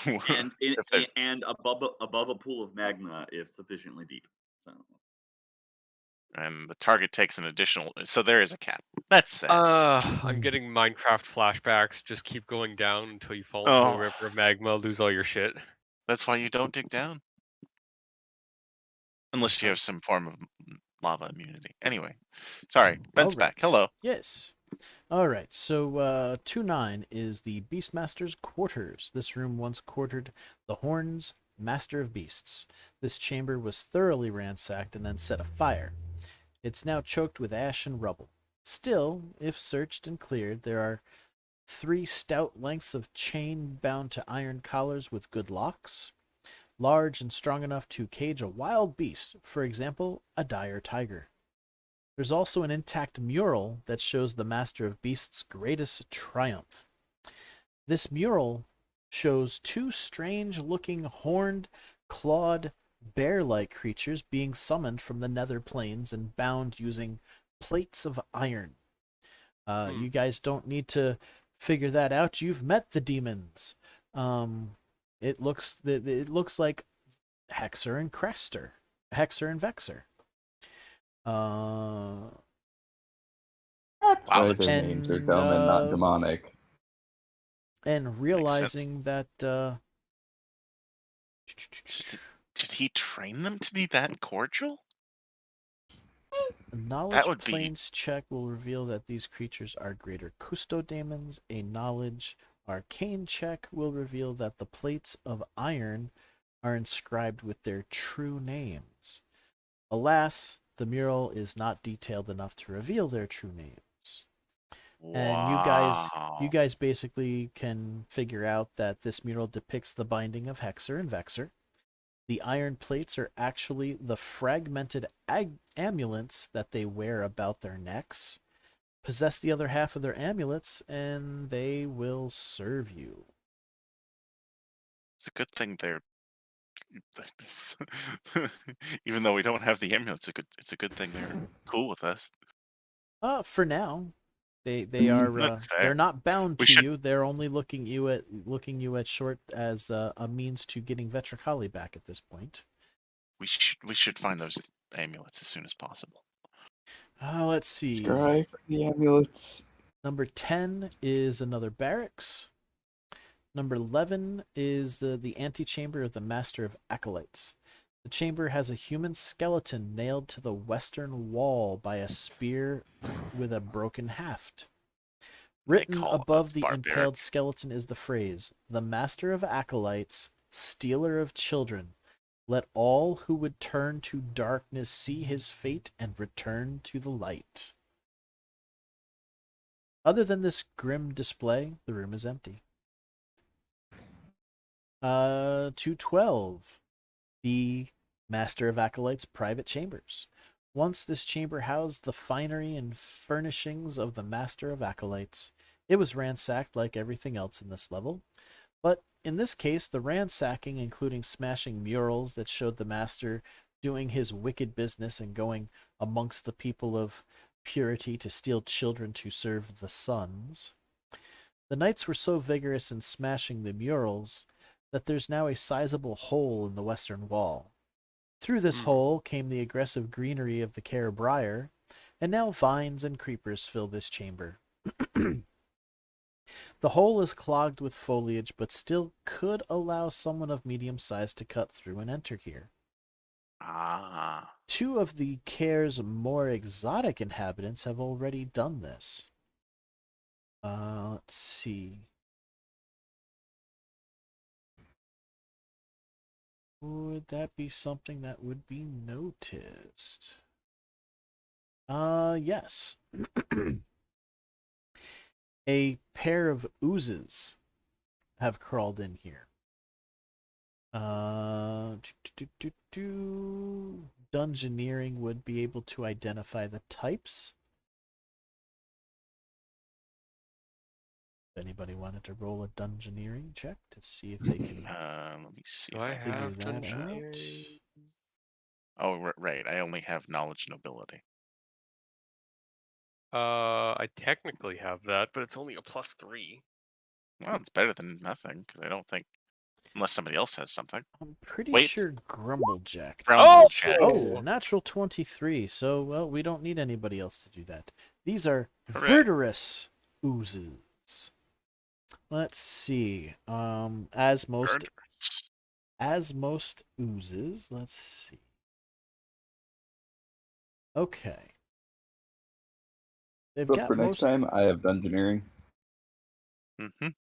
And If there's- and above a pool of magma if sufficiently deep. So and the target takes an additional. So there is a cap. That's sad. I'm getting Minecraft flashbacks. Just keep going down until you fall into Oh. a river of magma, lose all your shit. That's why you don't dig down, unless you have some form of lava immunity. Anyway, sorry, Ben's Alright. back. Hello. Yes. All right. So 2-9 is the Beastmaster's quarters. This room once quartered the Horns, Master of Beasts. This chamber was thoroughly ransacked and then set afire. It's now choked with ash and rubble. Still, if searched and cleared, there are 3 stout lengths of chain bound to iron collars with good locks, large and strong enough to cage a wild beast, for example, a dire tiger. There's also an intact mural that shows the Master of Beasts' greatest triumph. This mural shows 2 strange-looking horned, clawed, bear-like creatures being summoned from the nether planes and bound using plates of iron. You guys don't need to figure that out. You've met the demons. It looks like Hexer and Crester, Hexer and Vexer. That's Wow, why their names are and, dumb and not uh, demonic. And realizing that Did he train them to be that cordial? a knowledge would be- planes check will reveal that these creatures are greater custodemons. A knowledge arcane check will reveal that the plates of iron are inscribed with their true names. Alas, the mural is not detailed enough to reveal their true names. And you guys basically can figure out that this mural depicts the binding of Hexer and Vexer. The iron plates are actually the fragmented amulets that they wear about their necks. Possess the other half of their amulets, and they will serve you. It's a good thing they're. Even though we don't have the amulets, it's a good thing they're cool with us. For now, they mean, are that's fair. they're not bound We to should- you. They're only looking you at short as a means to getting Vetricali back at this point. We should find those amulets as soon as possible. Let's see. Scry for the amulets. Number 10 is another barracks. Number 11 is the antechamber of the Master of Acolytes. The chamber has a human skeleton nailed to the western wall by a spear with a broken haft. Written call it a above the barbaric. impaled skeleton is the phrase, "The Master of Acolytes, stealer of children. Let all who would turn to darkness see his fate and return to the light." Other than this grim display, the room is empty. 212. The Master of Acolytes' private chambers. Once this chamber housed the finery and furnishings of the Master of Acolytes. It was ransacked like everything else in this level, but in this case, the ransacking, including smashing murals that showed the Master doing his wicked business and going amongst the people of purity to steal children to serve the suns. The knights were so vigorous in smashing the murals that there's now a sizable hole in the western wall. Through this hole came the aggressive greenery of the Care Briar, and now vines and creepers fill this chamber. The hole is clogged with foliage, but still could allow someone of medium size to cut through and enter here. Ah. 2 of the Care's more exotic inhabitants have already done this. Let's see. Would that be something that would be noticed? Yes. A pair of oozes have crawled in here. Dungeoneering would be able to identify the types. If anybody wanted to roll a dungeoneering check to see if they can Let me see. Do If I I can have that out. Dungeoneering? Oh, right. I only have knowledge and ability. I technically have that, but it's only a +3. Well, it's better than nothing because I don't think, unless somebody else has something. I'm pretty Wait. sure Grumblejack. Grumblejack. Oh, natural 23. So, well, we don't need anybody else to do that. These are Hooray. Verderous oozes. Let's see. As most oozes, let's see. Okay. They've But got for next most. time, I have dungeoneering.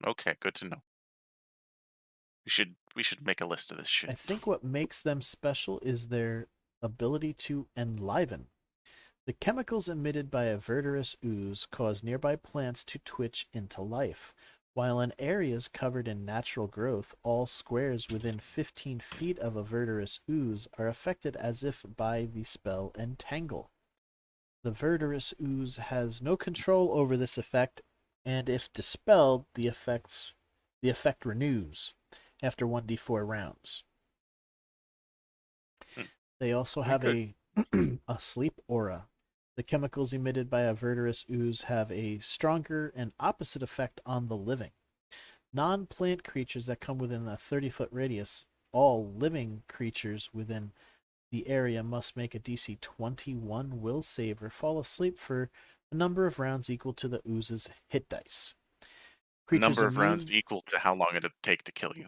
Okay, good to know. We should make a list of this shit. I think what makes them special is their ability to enliven. The chemicals emitted by a Verderous ooze cause nearby plants to twitch into life, while in areas covered in natural growth, all squares within 15 feet of a Verderous ooze are affected as if by the spell Entangle. The Verderous ooze has no control over this effect, and if dispelled, the effect renews after 1d4 rounds. They also have a sleep aura. The chemicals emitted by a Verderous ooze have a stronger and opposite effect on the living. Non-plant creatures that come within a 30-foot radius, all living creatures within the area must make a DC 21 will save or fall asleep for a number of rounds equal to the ooze's hit dice. Number of rounds equal to how long it'd take to kill you.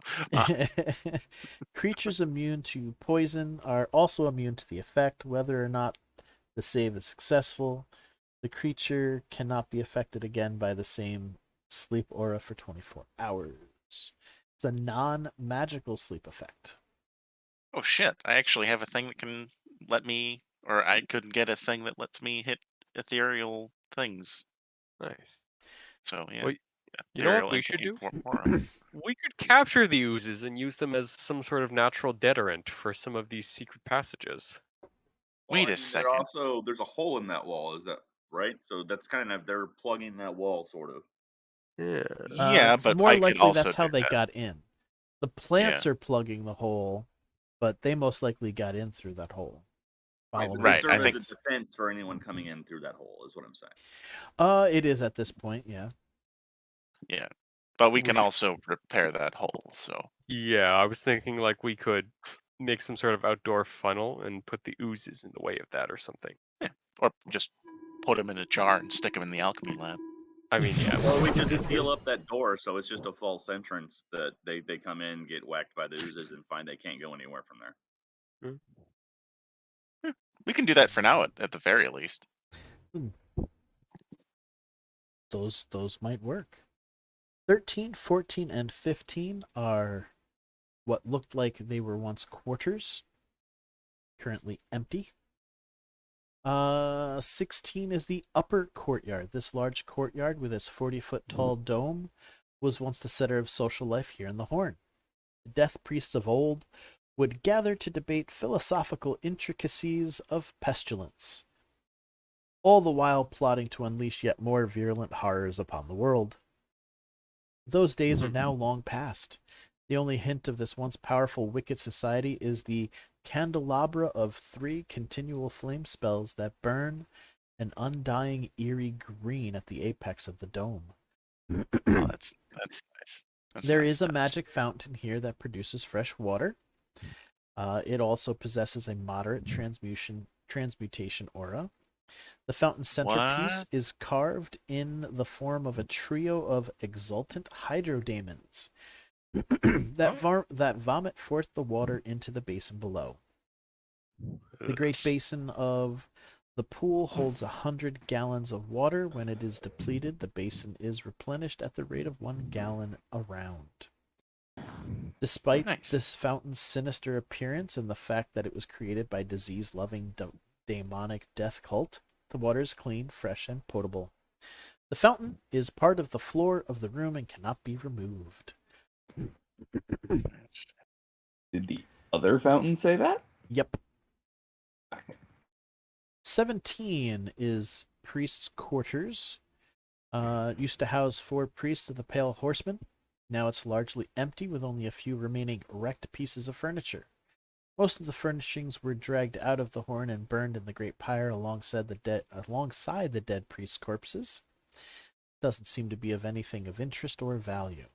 Creatures immune to poison are also immune to the effect, whether or not the save is successful. The creature cannot be affected again by the same sleep aura for 24 hours. It's a non-magical sleep effect. Oh shit! I actually have a thing that can let me, or I could get a thing that lets me hit ethereal things. Nice. So yeah. Well, you know what we ethereal should do? aura. We could capture the oozes and use them as some sort of natural deterrent for some of these secret passages. Wait a second. There's a hole in that wall, is that right? So that's kind of, they're plugging that wall, sort of. Yeah. Yeah, it's but more I could likely also that's how do they that. got in. The plants are plugging the hole, but they most likely got in through that hole. Right, but Right, they serve I as think a defense for anyone coming in through that hole, is what I'm saying. It is at this point, yeah. Yeah, but we We can should- also repair that hole. So Yeah, I was thinking like we could make some sort of outdoor funnel and put the oozes in the way of that or something. or just put them in a jar and stick them in the alchemy lab. I mean, yeah. Or we could just seal up that door so it's just a false entrance that they come in, get whacked by the oozes, and find they can't go anywhere from there. We can do that for now, at the very least. Those might work. 13, 14, and 15 are what looked like they were once quarters, currently empty. 16 is the upper courtyard. This large courtyard with its 40-foot tall dome was once the center of social life here in the Horn. The death priests of old would gather to debate philosophical intricacies of pestilence, all the while plotting to unleash yet more virulent horrors upon the world. Those days are now long past. The only hint of this once powerful wicked society is the candelabra of 3 continual flame spells that burn an undying eerie green at the apex of the dome. Oh, that's nice. There is a magic fountain here that produces fresh water. It also possesses a moderate transmutation aura. The fountain's centerpiece What? is carved in the form of a trio of exultant hydrodamons that vomit forth the water into the basin below. The Great Basin of the pool holds 100 gallons of water. When it is depleted, the basin is replenished at the rate of 1 gallon a round. Despite Nice. this fountain's sinister appearance and the fact that it was created by disease-loving demonic death cult, the water is clean, fresh, and potable. The fountain is part of the floor of the room and cannot be removed. Did the other fountain say that? Yep. 17 is priest's quarters. Used to house 4 priests of the Pale Horseman. Now it's largely empty with only a few remaining wrecked pieces of furniture. Most of the furnishings were dragged out of the horn and burned in the great pyre alongside the dead priest's corpses. Doesn't seem to be of anything of interest or value.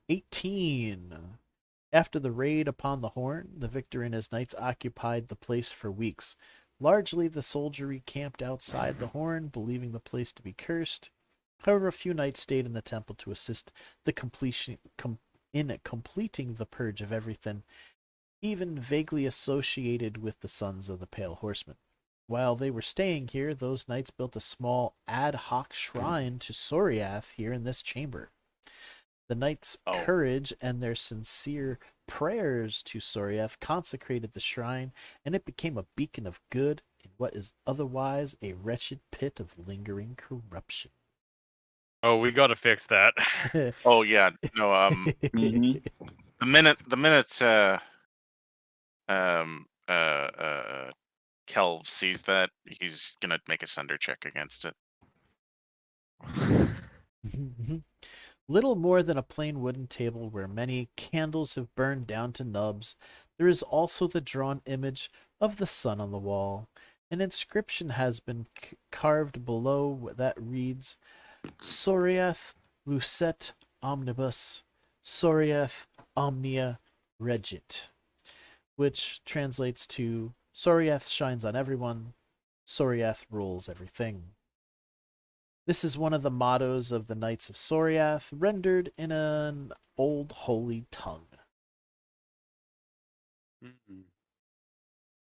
18. After the raid upon the Horn, the victor and his knights occupied the place for weeks. Largely, the soldiery camped outside the Horn, believing the place to be cursed. However, a few knights stayed in the temple to assist in completing the purge of everything, even vaguely associated with the Sons of the Pale Horseman. While they were staying here, those knights built a small ad hoc shrine to Soriath here in this chamber. The knights' courage and their sincere prayers to Soriath consecrated the shrine, and it became a beacon of good in what is otherwise a wretched pit of lingering corruption. Oh, we gotta fix that. Oh yeah, no. Mhm. The minute Kelv sees that, he's gonna make a sender check against it. Little more than a plain wooden table where many candles have burned down to nubs, there is also the drawn image of the sun on the wall. An inscription has been carved below that reads, Soriath Lucet Omnibus, Soriath Omnia Regit, which translates to Soriath shines on everyone, Soriath rules everything. This is one of the mottos of the Knights of Soriath, rendered in an old holy tongue.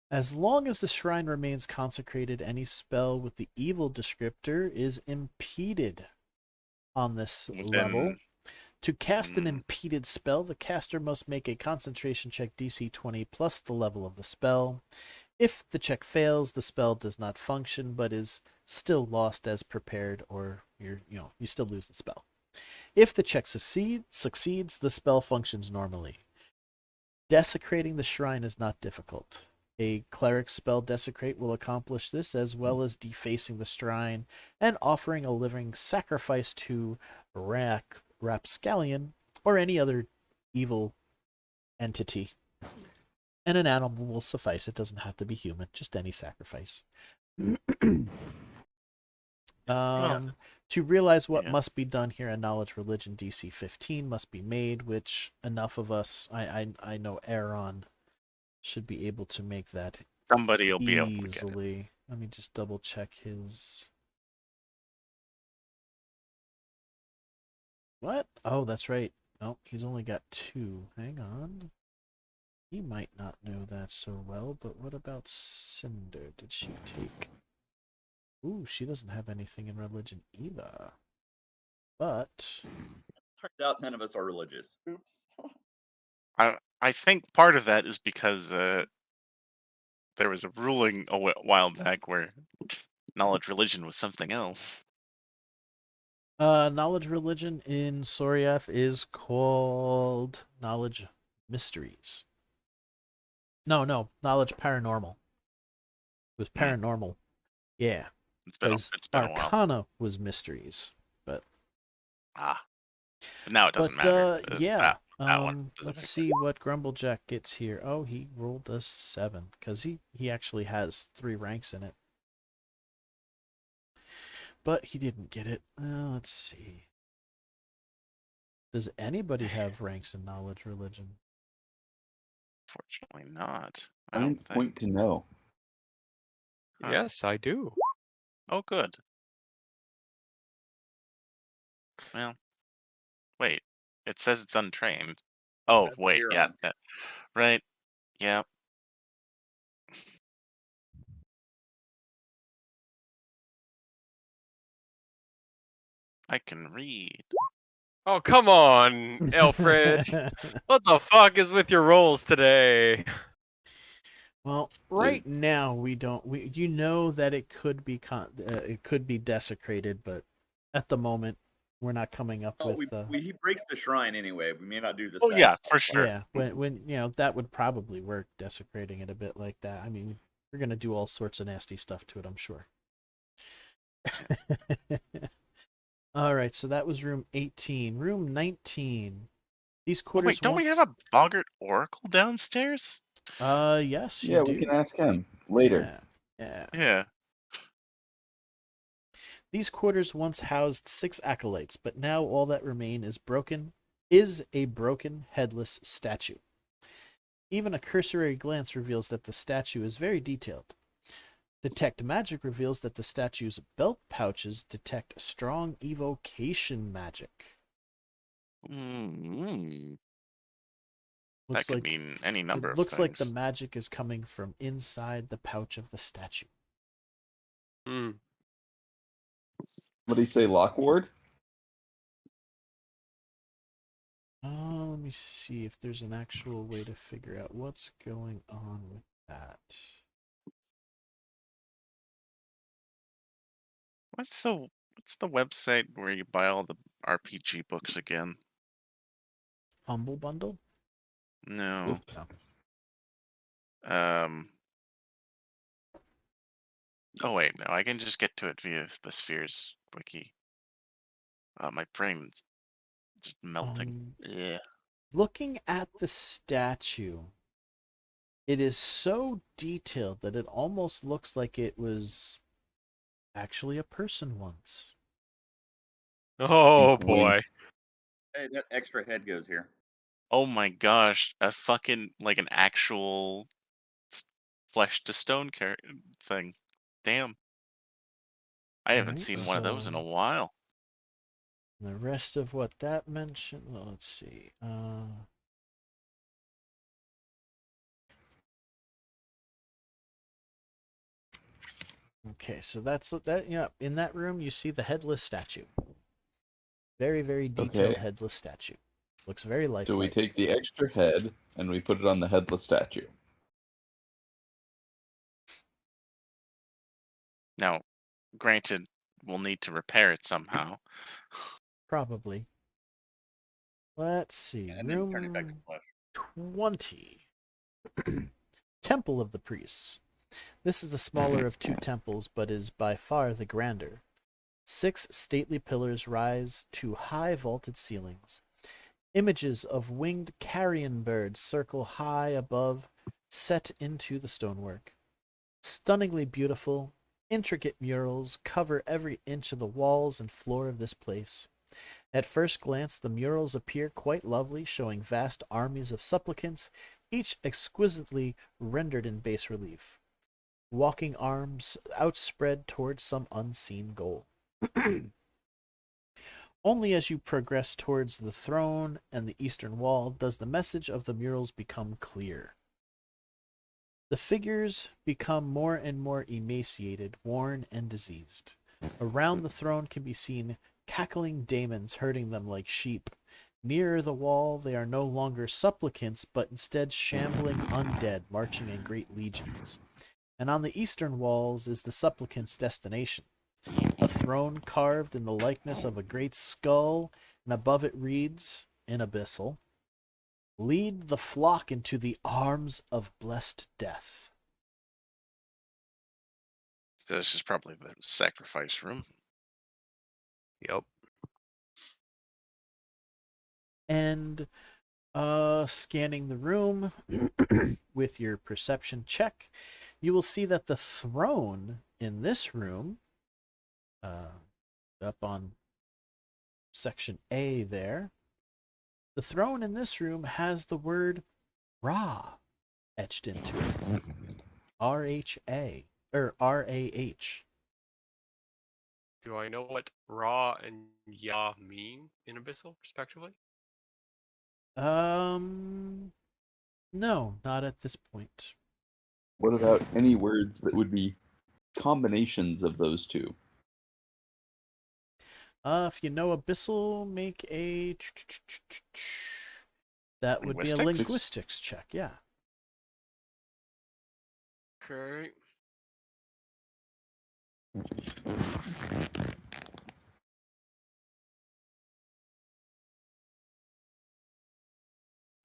As long as the shrine remains consecrated, any spell with the evil descriptor is impeded on this level. To cast an impeded spell, the caster must make a concentration check DC 20 plus the level of the spell. If the check fails, the spell does not function, but is still lost as prepared, or you still lose the spell. If the check succeeds, the spell functions normally. Desecrating the shrine is not difficult. A cleric spell Desecrate will accomplish this, as well as defacing the shrine and offering a living sacrifice to Rapscallion or any other evil entity. And an animal will suffice. It doesn't have to be human, just any sacrifice. To realize what must be done here, a knowledge religion DC 15 must be made, which enough of us, I know Aaron should be able to make that Somebody will be able to get it. easily. Let me just double check his. What? Oh, that's right. No, he's only got 2. Hang on. He might not know that so well, but what about Cinder? Did she take... Ooh, she doesn't have anything in religion either. But... Turns out none of us are religious. Oops. I think part of that is because there was a ruling a while back where knowledge religion was something else. Knowledge religion in Soriath is called Knowledge Mysteries. No, Knowledge Paranormal. It was Paranormal. Yeah. It's been a while. Arcana was Mysteries, but... But now it doesn't matter. Yeah. That one Let's see what Grumblejack gets here. Oh, he rolled a 7, because he actually has 3 ranks in it. But he didn't get it. Let's see. Does anybody have ranks in knowledge religion? Fortunately not. Signs point to no. Huh. Yes, I do. Oh, good. Well, wait. It says it's untrained. Oh, That's wait. Yeah. Huron. Right. Yeah. I can read. Oh, come on, Alfred. What the fuck is with your rolls today? Well, right now we don't. You know that it could be it could be desecrated, but at the moment we're not coming up Oh, with. he breaks the shrine anyway. We may not do the Oh, sad yeah, stuff. for sure. Yeah, when that would probably work, desecrating it a bit like that. I mean, we're gonna do all sorts of nasty stuff to it, I'm sure. All right, so that was room 18. Room 19. These Oh, quarters. wait, don't we have a Boggart Oracle downstairs? Yes, you Yeah, do. we can ask him later. Yeah. Yeah. These quarters once housed 6 acolytes, but now all that remain is a broken headless statue. Even a cursory glance reveals that the statue is very detailed. Detect magic reveals that the statue's belt pouches detect strong evocation magic. Mm-hmm. That Looks could like mean any number it of looks things. like the magic is coming from inside the pouch of the statue. Hmm. What do you say, Lockward? Let me see if there's an actual way to figure out what's going on with that. What's the website where you buy all the RPG books again? Humble Bundle? No. No. Oh wait, no, I can just get to it via the Spheres wiki. My brain's just melting. Yeah. Looking at the statue, it is so detailed that it almost looks like it was actually a person once. Oh Wink, wink. boy. Hey, that extra head goes here. Oh my gosh, a fucking like an actual flesh to stone thing. Damn. I haven't Right, seen one of those in a so while. the rest of what that mentioned, well, let's see. Okay, so that's that. Yeah, in that room you see the headless statue. Very, very detailed Okay. headless statue. Looks very lifelike. So we take the extra head and we put it on the headless statue. Now, granted, we'll need to repair it somehow. Probably. Let's see. And then turn it back to Room flesh. 20. Temple of the Priests. This is the smaller of 2 temples, but is by far the grander. 6 stately pillars rise to high vaulted ceilings. Images of winged carrion birds circle high above, set into the stonework. Stunningly beautiful, intricate murals cover every inch of the walls and floor of this place. At first glance, the murals appear quite lovely, showing vast armies of supplicants, each exquisitely rendered in bas relief, walking arms outspread towards some unseen goal. Only as you progress towards the throne and the eastern wall does the message of the murals become clear. The figures become more and more emaciated, worn, and diseased. Around the throne can be seen cackling daemons herding them like sheep. Nearer the wall, they are no longer supplicants, but instead shambling undead marching in great legions. And on the eastern walls is the supplicant's destination. A throne carved in the likeness of a great skull, and above it reads, in abyssal, "Lead the flock into the arms of blessed death." This is probably the sacrifice room. Yep. And scanning the room with your perception check, you will see that the throne in this room, up on section A there, the throne in this room has the word Ra etched into it. RHA. or R-A-H. Do I know what Ra and Ya mean in Abyssal, respectively? No, not at this point. What about any words that would be combinations of those two? If you know Abyssal, make a... That would be a Linguistics? linguistics check, yeah. Okay.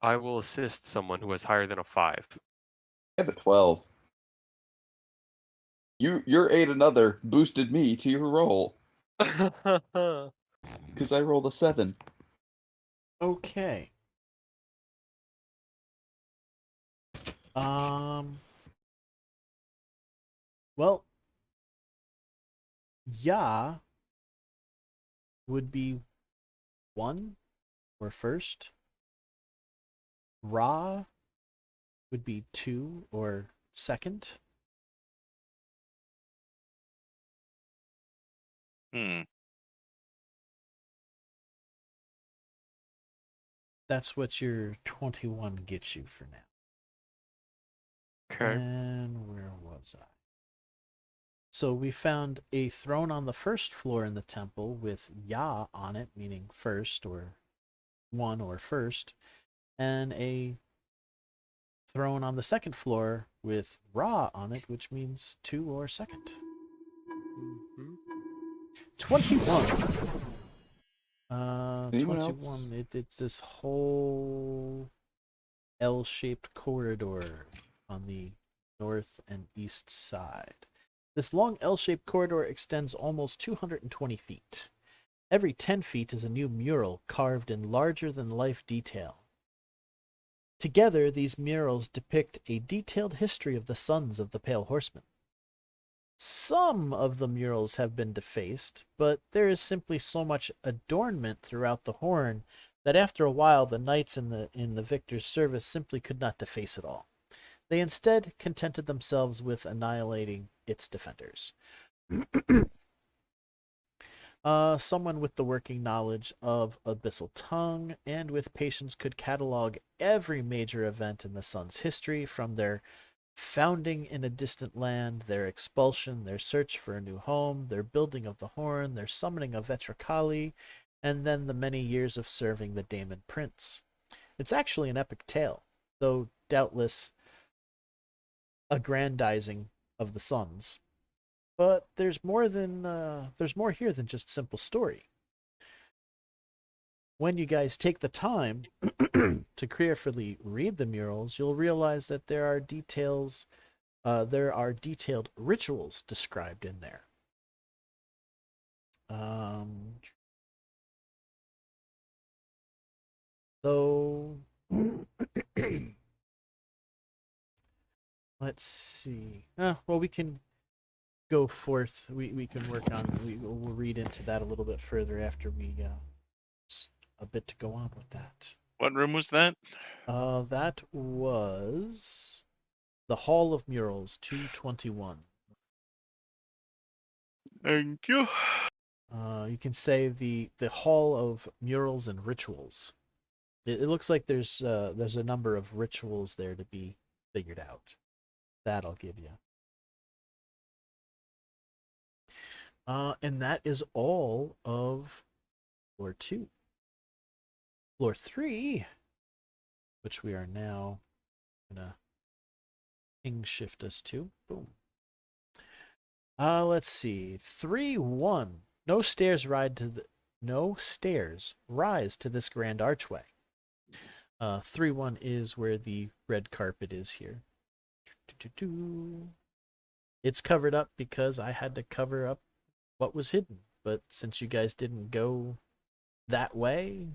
I will assist someone who has higher than a 5. I have a 12. Your 8 another boosted me to your roll because I rolled a 7. Okay. Well, Ya would be 1 or first. Ra would be 2 or second. That's what your 21 gets you for now. Okay. And where was I? So we found a throne on the first floor in the temple with Ya on it, meaning first or 1 or first, and a throne on the second floor with Ra on it, which means 2 or second. Mm-hmm. 21. Anyone 21. else? It's this whole L-shaped corridor on the north and east side. This long L-shaped corridor extends almost 220 feet. Every 10 feet is a new mural carved in larger-than-life detail. Together, these murals depict a detailed history of the sons of the Pale Horsemen. Some of the murals have been defaced, but there is simply so much adornment throughout the horn that after a while the knights in the victor's service simply could not deface it all. They instead contented themselves with annihilating its defenders. Someone with the working knowledge of Abyssal Tongue and with patience could catalog every major event in the Sun's history, from their founding in a distant land, their expulsion, their search for a new home, their building of the horn, their summoning of Vetracali, and then the many years of serving the Daemon Prince. It's actually an epic tale, though doubtless aggrandizing of the sons. But there's more here than just simple story. When you guys take the time to carefully read the murals, you'll realize that there are detailed rituals described in there. So let's see. Well, we can go forth. We can work on. We'll read into that a little bit further after we a bit to go on with that. What room was that? That was the Hall of Murals, 221. Thank you. You can say the Hall of Murals and Rituals. It looks like there's a number of rituals there to be figured out. That I'll give you. And that is all of floor 2. Floor 3, which we are now gonna ping shift us to. Boom. Let's see. 3-1. No stairs rise to this grand archway. 3-1 is where the red carpet is here. It's covered up because I had to cover up what was hidden. But since you guys didn't go that way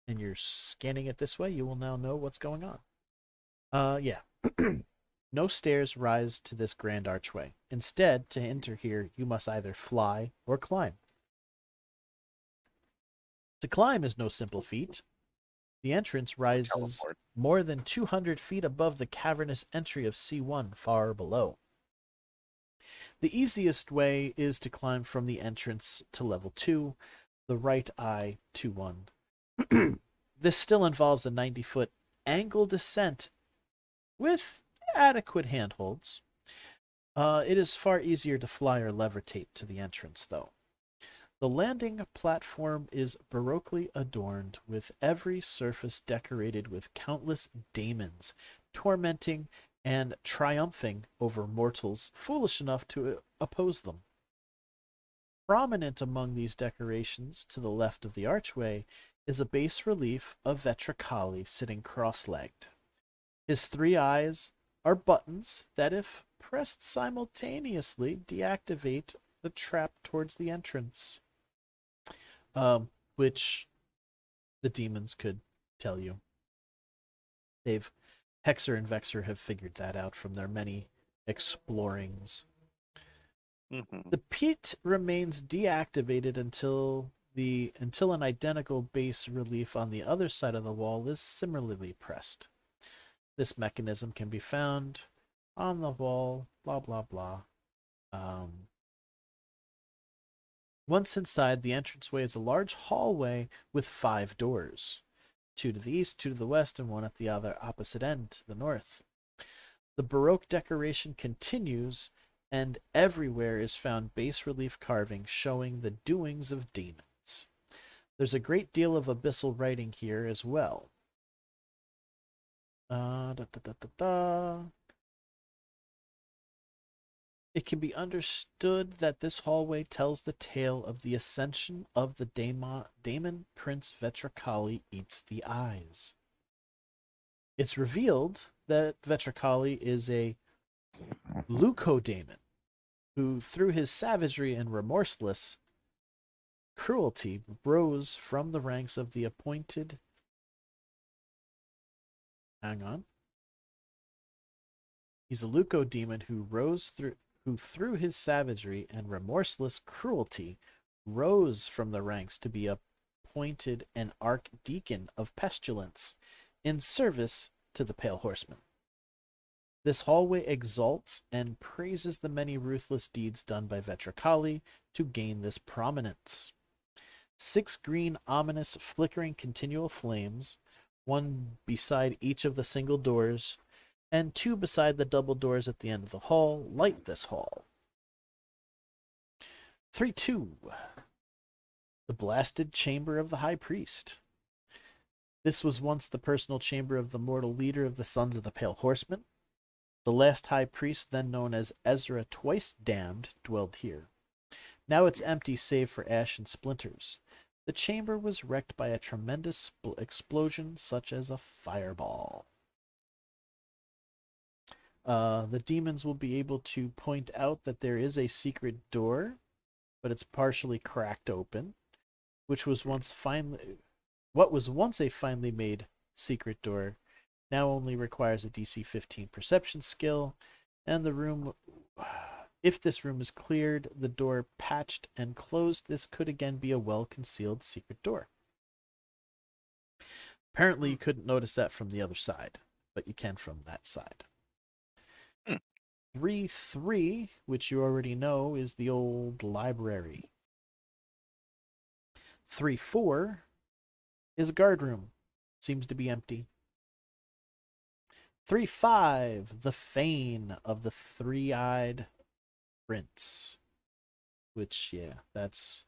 and you're scanning it this way, you will now know what's going on. Yeah. No stairs rise to this grand archway. Instead, to enter here, you must either fly or climb. To climb is no simple feat. The entrance rises Teleport. more than 200 feet above the cavernous entry of C1 far below. The easiest way is to climb from the entrance to level 2, the right eye 2-1. This still involves a 90-foot angle descent with adequate handholds. It is far easier to fly or levitate to the entrance, though. The landing platform is baroquely adorned, with every surface decorated with countless daemons, tormenting and triumphing over mortals foolish enough to oppose them. Prominent among these decorations, to the left of the archway, is a bas relief of Vetracali sitting cross-legged. His 3 eyes are buttons that, if pressed simultaneously, deactivate the trap towards the entrance, which the demons could tell you. Hexer and Vexer have figured that out from their many explorings. The pit remains deactivated until an identical bas relief on the other side of the wall is similarly pressed. This mechanism can be found on the wall, blah, blah, blah. Once inside, the entranceway is a large hallway with 5 doors. 2 to the east, 2 to the west, and 1 at the other opposite end to the north. The Baroque decoration continues, and everywhere is found bas relief carving showing the doings of demons. There's a great deal of abyssal writing here as well. It can be understood that this hallway tells the tale of the ascension of the daemon Prince Vetracali Eats the Eyes. It's revealed that Vetracali is a leucodaemon who, through his savagery and remorseless cruelty, rose from the ranks of the appointed... Hang on. He's a leucodemon who through his savagery and remorseless cruelty rose from the ranks to be appointed an archdeacon of pestilence in service to the Pale Horseman. This hallway exalts and praises the many ruthless deeds done by Vetracali to gain this prominence. 6 green, ominous, flickering continual flames, 1 beside each of the single doors, and 2 beside the double doors at the end of the hall, light this hall. 3-2. The Blasted Chamber of the High Priest. This was once the personal chamber of the mortal leader of the Sons of the Pale Horseman. The last High Priest, then known as Ezra Twice Damned, dwelled here. Now it's empty save for ash and splinters. The chamber was wrecked by a tremendous explosion such as a fireball. The demons will be able to point out that there is a secret door, but it's partially cracked open, what was once a finely made secret door now only requires a DC 15 perception skill, and if this room is cleared, the door patched and closed, this could again be a well-concealed secret door. Apparently you couldn't notice that from the other side, but you can from that side. 3-3, which you already know, is the old library. 3-4 is a guard room. Seems to be empty. 3-5, the Fane of the Three-Eyed Prince. Which, yeah, that's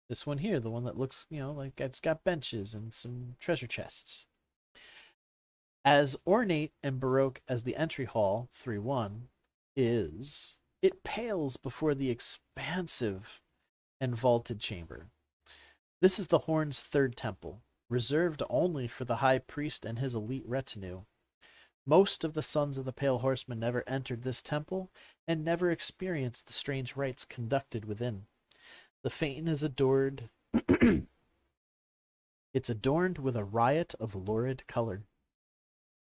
this one here, the one that looks, like it's got benches and some treasure chests. As ornate and baroque as the entry hall, 3-1, is, it pales before the expansive and vaulted chamber. This is the Horn's 3rd temple, reserved only for the High Priest and his elite retinue. Most of the Sons of the Pale Horseman never entered this temple and never experienced the strange rites conducted within. The Fane is adored. It's adorned with a riot of lurid color.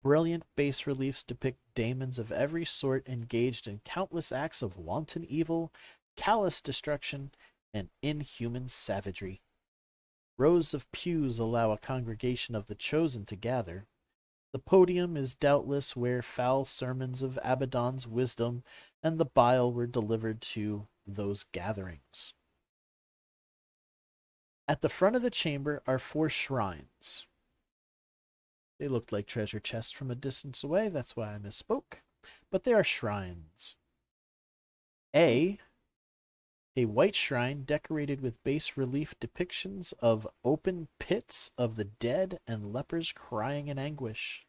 Brilliant bas reliefs depict daemons of every sort engaged in countless acts of wanton evil, callous destruction, and inhuman savagery. Rows of pews allow a congregation of the chosen to gather. The podium is doubtless where foul sermons of Abaddon's wisdom and the bile were delivered to those gatherings. At the front of the chamber are 4 shrines. They looked like treasure chests from a distance away, that's why I misspoke. But they are shrines. A white shrine decorated with bas-relief depictions of open pits of the dead and lepers crying in anguish.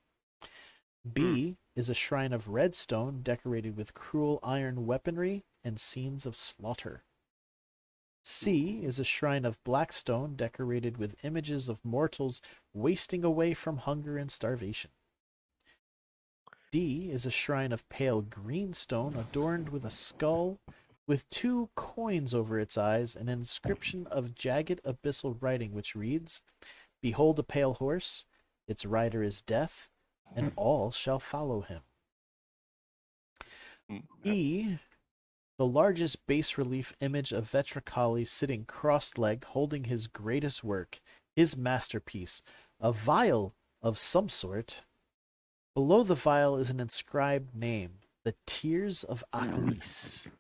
B is a shrine of red stone decorated with cruel iron weaponry and scenes of slaughter. C is a shrine of black stone decorated with images of mortals wasting away from hunger and starvation. D is a shrine of pale green stone adorned with a skull with 2 coins over its eyes and an inscription of jagged abyssal writing which reads, "Behold a pale horse, its rider is death, and all shall follow him." E, the largest bas-relief image of Vetracali sitting cross-legged holding his greatest work, his masterpiece, a vial of some sort. Below the vial is an inscribed name, the Tears of Achilles.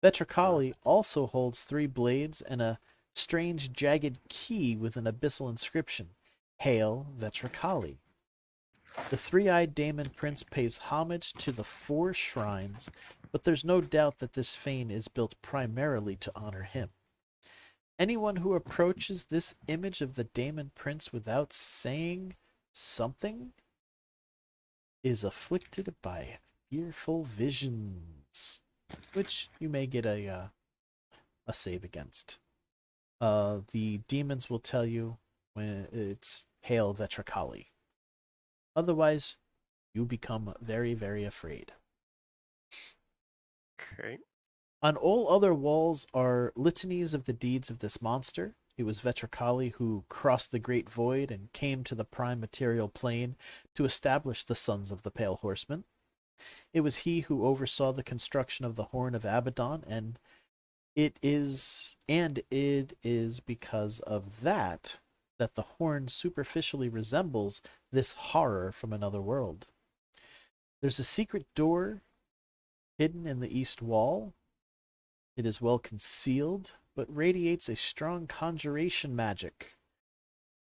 Vetracali also holds 3 blades and a strange jagged key with an abyssal inscription, Hail Vetracali. The 3-eyed Daemon Prince pays homage to the 4 shrines, but there's no doubt that this fane is built primarily to honor him. Anyone who approaches this image of the Daemon Prince without saying something is afflicted by fearful visions, which you may get a save against. The demons will tell you when it's Hail Vetracali. Otherwise, you become very, very afraid. Okay. On all other walls are litanies of the deeds of this monster. It was Vetracali who crossed the great void and came to the prime material plane to establish the Sons of the Pale Horseman. It was he who oversaw the construction of the Horn of Abaddon, and it is because of that the horn superficially resembles this horror from another world. There's a secret door hidden in the east wall. It is well concealed, but radiates a strong conjuration magic.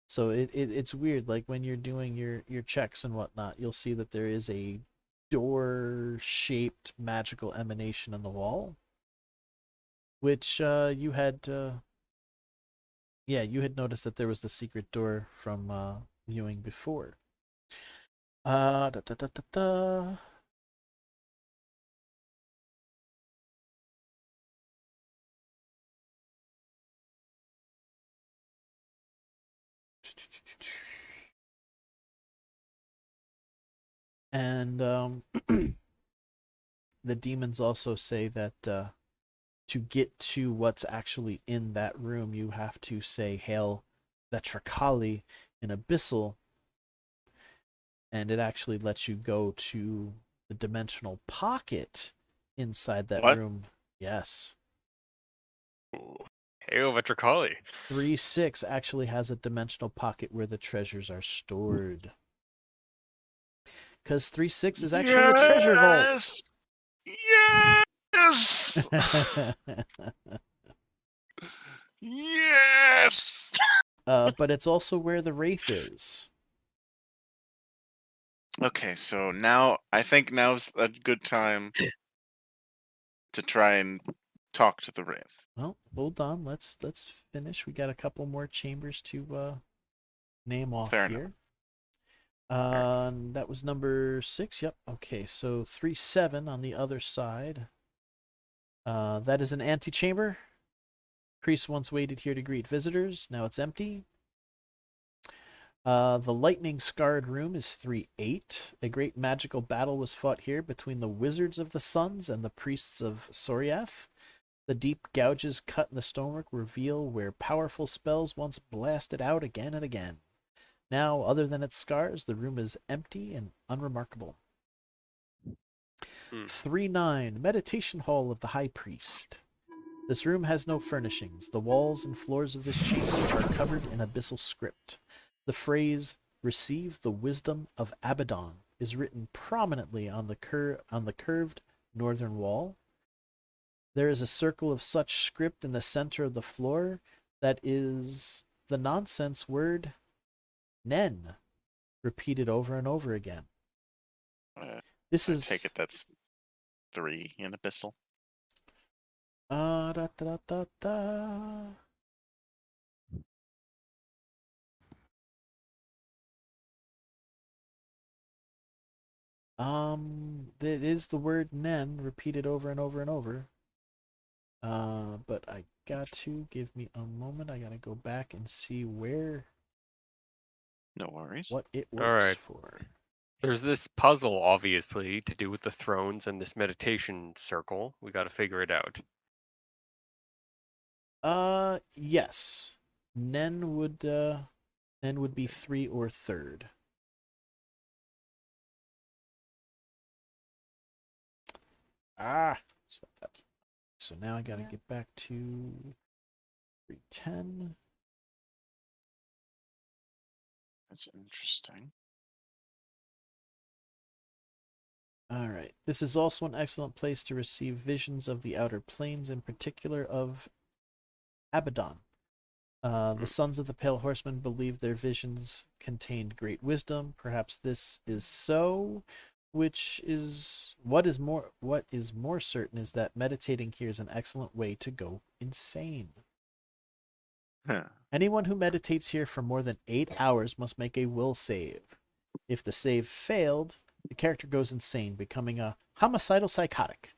So it's weird, like when you're doing your checks and whatnot, you'll see that there is a door-shaped magical emanation on the wall, which you had noticed that there was the secret door from viewing before. And the demons also say that to get to what's actually in that room, you have to say Hail Vetracali in Abyssal, and it actually lets you go to the dimensional pocket inside that room. Yes. Hail Vetracali. 3-6 actually has a dimensional pocket where the treasures are stored. Because 3-6 is actually a treasure vault. Yes! Yes! But it's also where the Wraith is. Okay, so I think now's a good time to try and talk to the Wraith. Well, hold on. Let's finish. We got a couple more chambers to name off Fair here. That was number 6. Yep. Okay, so 3-7 on the other side. That is an antechamber. Priest once waited here to greet visitors. Now it's empty. The lightning-scarred room is 3-8. A great magical battle was fought here between the Wizards of the Suns and the Priests of Soriath. The deep gouges cut in the stonework reveal where powerful spells once blasted out again and again. Now, other than its scars, the room is empty and unremarkable. 3-9, Meditation Hall of the High Priest. This room has no furnishings. The walls and floors of this chamber are covered in abyssal script. The phrase, "Receive the wisdom of Abaddon," is written prominently on the curved northern wall. There is a circle of such script in the center of the floor that is the nonsense word Nen, repeated over and over again. This I is take it that's 3 in Abyssal. da, da, da, da, da. It is the word Nen repeated over and over and over. But I got to give me a moment. I gotta go back and see where No worries. what it All works right. for. There's this puzzle, obviously, to do with the thrones and this meditation circle. We got to figure it out. Yes. Nen would be 3 or 3rd. Stop that. So now I gotta get back to 310. That's interesting. All right. This is also an excellent place to receive visions of the outer planes, in particular of Abaddon. The sons of the Pale Horsemen believed their visions contained great wisdom. Perhaps this is so. What is more certain is that meditating here is an excellent way to go insane. Huh. Anyone who meditates here for more than 8 hours must make a will save. If the save failed, the character goes insane, becoming a homicidal psychotic.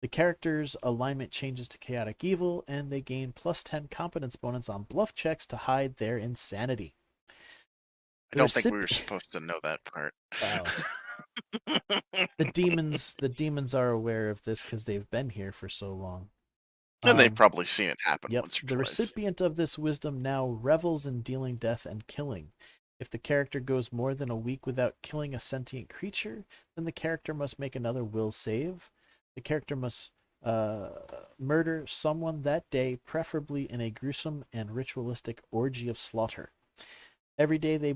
The character's alignment changes to chaotic evil, and they gain +10 competence bonus on bluff checks to hide their insanity. I don't think we were supposed to know that part. Wow. The demons are aware of this because they've been here for so long. And they've probably seen it happen once or the twice. recipient of this wisdom now revels in dealing death and killing. If the character goes more than a week without killing a sentient creature, then the character must make another will save. The character must murder someone that day, preferably in a gruesome and ritualistic orgy of slaughter. Every day they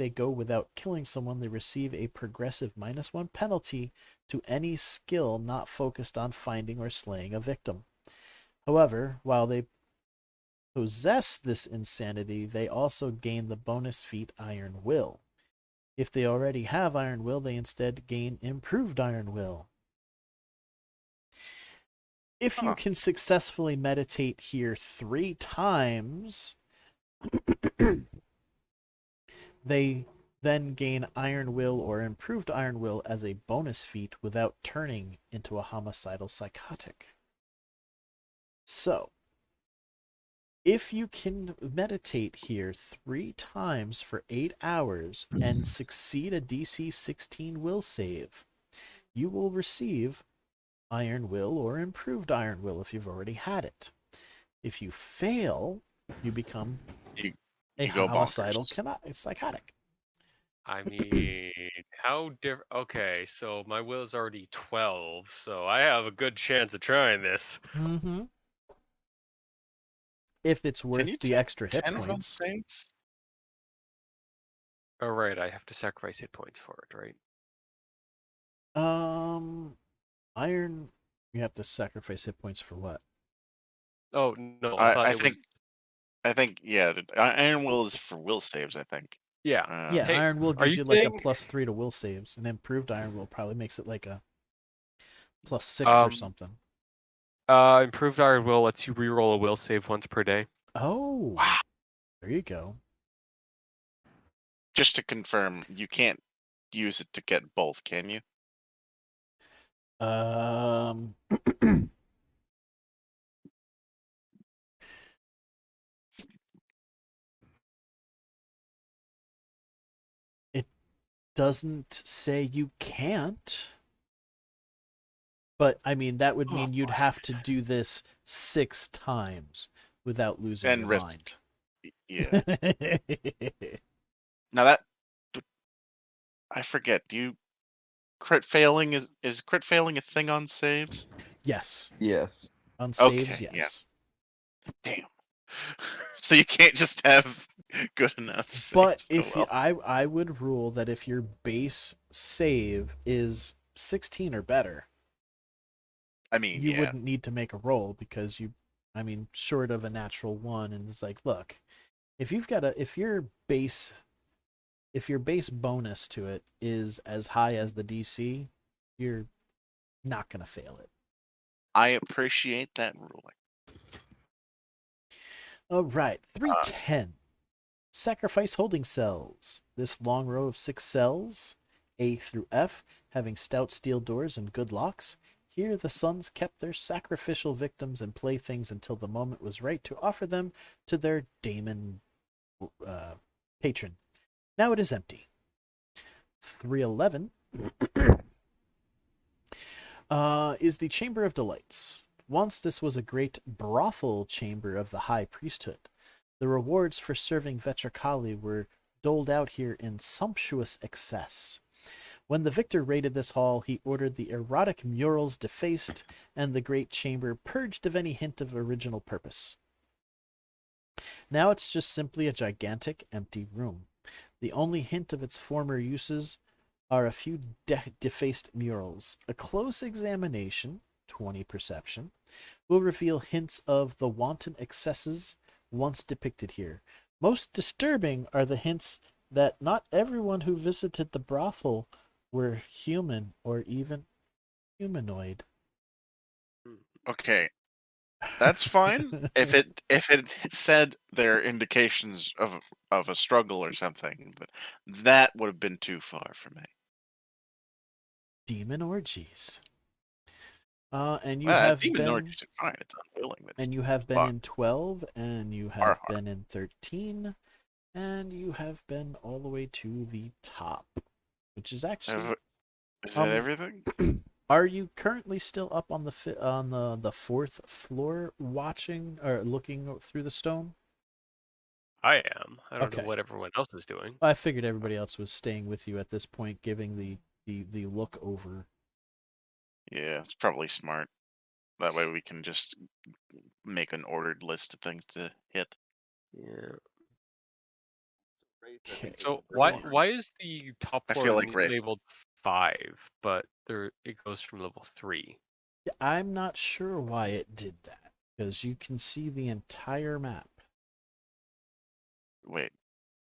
go without killing someone, they receive a progressive -1 penalty to any skill not focused on finding or slaying a victim. However, while they possess this insanity, they also gain the bonus feat Iron Will. If they already have Iron Will, they instead gain Improved Iron Will. If you can successfully meditate here 3 times, they then gain Iron Will or Improved Iron Will as a bonus feat without turning into a homicidal psychotic. So, if you can meditate here 3 times for 8 hours and succeed a DC 16 will save, you will receive Iron Will or Improved Iron Will if you've already had it. If you fail, you become a homicidal psychotic. I mean, how different? Okay, so my will is already 12, so I have a good chance of trying this. Mm-hmm. If it's worth the extra hit points. Saves? Oh, right, I have to sacrifice hit points for it, right? Iron, you have to sacrifice hit points for what? Oh, no, I think, yeah, Iron Will is for will saves, I think. Yeah. Hey, Iron Will gives you like a +3 to will saves, and Improved Iron Will probably makes it like a +6 or something. Improved Iron Will lets you reroll a will save once per day. Oh, wow. There you go. Just to confirm, you can't use it to get both, can you? It doesn't say you can't. But, I mean, that would mean you'd have to do this 6 times without losing your mind. Yeah. Now that... I forget, do you... Crit failing is crit failing a thing on saves? Yes. Yes. On saves, yes. Yeah. Damn. So you can't just have good enough saves. But if I would rule that if your base save is 16 or better, I mean, you yeah. wouldn't need to make a roll because short of a natural 1, and it's like, look, if your base bonus to it is as high as the DC, you're not gonna fail it. I appreciate that ruling. All right, 310. Sacrifice holding cells. This long row of 6 cells, A through F, having stout steel doors and good locks. Here the sons kept their sacrificial victims and playthings until the moment was right to offer them to their daemon patron. Now it is empty. 311 is the Chamber of Delights. Once this was a great brothel chamber of the high priesthood. The rewards for serving Vetracali were doled out here in sumptuous excess. When the victor raided this hall, he ordered the erotic murals defaced and the great chamber purged of any hint of original purpose. Now it's just simply a gigantic, empty room. The only hint of its former uses are a few defaced murals. A close examination, 20 perception, will reveal hints of the wanton excesses once depicted here. Most disturbing are the hints that not everyone who visited the brothel were human or even humanoid. Okay, that's fine. if it said there are indications of a struggle or something, but that would have been too far for me. Demon orgies. And you have demon been orgies are fine. It's unwilling. and you have been in 12, and you have Hard. been in 13, and you have been all the way to the top, which is actually. Is that everything? Are you currently still up on the 4th floor, watching or looking through the stone? I am. I don't Okay. know what everyone else is doing. I figured everybody else was staying with you at this point, giving the look over. Yeah, it's probably smart. That way we can just make an ordered list of things to hit. Yeah. Okay. So why is the top I floor feel like Wraith. labeled 5, but it goes from level 3? I'm not sure why it did that, because you can see the entire map. Wait,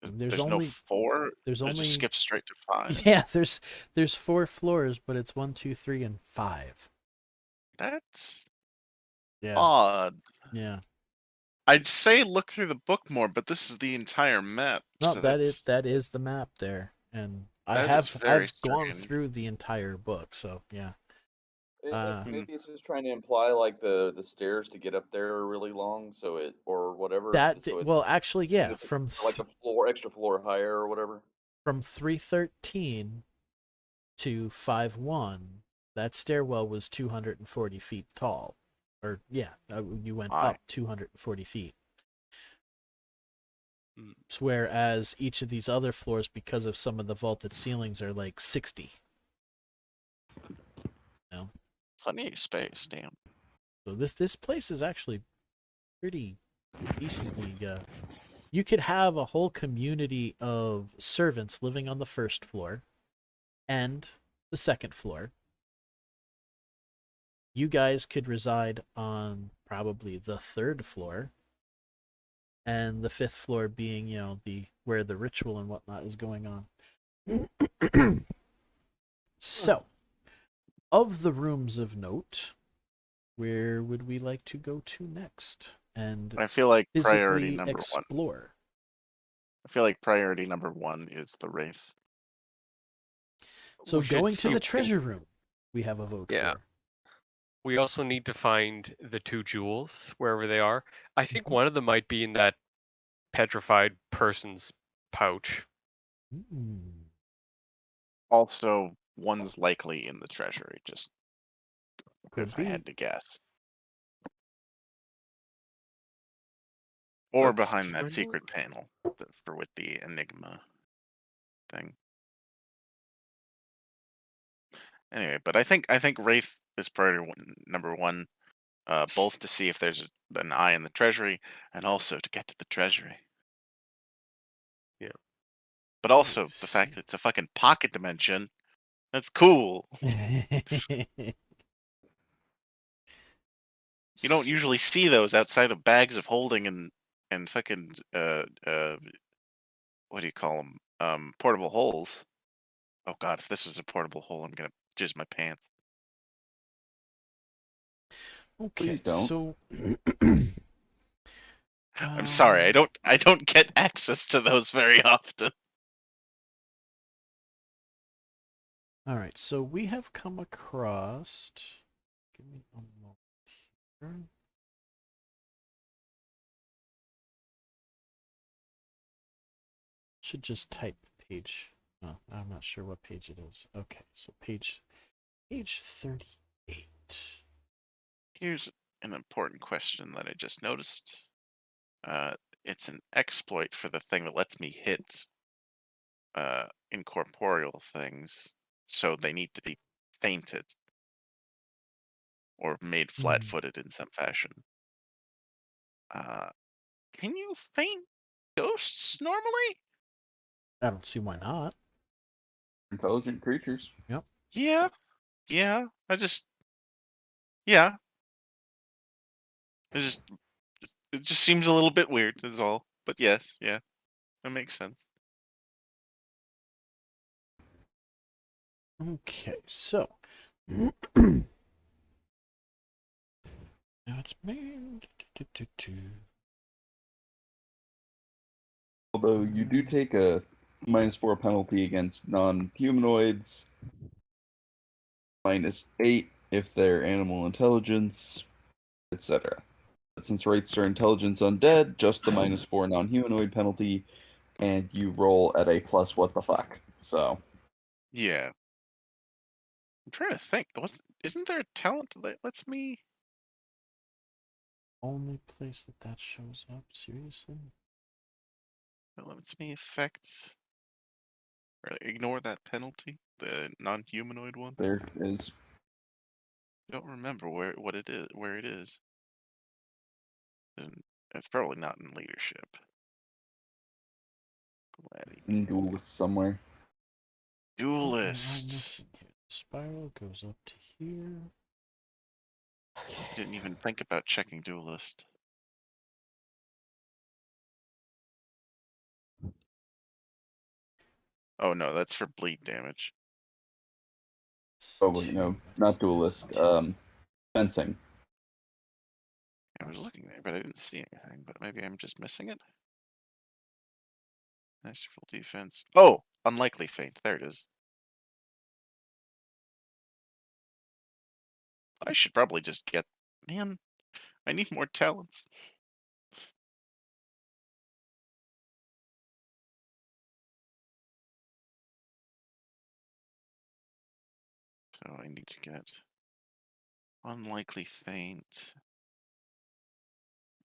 There's no only 4. There's It only just skip straight to 5. Yeah, there's 4 floors, but it's 1, 2, 3, and 5. That's Yeah. odd. Yeah. I'd say look through the book more, but this is the entire map. No, so that is the map there, and That I've is very gone strange. through the entire book, so yeah. Maybe it's just trying to imply like the stairs to get up there are really long, so it or whatever. Well, actually, yeah, it's from like a extra floor higher or whatever. from 313 to 51, that stairwell was 240 feet tall, or yeah, you went up 240 feet. Whereas each of these other floors, because of some of the vaulted ceilings, are like 60. No. Plenty of space, damn. So this place is actually pretty decently. You could have a whole community of servants living on the 1st floor and the 2nd floor. You guys could reside on probably the 3rd floor, and the 5th floor being, where the ritual and whatnot is going on. So, of the rooms of note, where would we like to go to next? And I feel like priority physically number explore. 1. I feel like priority number 1 is the Wraith. So We should going to see the if we can- treasure room, we have a vote Yeah. for. We also need to find the 2 jewels, wherever they are. I think one of them might be in that petrified person's pouch. Also, one's likely in the treasury, just Could if be. I had to guess. Or Let's behind that find secret panel with the Enigma thing. Anyway, but I think Wraith is priority number 1, both to see if there's an eye in the treasury, and also to get to the treasury. Yeah. But also the fact that it's a fucking pocket dimension That's cool. You don't usually see those outside of bags of holding and fucking what do you call them? Portable holes. Oh god, if this was a portable hole, I'm gonna jizz my pants. Okay, Please don't. so I'm sorry, I don't get access to those very often. all right, so we have come across. Give me a moment here. Should just type page. No, I'm not sure what page it is. Okay, so page 38. Here's an important question that I just noticed. It's an exploit for the thing that lets me hit incorporeal things, so they need to be fainted or made flat-footed in some fashion. Can you faint ghosts normally? I don't see why not. Intelligent creatures. Yeah, yeah. Yeah. It just seems a little bit weird, is all. But yes, yeah, that makes sense. Okay, so now it's made. Although you do take a -4 penalty against non-humanoids, -8 if they're animal intelligence, etc. But since rates are intelligence undead, just the -4 non-humanoid penalty, and you roll at a plus what the fuck. So Yeah. I'm trying to think. Isn't there a talent that lets me? Only place that shows up. Seriously? That lets me affect or ignore that penalty, the non-humanoid one. there is. I don't remember where it is. And it's probably not in leadership. In duelist somewhere. What am I Duelist. missing here? The spiral goes up to here. Didn't even think about checking duelist. Oh no, that's for bleed damage. Oh wait, no, not duelist. Fencing. I was looking there, but I didn't see anything. But maybe I'm just missing it. Masterful defense. Oh, unlikely feint. There it is. I should probably just get. Man, I need more talents. So I need to get unlikely feint.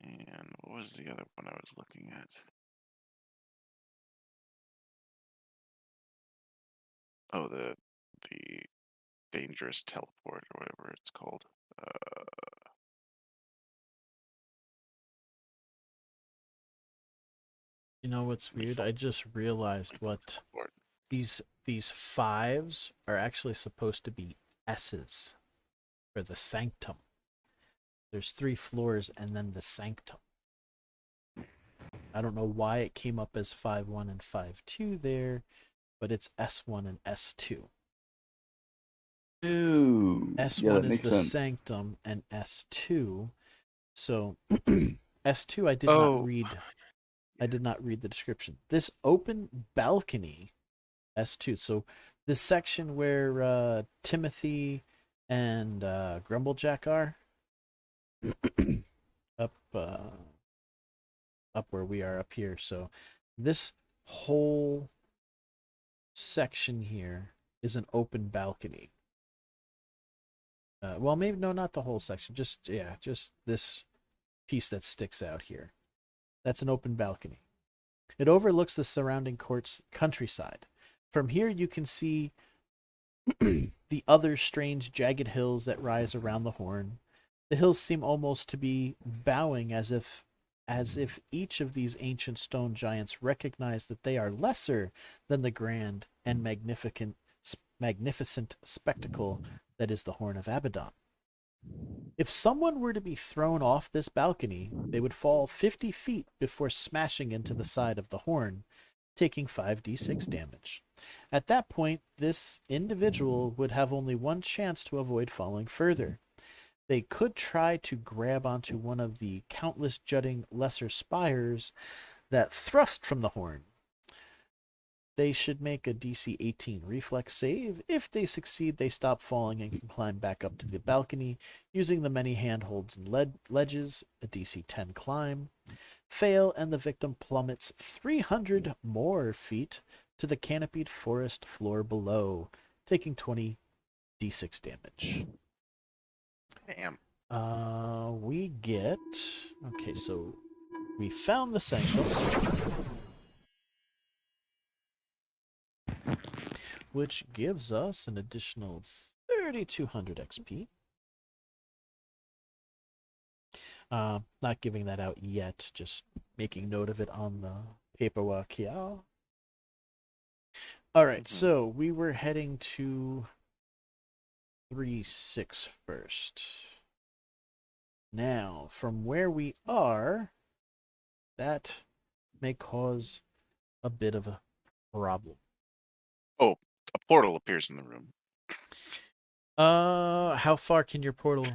And what was the other one I was looking at? Oh, the dangerous teleport or whatever it's called. You know what's weird? I just realized what Teleport. these fives are actually supposed to be S's for the sanctum. There's 3 floors and then the sanctum. I don't know why it came up as 5-1 and 5-2 there, but it's S1 and S2. Ooh. S1 yeah, that is makes the sense. sanctum and S2. So S2 I did Oh. not read. I did not read the description. This open balcony S2. So this section where Timothy and Grumblejack are up where we are up here. So this whole section here is an open balcony. Well, maybe no, not the whole section. Just this piece that sticks out here. That's an open balcony. It overlooks the surrounding countryside. From here, you can see the other strange jagged hills that rise around the horn. The hills seem almost to be bowing as if each of these ancient stone giants recognize that they are lesser than the grand and magnificent magnificent spectacle that is the Horn of Abaddon. If someone were to be thrown off this balcony, they would fall 50 feet before smashing into the side of the horn, taking 5d6 damage. At that point, this individual would have only one chance to avoid falling further. They could try to grab onto one of the countless jutting lesser spires that thrust from the horn. They should make a DC 18 reflex save. If they succeed, they stop falling and can climb back up to the balcony using the many handholds and ledges, a DC 10 climb. Fail, and the victim plummets 300 more feet to the canopied forest floor below, taking 20 d6 damage. Damn. We get... Okay, so we found the sanctum, which gives us an additional 3,200 XP. Not giving that out yet, just making note of it on the paperwork here. Alright, so we were heading to 3-6 first. Now, from where we are, that may cause a bit of a problem. Oh, a portal appears in the room. How far can your portal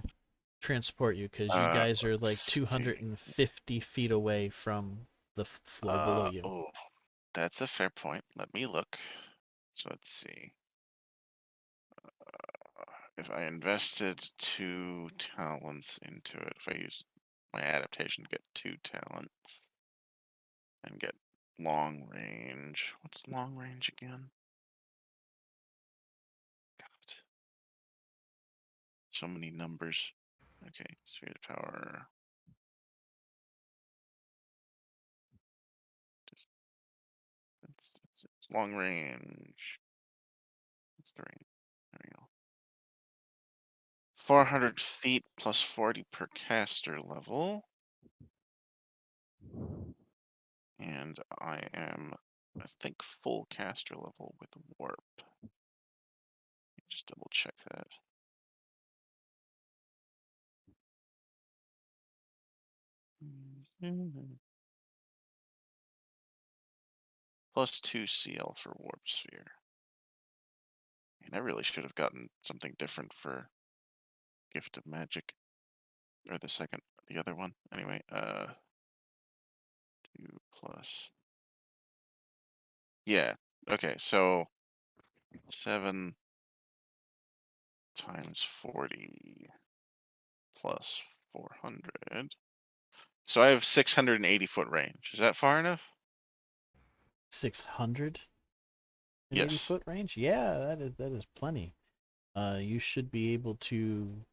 transport you? Because you guys are like let's see. 250 feet away from the floor below you. Oh, that's a fair point. Let me look. So let's see. If I invested 2 talents into it, if I use my adaptation to get 2 talents and get long range. What's long range again? God. So many numbers. Okay, sphere of power. It's long range. What's the range? There we go. 400 feet plus 40 per caster level. And I am, I think, full caster level with warp. Just double check that. Plus 2 CL for warp sphere. And I really should have gotten something different for Gift of Magic. Or the other one. Anyway, 2 plus. Yeah, okay, so 7 times 40 plus 400. So I have 680-foot range. Is that far enough? 600? Yes. 80-foot range? Yeah, that is plenty. You should be able to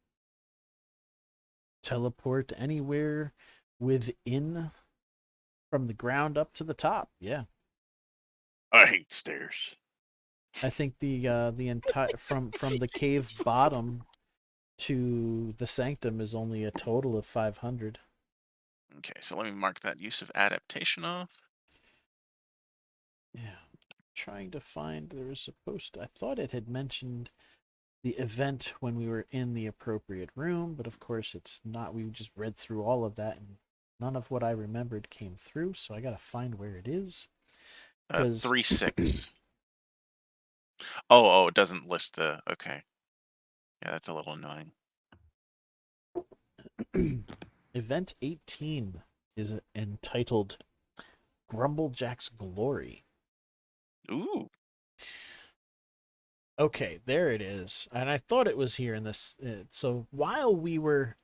teleport anywhere within from the ground up to the top. Yeah. I hate stairs. I think the entire from the cave bottom to the sanctum is only a total of 500. Okay, so let me mark that use of adaptation off. Yeah. Trying to find, there was supposed to, I thought it had mentioned the event when we were in the appropriate room, but of course it's not. We just read through all of that and none of what I remembered came through, so I gotta find where it is. 3-6. Oh, it doesn't list the, okay. Yeah, that's a little annoying. Event 18 is entitled Grumblejack's Glory. Ooh. Okay, there it is. And I thought it was here in this. So while we were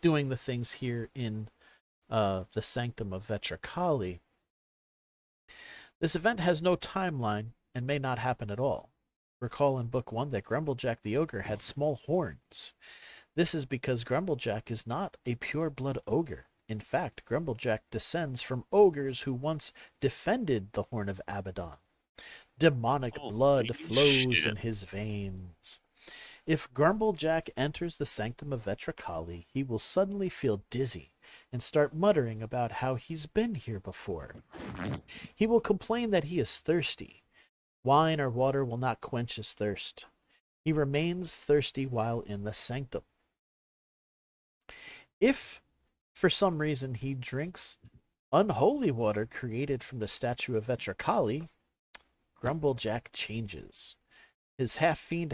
doing the things here in the Sanctum of Vetra Kali, this event has no timeline and may not happen at all. Recall in Book 1 that Grumblejack the Ogre had small horns. This is because Grumblejack is not a pure-blood ogre. In fact, Grumblejack descends from ogres who once defended the Horn of Abaddon. Demonic blood flows in his veins. If Grumblejack enters the Sanctum of Vetra Kali, he will suddenly feel dizzy and start muttering about how he's been here before. He will complain that he is thirsty. Wine or water will not quench his thirst. He remains thirsty while in the sanctum. If, for some reason, he drinks unholy water created from the statue of Vetracali, Grumblejack changes. His half-fiend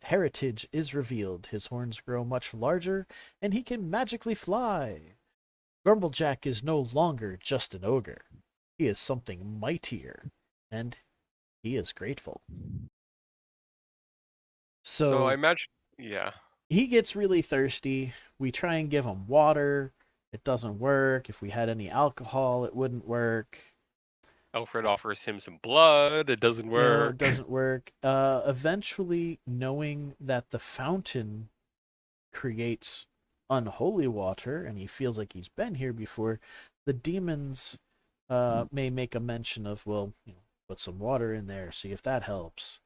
heritage is revealed. His horns grow much larger, and he can magically fly. Grumblejack is no longer just an ogre. He is something mightier, and he is grateful. So I imagine, yeah. He gets really thirsty. We try and give him water. It doesn't work. If we had any alcohol, it wouldn't work. Alfred offers him some blood. It doesn't work. It doesn't work. Eventually, knowing that the fountain creates unholy water, and he feels like he's been here before, the demons may make a mention of, well, put some water in there, see if that helps.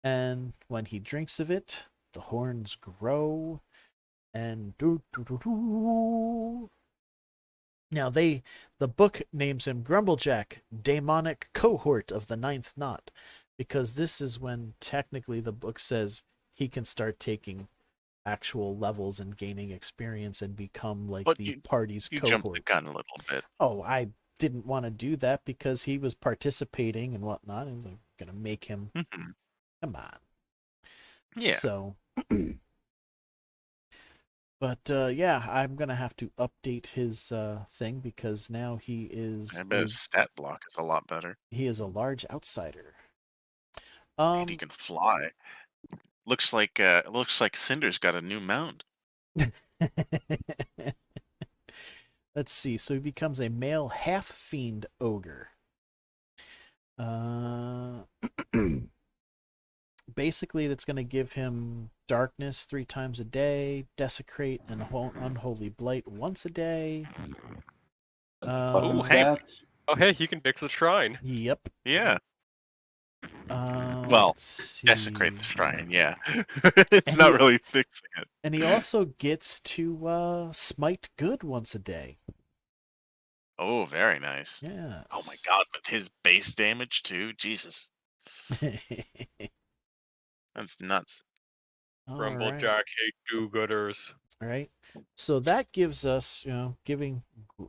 And when he drinks of it, the horns grow, and now the book names him Grumblejack, demonic cohort of the ninth knot, because this is when technically the book says he can start taking actual levels and gaining experience and become like the party's cohort. You jumped the gun a little bit. Oh, I didn't want to do that because he was participating and whatnot, and I'm gonna make him. Come on. Yeah. So. But yeah, I'm gonna have to update his thing because now he is. I bet his stat block is a lot better. He is a large outsider. And he can fly. Looks like Cinder's got a new mount. Let's see. So he becomes a male half-fiend ogre. Basically, that's going to give him darkness 3 times a day, desecrate and unholy blight once a day. Hey, he can fix the shrine. Yep. Yeah. Well, desecrate the shrine, yeah. It's not really fixing it. And he also gets to smite good once a day. Oh, very nice. Yeah. Oh my god, with his base damage too? Jesus. That's nuts. Grumblejack hate do-gooders. All right. So that gives us, giving,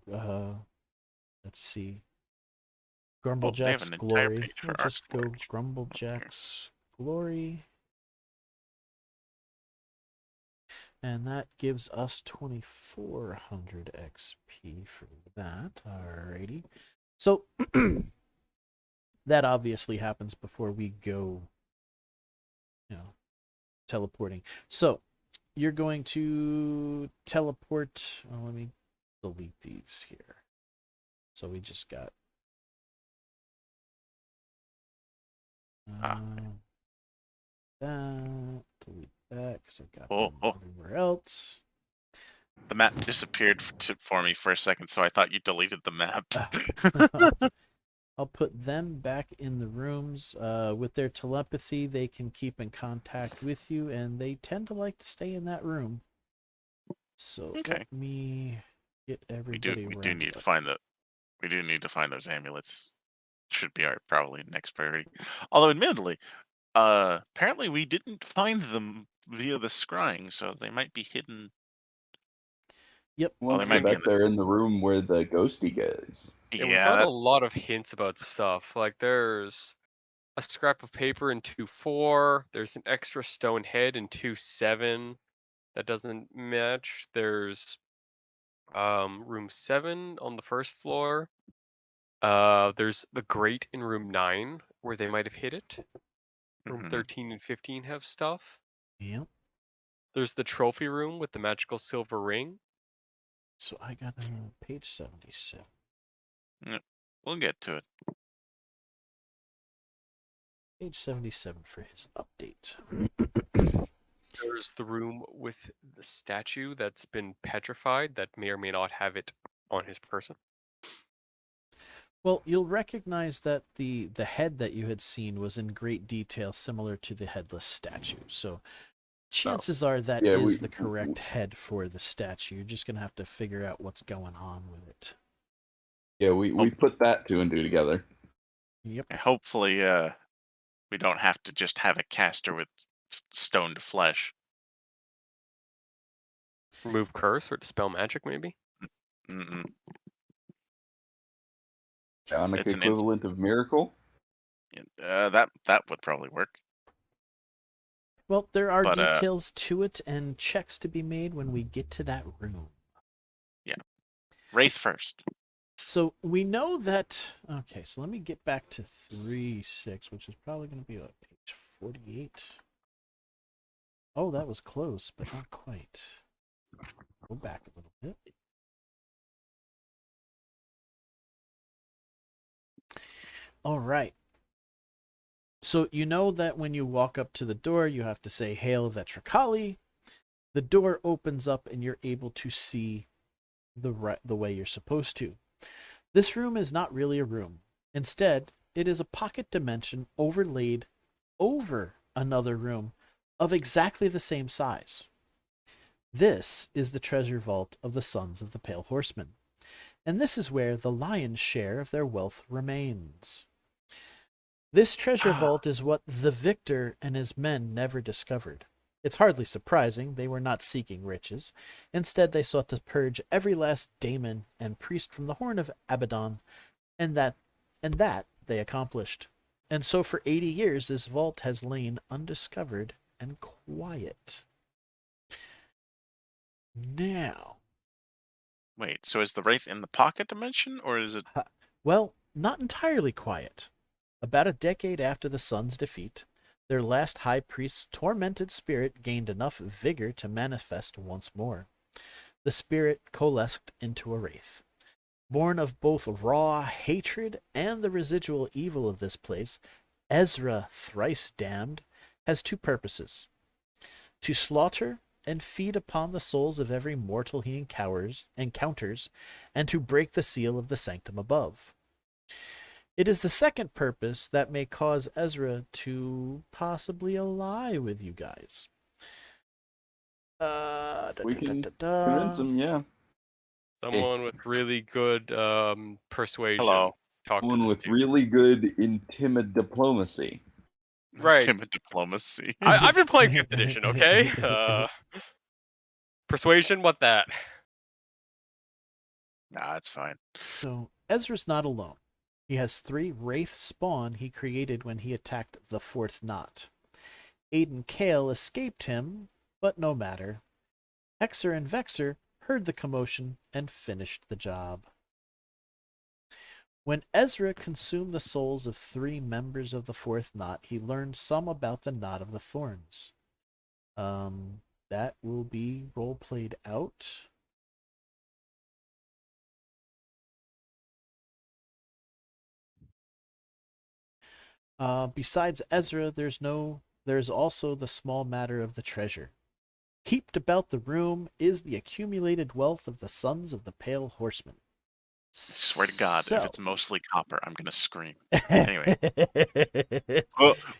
let's see, Grumblejack's glory. We'll just go Grumblejack's glory. And that gives us 2400 XP for that. Alrighty. So that obviously happens before we go, teleporting. So you're going to teleport. Oh, let me delete these here. So we just got that. Delete that because I got them everywhere else. The map disappeared for me for a second, so I thought you deleted the map. I'll put them back in the rooms. With their telepathy, they can keep in contact with you, and they tend to like to stay in that room. So let me get everybody. We do need to find those amulets. Should be our probably next priority. Although, admittedly, apparently we didn't find them via the scrying, so they might be hidden. Yep. Well, I bet they're in the room where the ghosty goes. Yeah, we found a lot of hints about stuff. Like there's a scrap of paper in 2-4. There's an extra stone head in 2-7 that doesn't match. There's room 7 on the first floor. There's the grate in room 9 where they might have hid it. Room 13 and 15 have stuff. Yep. There's the trophy room with the magical silver ring. So I got page 77. Yep. We'll get to it. Page 77 for his update. There's the room with the statue that's been petrified that may or may not have it on his person. Well, you'll recognize that the head that you had seen was in great detail similar to the headless statue. So chances are that is the correct head for the statue. You're just going to have to figure out what's going on with it. Yeah, we put that 2 and 2 together. Yep. Hopefully We don't have to just have a caster with stone to flesh. Remove curse or dispel magic, maybe? Mm-mm. Bionic It's an equivalent of miracle. That would probably work. Well, there are But, details to it and checks to be made when we get to that room. Wraith first. So we know that. Okay, so let me get back to 3.6, which is probably going to be what, page 48. Oh, that was close, but not quite. Go back a little bit. All right. So you know that when you walk up to the door, you have to say Hail Vetricali. The door opens up and you're able to see the way you're supposed to. This room is not really a room. Instead, it is a pocket dimension overlaid over another room of exactly the same size. This is the treasure vault of the Sons of the Pale Horseman, and this is where the lion's share of their wealth remains. This treasure vault is what the victor and his men never discovered. It's hardly surprising they were not seeking riches. Instead, they sought to purge every last daemon and priest from the Horn of Abaddon, and that they accomplished. And so for 80 years, this vault has lain undiscovered and quiet. Now, Wait, so is the Wraith in the pocket dimension, or is it... well, not entirely quiet. About a decade after the Sun's defeat, their last high priest's tormented spirit gained enough vigor to manifest once more. The spirit coalesced into a wraith. Born of both raw hatred and the residual evil of this place, Ezra, thrice damned, has two purposes: to slaughter and feed upon the souls of every mortal he encounters, and to break the seal of the sanctum above. It is the second purpose that may cause Ezra to possibly ally with you guys. We can convince him, yeah. Someone with really good persuasion. Hello. Talk to One this with dude. really good intimid diplomacy. Right. Timid diplomacy. I've been playing 5th edition, okay? Persuasion, what that? Nah, it's fine. So, Ezra's not alone. He has 3 Wraith spawn he created when he attacked the 4th knot. Aiden Kale escaped him, but no matter. Hexer and Vexer heard the commotion and finished the job. When Ezra consumed the souls of 3 members of the 4th knot, he learned some about the Knot of the Thorns. That will be role-played out. Besides Ezra, there's also the small matter of the treasure. Heaped about the room is the accumulated wealth of the Sons of the Pale Horseman. Swear to God, So- if it's mostly copper, I'm gonna scream. Anyway. Give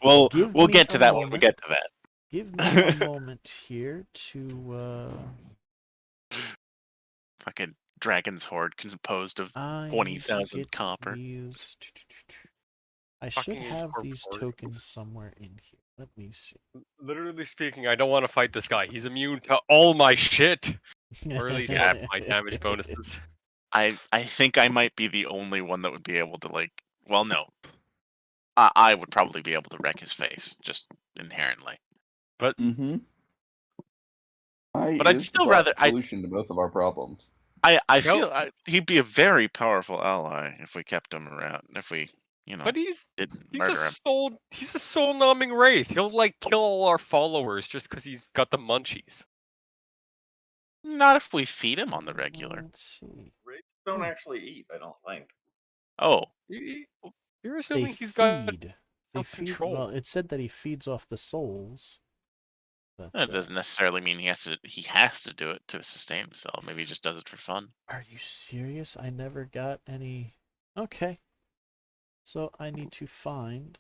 We'll me get to a that when we moment. get to that. Give me a moment here to Fucking Dragon's Horde composed of I need to 20,000 get copper. these. I Fucking should use have corp these board. tokens somewhere in here. Let me see. Literally speaking, I don't want to fight this guy. He's immune to all my shit. Or at least half my damage bonuses. I think I might be the only one that would be able to, like... Well, no. I would probably be able to wreck his face, just inherently. Mm-hmm. But I'd still rather... solution to both of our problems. I feel he'd be a very powerful ally if we kept him around. If we, But he's didn't a murder him. soul numbing wraith. He'll like kill all our followers just because he's got the munchies. Not if we feed him on the regular. Let's see. Wraiths don't actually eat, I don't think. Oh, You're They assuming he's got feed. They feed. self-control. Well, it said that he feeds off the souls. But, that doesn't necessarily mean he has to do it to sustain himself. Maybe he just does it for fun. Are you serious? I never got any. Okay. So I need to find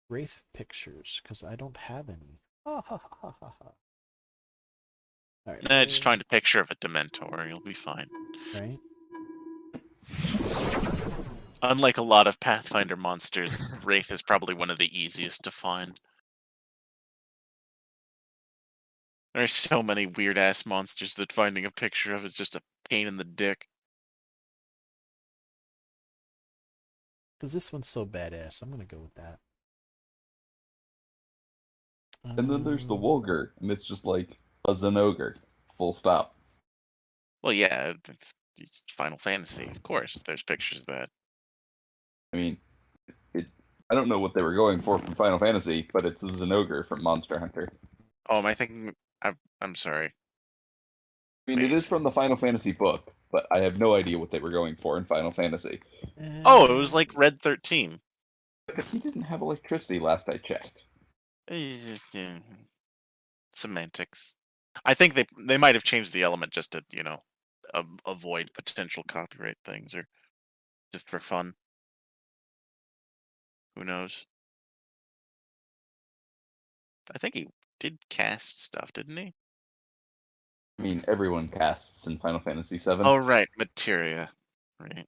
Wraith pictures because I don't have any. Ha ha ha ha ha. All right. Just find a picture of a Dementor. You'll be fine. Right. Unlike a lot of Pathfinder monsters, Wraith is probably one of the easiest to find. There's so many weird ass monsters that finding a picture of is just a pain in the dick. Because this one's so badass. I'm going to go with that. And then there's the Wulgar, and it's just like a Zenogre. Full stop. Well, yeah, it's Final Fantasy, of course. There's pictures of that. I mean, I don't know what they were going for from Final Fantasy, but it's a Zenogre from Monster Hunter. Oh, am I thinking? I'm sorry. I mean, it is from the Final Fantasy book, but I have no idea what they were going for in Final Fantasy. Oh, it was like Red 13. But he didn't have electricity last I checked. Semantics. I think they might have changed the element just to avoid potential copyright things or just for fun. Who knows? I think he did cast stuff, didn't he? I mean, everyone casts in Final Fantasy VII. Oh right, Materia. Right.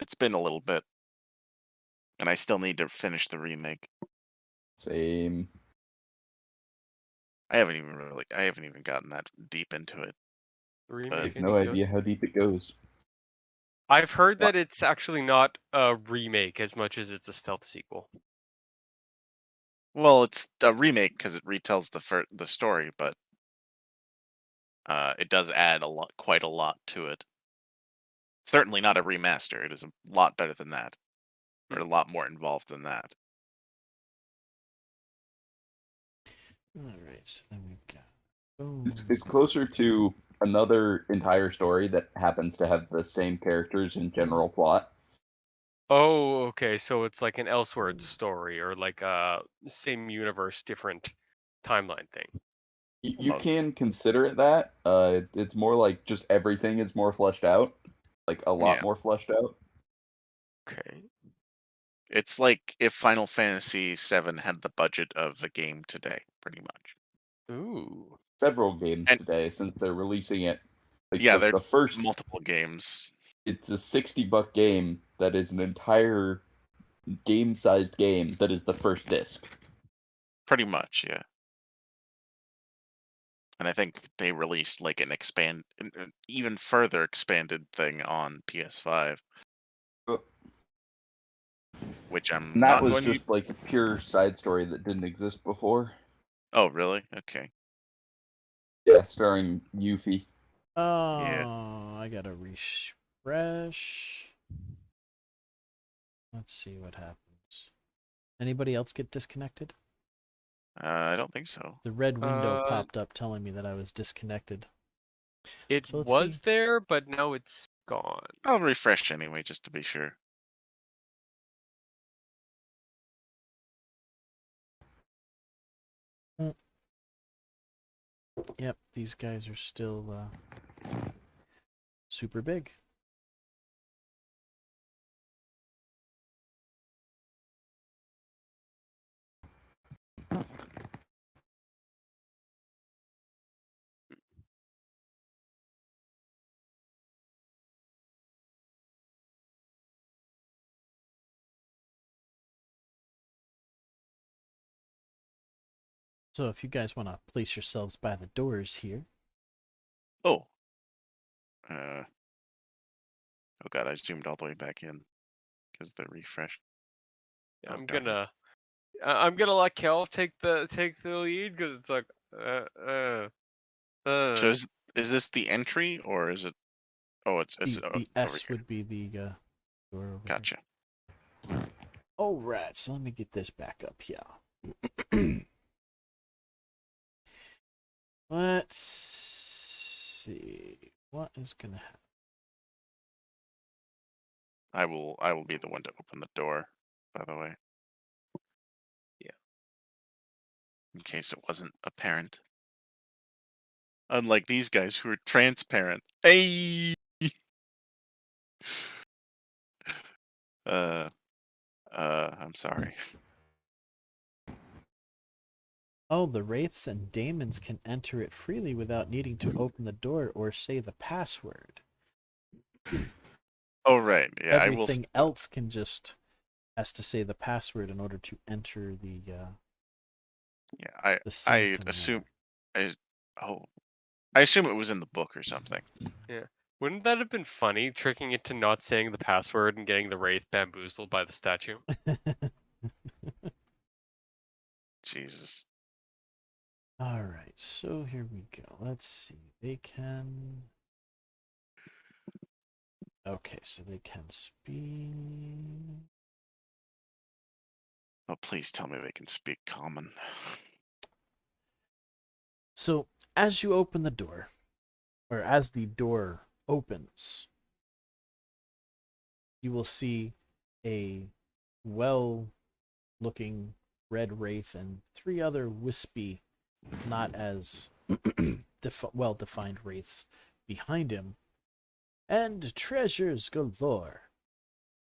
It's been a little bit, and I still need to finish the remake. Same. I haven't even gotten that deep into it. The I remake. have no idea how deep it goes. I've heard that it's actually not a remake as much as it's a stealth sequel. Well, it's a remake because it retells the story, but it does add quite a lot to it. Certainly not a remaster. It is a lot better than that, or a lot more involved than that. All right, so then we've got. Boom. It's closer to another entire story that happens to have the same characters and general plot. Oh, okay. So it's like an Elseworlds story, or like a same universe, different timeline thing. You Almost. can consider it that. It's more like just everything is more fleshed out, like a lot Yeah. more fleshed out. Okay. It's like if Final Fantasy VII had the budget of a game today, pretty much. Ooh. Several games And- today since they're releasing it. Like Yeah, the they're first. multiple games. It's a $60 game that is an entire game-sized game that is the first disc. Pretty much, yeah. And I think they released like an even further expanded thing on PS5, which I'm And that not was going to. just like a pure side story that didn't exist before. Oh, really? Okay. Yeah, starring Yuffie. Oh, I gotta refresh. Let's see what happens. Anybody else get disconnected? I don't think so. The red window Uh, popped up telling me that I was disconnected. It So let's was see. there, but now it's gone. I'll refresh anyway, just to be sure. Yep, these guys are still super big. So if you guys want to place yourselves by the doors here. Oh. Oh god, I zoomed all the way back in because the refresh. Oh, I'm darn it. gonna let Kel take the lead because it's like So is this the entry or is it? Oh, it's The over S here. would be the door over Gotcha. here. All right, so let me get this back up here. Let's see what is gonna happen. I will be the one to open the door, by the way. Yeah. In case it wasn't apparent. Unlike these guys who are transparent. Hey. I'm sorry. Oh, the wraiths and daemons can enter it freely without needing to open the door or say the password. Oh right, yeah. I will. Everything else can just has to say the password in order to enter the Yeah, the I sanctum assume. there. I assume it was in the book or something. Wouldn't that have been funny, tricking it to not saying the password and getting the wraith bamboozled by the statue? Jesus. All right, so here we go. Let's see. They can. Okay, so they can speak. Oh, please tell me they can speak common. So as you open the door, or as the door opens, you will see a well-looking red wraith and three other wispy, not as well-defined wraiths behind him, and treasures galore.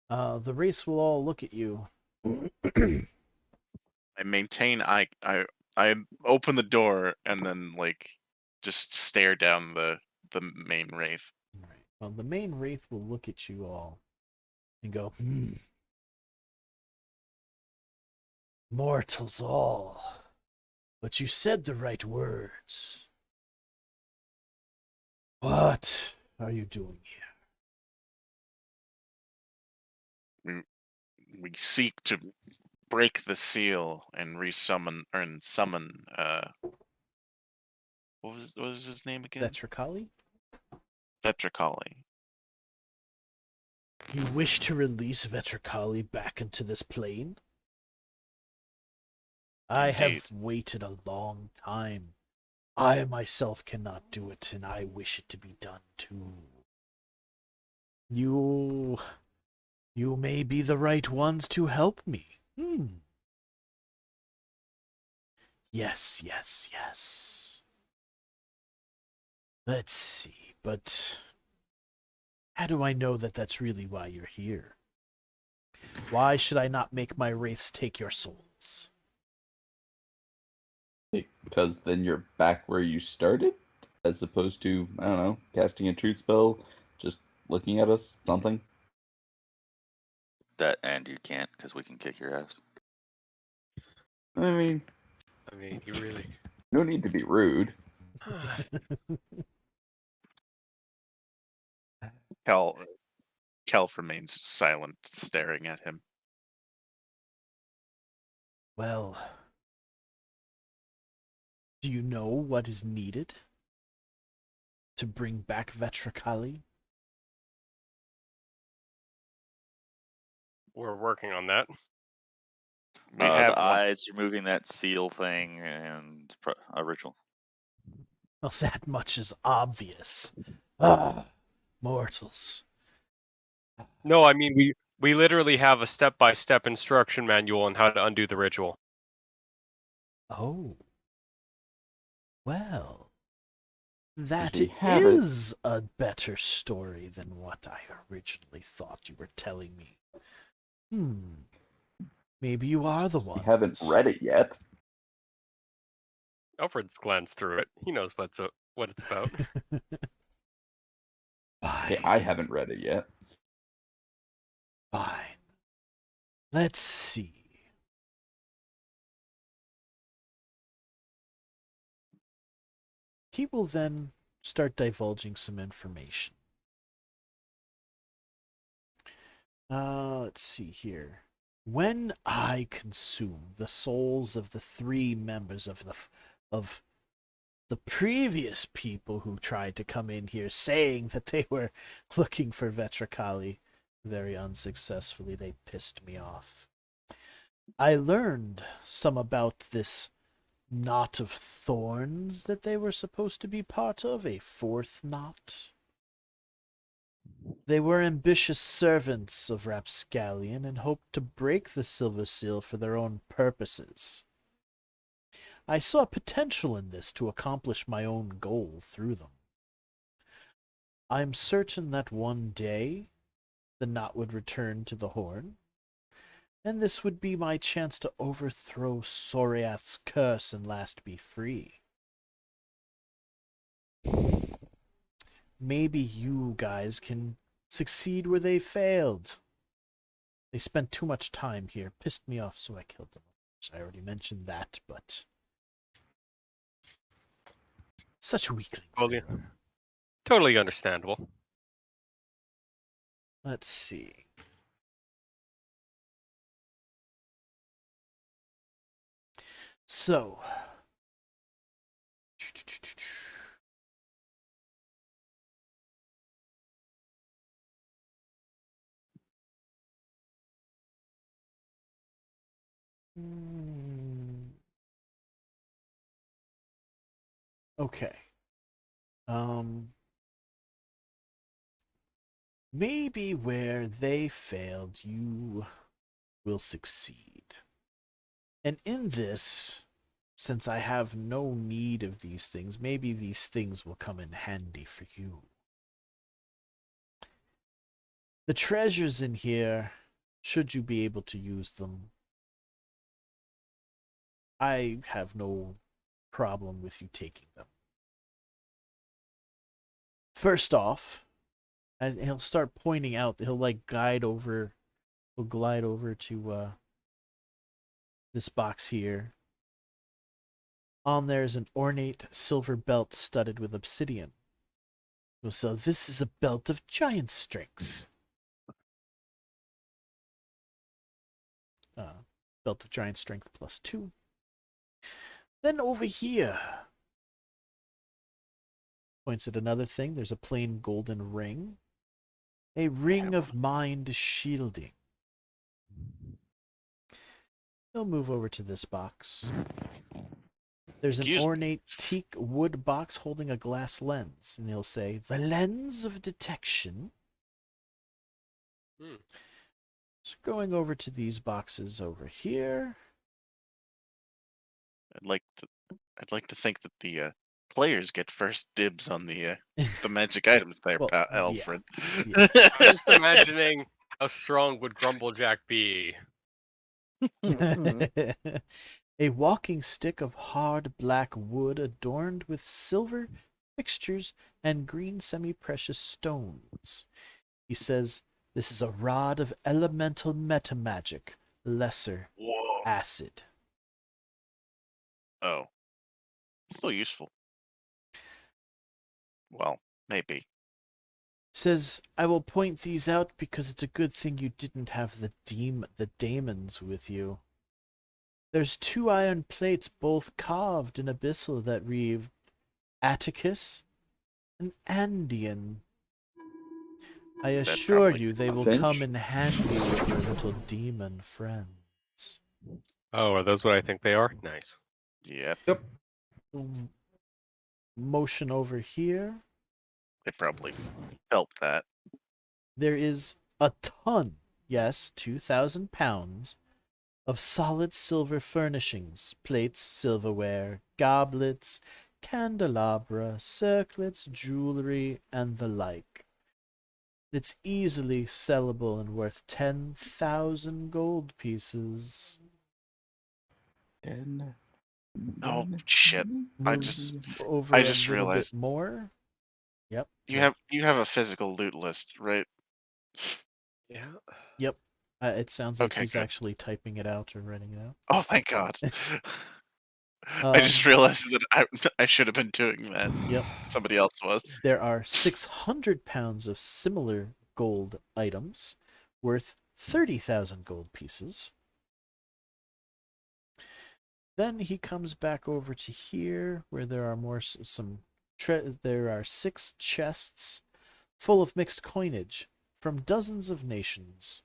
The wraiths will all look at you. I maintain. I open the door and then like just stare down the main wraith. Right. Well, the main wraith will look at you all and go, mortals all, but you said the right words. What are you doing here? We seek to break the seal and summon. What was his name again? Vetricali? Vetricali. You wish to release Vetricali back into this plane? I have Indeed. waited a long time. I myself cannot do it, and I wish it to be done too. You may be the right ones to help me. Yes. Let's see, but how do I know that that's really why you're here? Why should I not make my wraiths take your souls? Because then you're back where you started, as opposed to, I don't know, casting a truth spell, just looking at us, something. That and you can't, because we can kick your ass. I mean, You really. no need to be rude. Kelf remains silent, staring at him. Well, do you know what is needed to bring back Vetricali? We're working on that. We have the one. eyes, removing that seal thing, and a ritual. Well, that much is obvious. Mortals. No, I mean we literally have a step-by-step instruction manual on how to undo the ritual. Oh. Well, that We have it. is a better story than what I originally thought you were telling me. Maybe you are the one. We haven't read it yet. Alfred's glanced through it. He knows what it's about. Hey, Fine. I haven't read it yet. Fine. Let's see. He will then start divulging some information. Let's see here. When I consume the souls of the three members of the previous people who tried to come in here saying that they were looking for Vetricali, very unsuccessfully, they pissed me off. I learned some about this knot of thorns that they were supposed to be part of, a fourth knot. They were ambitious servants of Rapscallion and hoped to break the Silver Seal for their own purposes. I saw potential in this to accomplish my own goal through them. I'm certain that one day the knot would return to the horn, and this would be my chance to overthrow Soriath's curse and last be free. Maybe you guys can succeed where they failed. They spent too much time here, pissed me off, so I killed them. I already mentioned that, but such weaklings. Totally, They were. totally understandable. Let's see. So, okay. Maybe where they failed, you will succeed. And in this, since I have no need of these things, maybe these things will come in handy for you. The treasures in here, should you be able to use them, I have no problem with you taking them. First off, and he'll start pointing out that he'll glide over to this box here. On there's an ornate silver belt studded with obsidian. So this is a belt of giant strength. Belt of giant strength +2. Then over here, points at another thing. There's a plain golden ring. A ring of mind shielding. He'll move over to this box. There's an ornate teak wood box holding a glass lens, and he'll say, "The lens of detection." So going over to these boxes over here. I'd like to think that the players get first dibs on the magic items there, Well, Alfred. Yeah. I'm just imagining how strong would Grumblejack be. A walking stick of hard black wood adorned with silver fixtures and green semi-precious stones. He says, "This is a rod of elemental metamagic, lesser acid." Oh. Still useful. Well, maybe. Says, "I will point these out because it's a good thing you didn't have the daemons with you. There's 2 iron plates, both carved in abyssal, that read Atticus and Andean. I assure you they will come in handy with your little demon friends." Oh, are those what I think they are? Nice. Yep. Motion over here. They probably felt that. There is a ton, yes, 2,000 pounds, of solid silver furnishings, plates, silverware, goblets, candelabra, circlets, jewelry, and the like. It's easily sellable and worth 10,000 gold pieces. Oh shit! I just realized more. Yep. You have a physical loot list, right? Yeah. Yep. It sounds like Okay, he's good. actually typing it out or writing it out. Oh, thank God! I just realized that I should have been doing that. Yep. Somebody else was. There are 600 pounds of similar gold items worth 30,000 gold pieces. Then he comes back over to here where there are there are 6 chests full of mixed coinage from dozens of nations.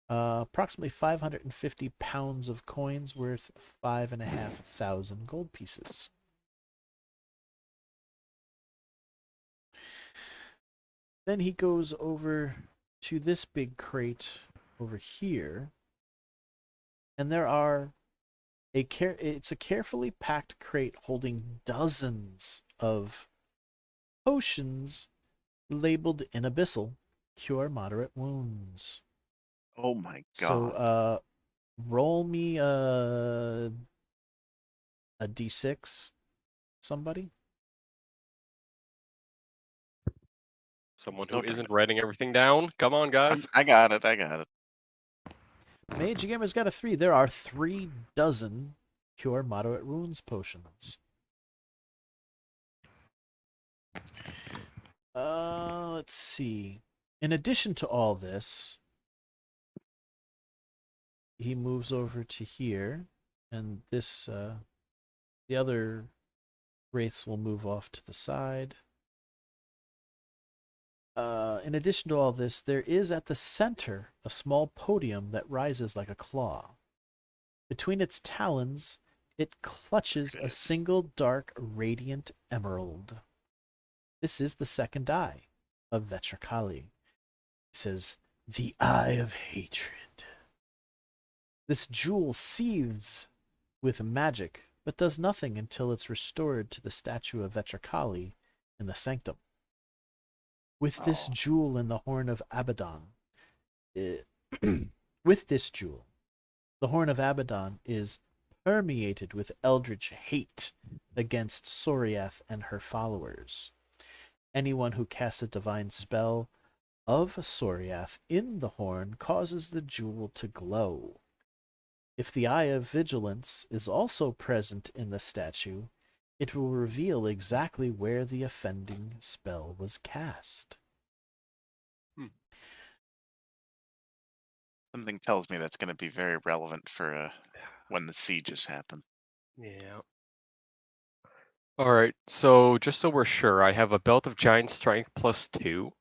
Approximately 550 pounds of coins worth 5,500 gold pieces. Then he goes over to this big crate over here, and there are it's a carefully packed crate holding dozens of potions labeled in abyssal, cure moderate wounds. Oh my God! So, roll me a d6, somebody. Someone who Don't do isn't that. writing everything down. Come on, guys. I got it. I got it. Mage Gamer's got a 3. There are 3 dozen Cure Moderate Wounds potions. Let's see. In addition to all this, he moves over to here, and this, the other wraiths will move off to the side. In addition to all this, there is at the center a small podium that rises like a claw. Between its talons, it clutches a single dark, radiant emerald. This is the second eye of Vetracali. He says, "The Eye of Hatred." This jewel seethes with magic, but does nothing until it's restored to the statue of Vetracali in the sanctum. With this jewel in the horn of Abaddon, with this jewel, the horn of Abaddon is permeated with eldritch hate against Soriath and her followers. Anyone who casts a divine spell of Soriath in the horn causes the jewel to glow. If the Eye of Vigilance is also present in the statue, it will reveal exactly where the offending spell was cast. Something tells me that's going to be very relevant for when the sieges happen. Yeah. Alright, so just so we're sure, I have a Belt of Giant Strength +2,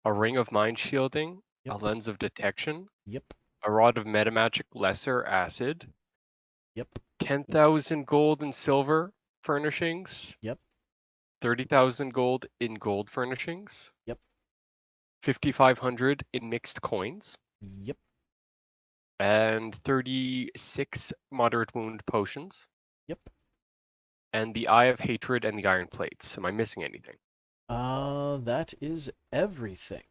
a Ring of Mind Shielding, Yep. a Lens of Detection, Yep, a Rod of Metamagic Lesser Acid, yep, 10,000 gold and silver furnishings, yep, 30,000 gold in gold furnishings, yep, 5,500 in mixed coins, yep. and 36 Moderate Wound potions, Yep. and the Eye of Hatred and the Iron Plates. Am I missing anything? That is everything.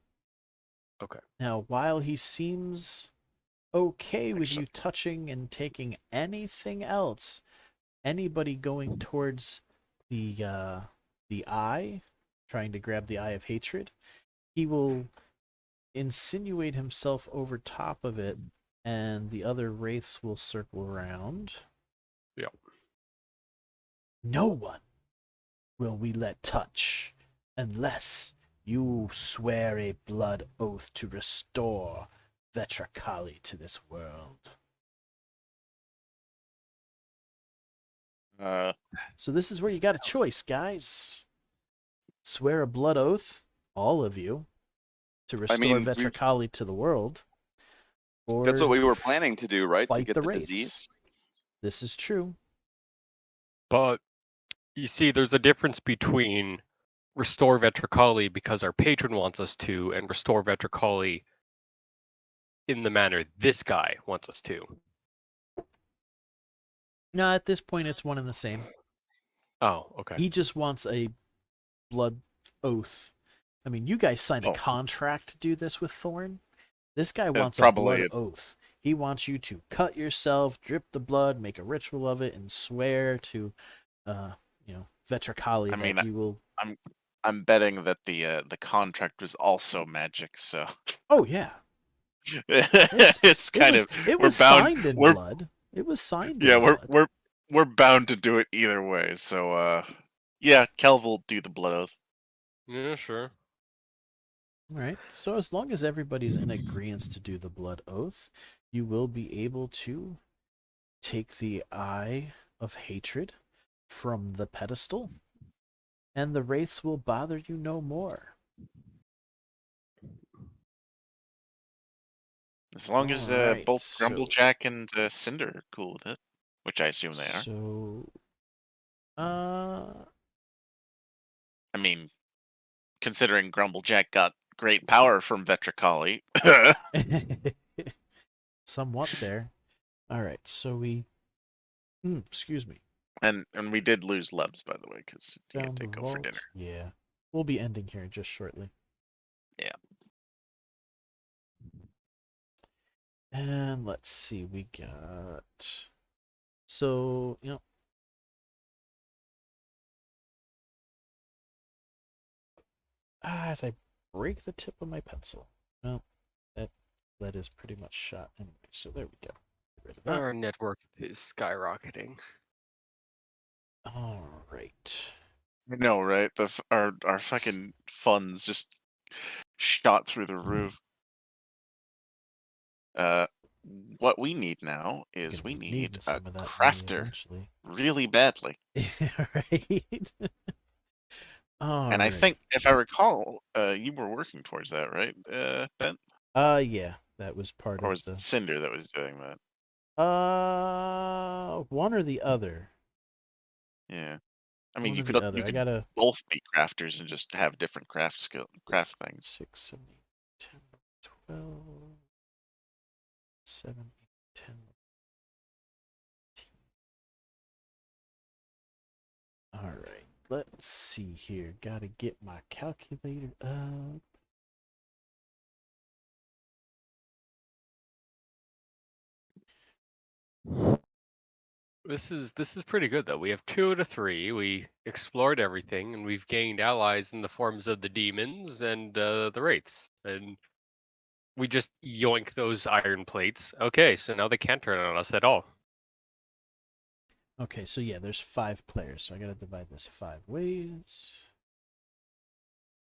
Okay. Now, while he seems okay with you touching and taking anything else, anybody going towards the eye, trying to grab the Eye of Hatred, he will insinuate himself over top of it, and the other wraiths will circle around. Yep. No one will we let touch unless you swear a blood oath to restore Vetracali to this world. So this is where you got a choice, guys. Swear a blood oath, all of you, to restore mean, Vetracali to the world. Or That's what we were planning to do, right? To fight get the the wraiths. disease. This is true. But you see, there's a difference between restore Vetracali because our patron wants us to, and restore Vetracali in the manner this guy wants us to. No, at this point, it's one and the same. Oh, okay. He just wants a blood oath. I mean, you guys signed a contract to do this with Thorn. This guy wants a blood oath. He wants you to cut yourself, drip the blood, make a ritual of it, and swear to, Vetracali that you will. I'm betting that the contract was also magic. So. Oh yeah. It's kind of. It was signed in blood. It was signed. Yeah, in blood. we're bound to do it either way. So yeah, Kelv will do the blood oath. Yeah, sure. All right. So as long as everybody's in agreement to do the blood oath, you will be able to take the Eye of Hatred from the pedestal, and the wraiths will bother you no more. As long as Alright, both so- Grumblejack and Cinder are cool with it, which I assume they are. So, I mean, considering Grumblejack got great power from Vetracali. somewhat there. All right, so we. Excuse me. And we did lose Lebs, by the way, because he Down had to the go for vault. dinner. Yeah, we'll be ending here just shortly. Yeah. And let's see, we got. So as I break the tip of my pencil. Well, that is pretty much shot anyway. So there we go. Get rid of that. Our network is skyrocketing. All right. I know, right? Our fucking funds just shot through the roof. What we need now is Gonna we be need needing a some of that money crafter eventually. really badly. Right. All And I right. think, if I recall, you were working towards that, right, Ben? Yeah, that was part Or of was the it Cinder that was doing that? one or the other. Yeah. I mean, One you or could the other. you I could gotta both be crafters and just have different craft things. 6, 7, 8, 10, 12, 7, 8, 10, 15. All right. Let's see here. Gotta get my calculator up. This is pretty good though. We have 2 out of 3. We explored everything, and we've gained allies in the forms of the demons and the wraiths. And we just yoink those iron plates. Okay, so now they can't turn on us at all. Okay, so yeah, there's 5 players, so I gotta divide this 5 ways.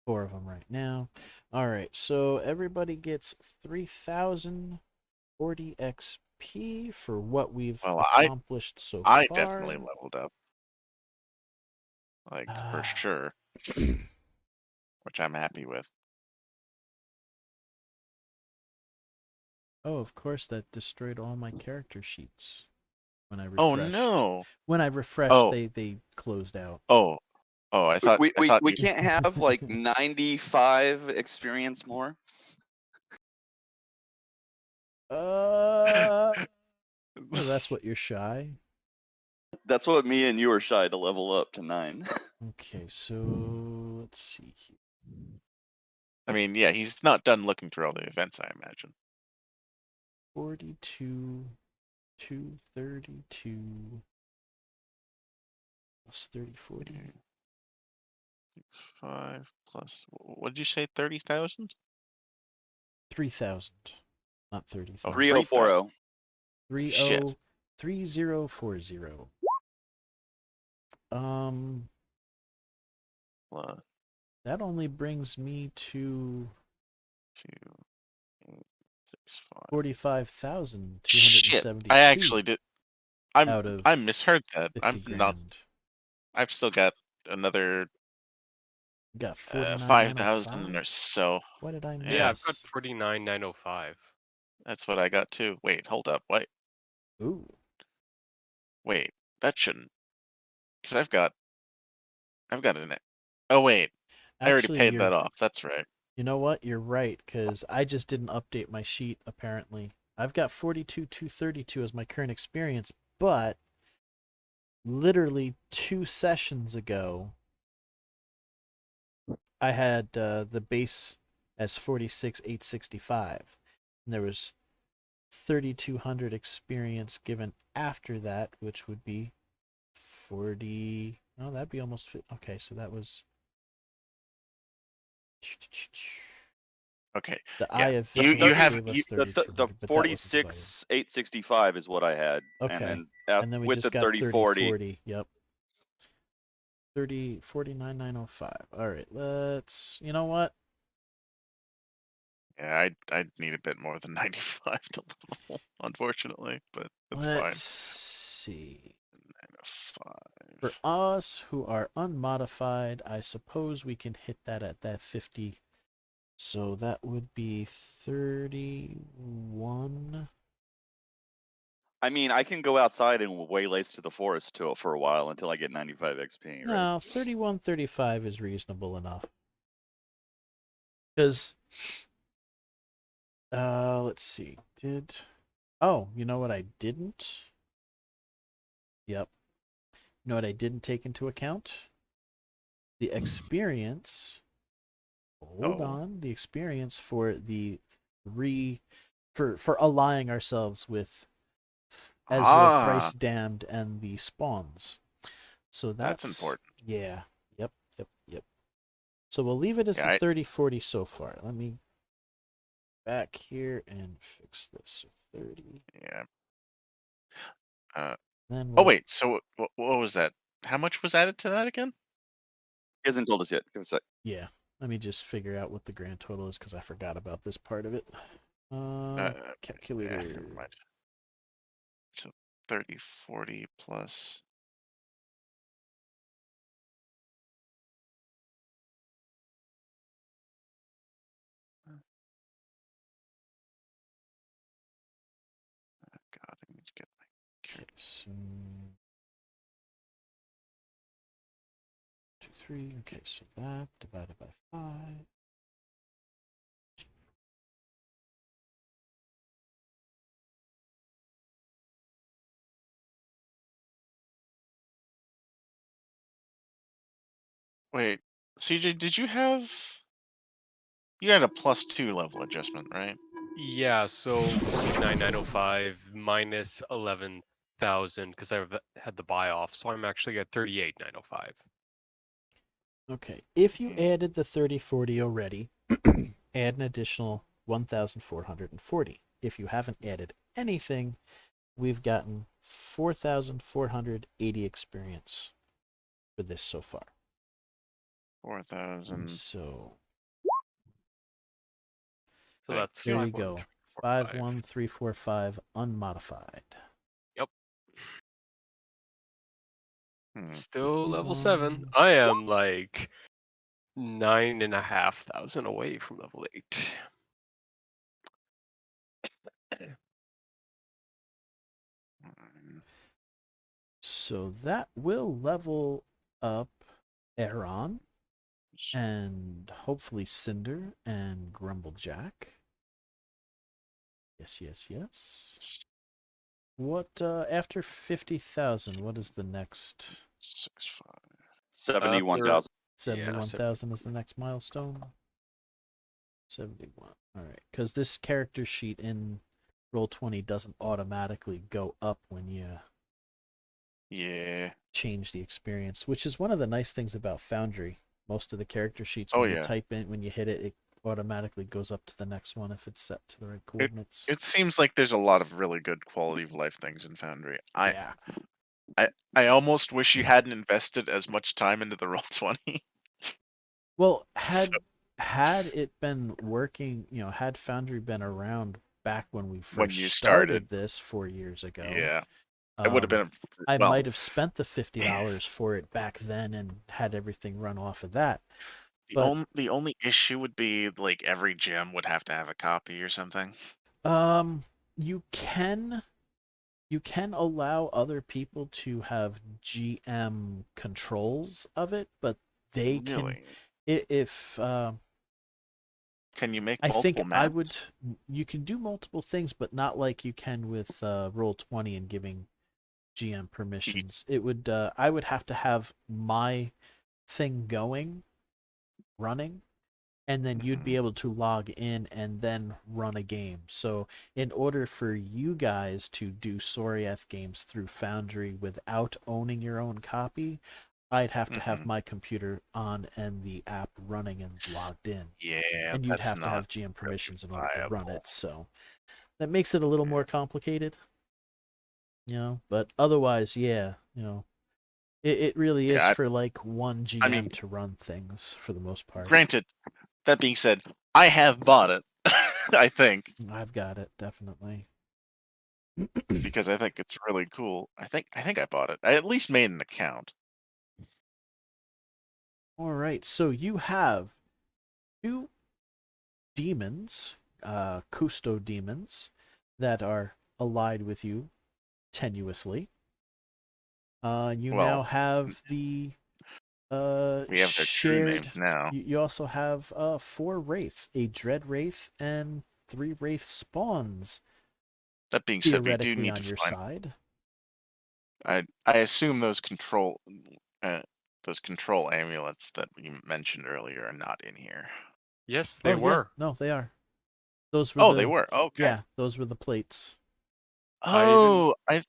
4 of them right now. All right, so everybody gets 3,040 XP for what we've Well, accomplished so I far. definitely leveled up. Like, for sure. Which I'm happy with. Oh, of course, that destroyed all my character sheets when I refreshed. Oh no! When I refreshed, Oh. they closed out. Oh, I thought we you... can't have like 95 experience more. Well, that's what you're shy. That's what me and you are shy to level up to 9. Okay, so let's see here. I mean, yeah, he's not done looking through all the events, I imagine. 42, 232, plus 30, 40. 5 plus, what did you say, 30,000? 3,000, not 30,000. Oh, 3040. 3040. That only brings me to 45,272. Shit, I actually did. I misheard that. 50 I'm not. grand. I've still got another Got 5,000 or so. What did I miss? Yeah, I've got 49,905. That's what I got too. Wait, hold up. Wait. Ooh. Wait, that shouldn't. Because I've got an. Oh wait, I already paid that off. That's right. You know what? You're right, because I just didn't update my sheet, apparently. I've got 42,232 as my current experience, but literally 2 sessions ago, I had the base as 46,865. And there was 3,200 experience given after that, which would be 40. Oh, that'd be almost. Okay, so that was. Okay. The Eye of you have the 46,865 is what I had. Okay. And then we with just the got 3040. Yep. 49,905. All right, let's. You know what? Yeah, I'd need a bit more than 95 to level, unfortunately, but that's fine. Let's see. 905. For us who are unmodified, I suppose we can hit that at that 50. So that would be 31. I mean, I can go outside and waylace to the forest for a while until I get 95 XP. Right? No, 3135 is reasonable enough. Because, let's see. Oh, you know what I didn't? Yep. You know what I didn't take into account? The experience. Hold on. The experience for the for allying ourselves with Ezra, Thrice Damned, and the spawns. So that's important. Yeah. Yep. So we'll leave it as Yeah, the 30-40 so far. Let me back here and fix this. 30. Yeah. Then Oh we'll wait. So what was that? How much was added to that again? He hasn't told us yet. Give us a sec. yeah. Let me just figure out what the grand total is because I forgot about this part of it. Yeah, Calculator. never mind. So 30, 40 plus. God, I need to get my. Okay, so 2, 3. Okay, so that divided by 5. Wait, CJ, did you have? You had a +2 level adjustment, right? Yeah, so 49,905 minus 11,000 because I had the buy off, so I'm actually at 38,905. Okay, if you Mhm. added the 30-40 already, add an additional 1,440. If you haven't added anything, we've gotten 4,480 experience for this so far. 4,000. So So that's there you 5, 1, go. 3, 4, 5, 5. 1, 3, 4, 5 unmodified. Yep. Still level 7. 51. I am like 9,500 away from level 8. So that will level up Aaron and hopefully Cinder and Grumblejack. Yes, yes, yes. What after 50,000? What is the next? 6,500. 71,000. 71,000 is the next milestone. 71. All right, because this character sheet in Roll20 doesn't automatically go up when you Yeah. change the experience, which is one of the nice things about Foundry. Most of the character sheets, Oh, when you yeah. type in, when you hit it, it automatically goes up to the next one if it's set to the right coordinates. It seems like there's a lot of really good quality of life things in Foundry. Yeah. I almost wish you hadn't invested as much time into the Roll20. Well, So- had it been working, had Foundry been around back when we When first you started started. this 4 years ago, Yeah. It would have been. I well, might have spent the $50 for it back then and had everything run off of that. The only issue would be like every gym would have to have a copy or something. You can allow other people to have GM controls of it, but they Really? can if Can you make I multiple think maps? you can do multiple things, but not like you can with Roll20 and giving GM permissions. It would I would have to have my thing running, and then you'd be Mhm. able to log in and then run a game. So in order for you guys to do Soriath games through Foundry without owning your own copy, I'd have to have Mhm. my computer on and the app running and logged in. Yeah, And you'd that's have to not have GM permissions in order to run viable. it. So that makes it a little more complicated. But otherwise, yeah, it really is Yeah, for like one GM I mean, to run things for the most part. granted, that being said, I have bought it. I think I've got it, definitely. because I think it's really cool. I think I bought it. I at least made an account. All right, so you have 2 demons, Custo demons, that are allied with you tenuously. You Well, now have the we have their true shared. names now. You also have 4 wraiths, a dread wraith and 3 wraith spawns That being said, we do theoretically need on to your find. side. I assume those control amulets that we mentioned earlier are not in here. Yes, they Yeah, were. no, they are. Those were Oh, they were. Okay. Yeah, those were the plates. Oh, I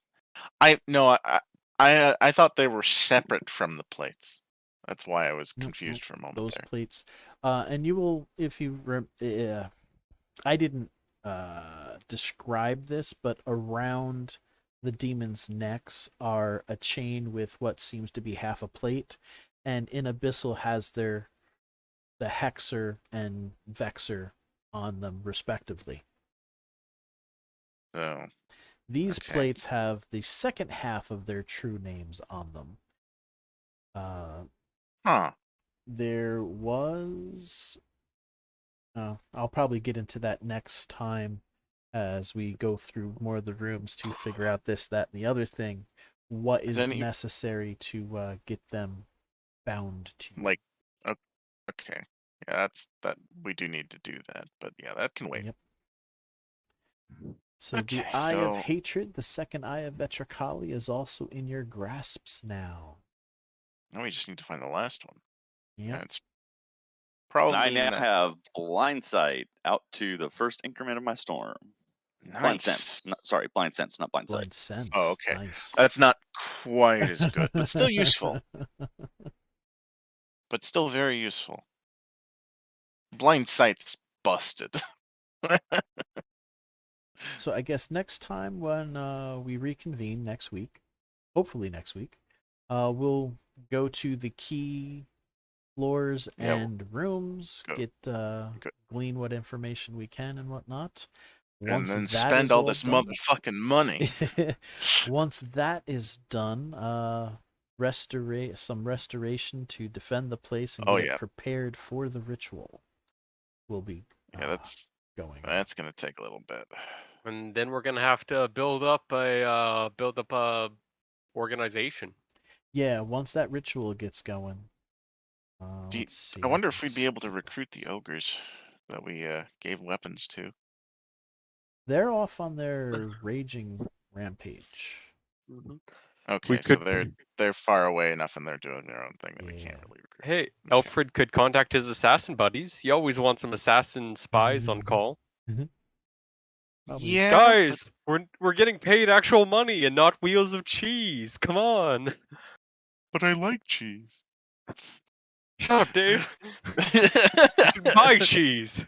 thought they were separate from the plates. That's why I was Nope, confused nope, for a moment those there. plates. And you will, if you I didn't describe this, but around the demon's necks are a chain with what seems to be half a plate, and in Abyssal has the Hexer and Vexer on them respectively. Oh, These okay. plates have the second half of their true names on them. Huh. There was. I'll probably get into that next time as we go through more of the rooms to figure out this, that, and the other thing. What Is is any- necessary to get them bound to you? Like, okay. Yeah, that we do need to do that, but yeah, that can wait. Yep. So Okay, the Eye of so- Hatred, the second Eye of Vetricali, is also in your grasps now. Now we just need to find the last one. Yep. That's And probably I now not have blind sight out to the first increment of my storm. Blind sense. nice. Blind sense, not blind sight. Blind sense. Oh, okay. Nice. That's not quite as good, but still useful. But still very useful. Blind sight's busted. So I guess next time when we reconvene next week, hopefully next week, we'll go to the key floors Yeah, and rooms, go- get glean what information we can and whatnot. and then that spend is all this done- motherfucking money. Once that is done, some restoration to defend the place and Oh, get yeah. it prepared for the ritual will be Yeah, that's going. gonna take a little bit. And then we're gonna have to build up a organization. Yeah, once that ritual gets going. Do you- Let's see. I wonder if can we'd be able to see. recruit the ogres that we gave weapons to. They're off on their raging rampage. Okay, We so could- they're far away enough and they're doing their own thing that we can't Yeah. really recruit. Hey, Okay. Alfred could contact his assassin buddies. He always wants some assassin spies on call. Probably. Yeah, Guys, we're getting paid actual money and not wheels of cheese. Come on. but I like cheese. Shut up, Dave. You should buy cheese.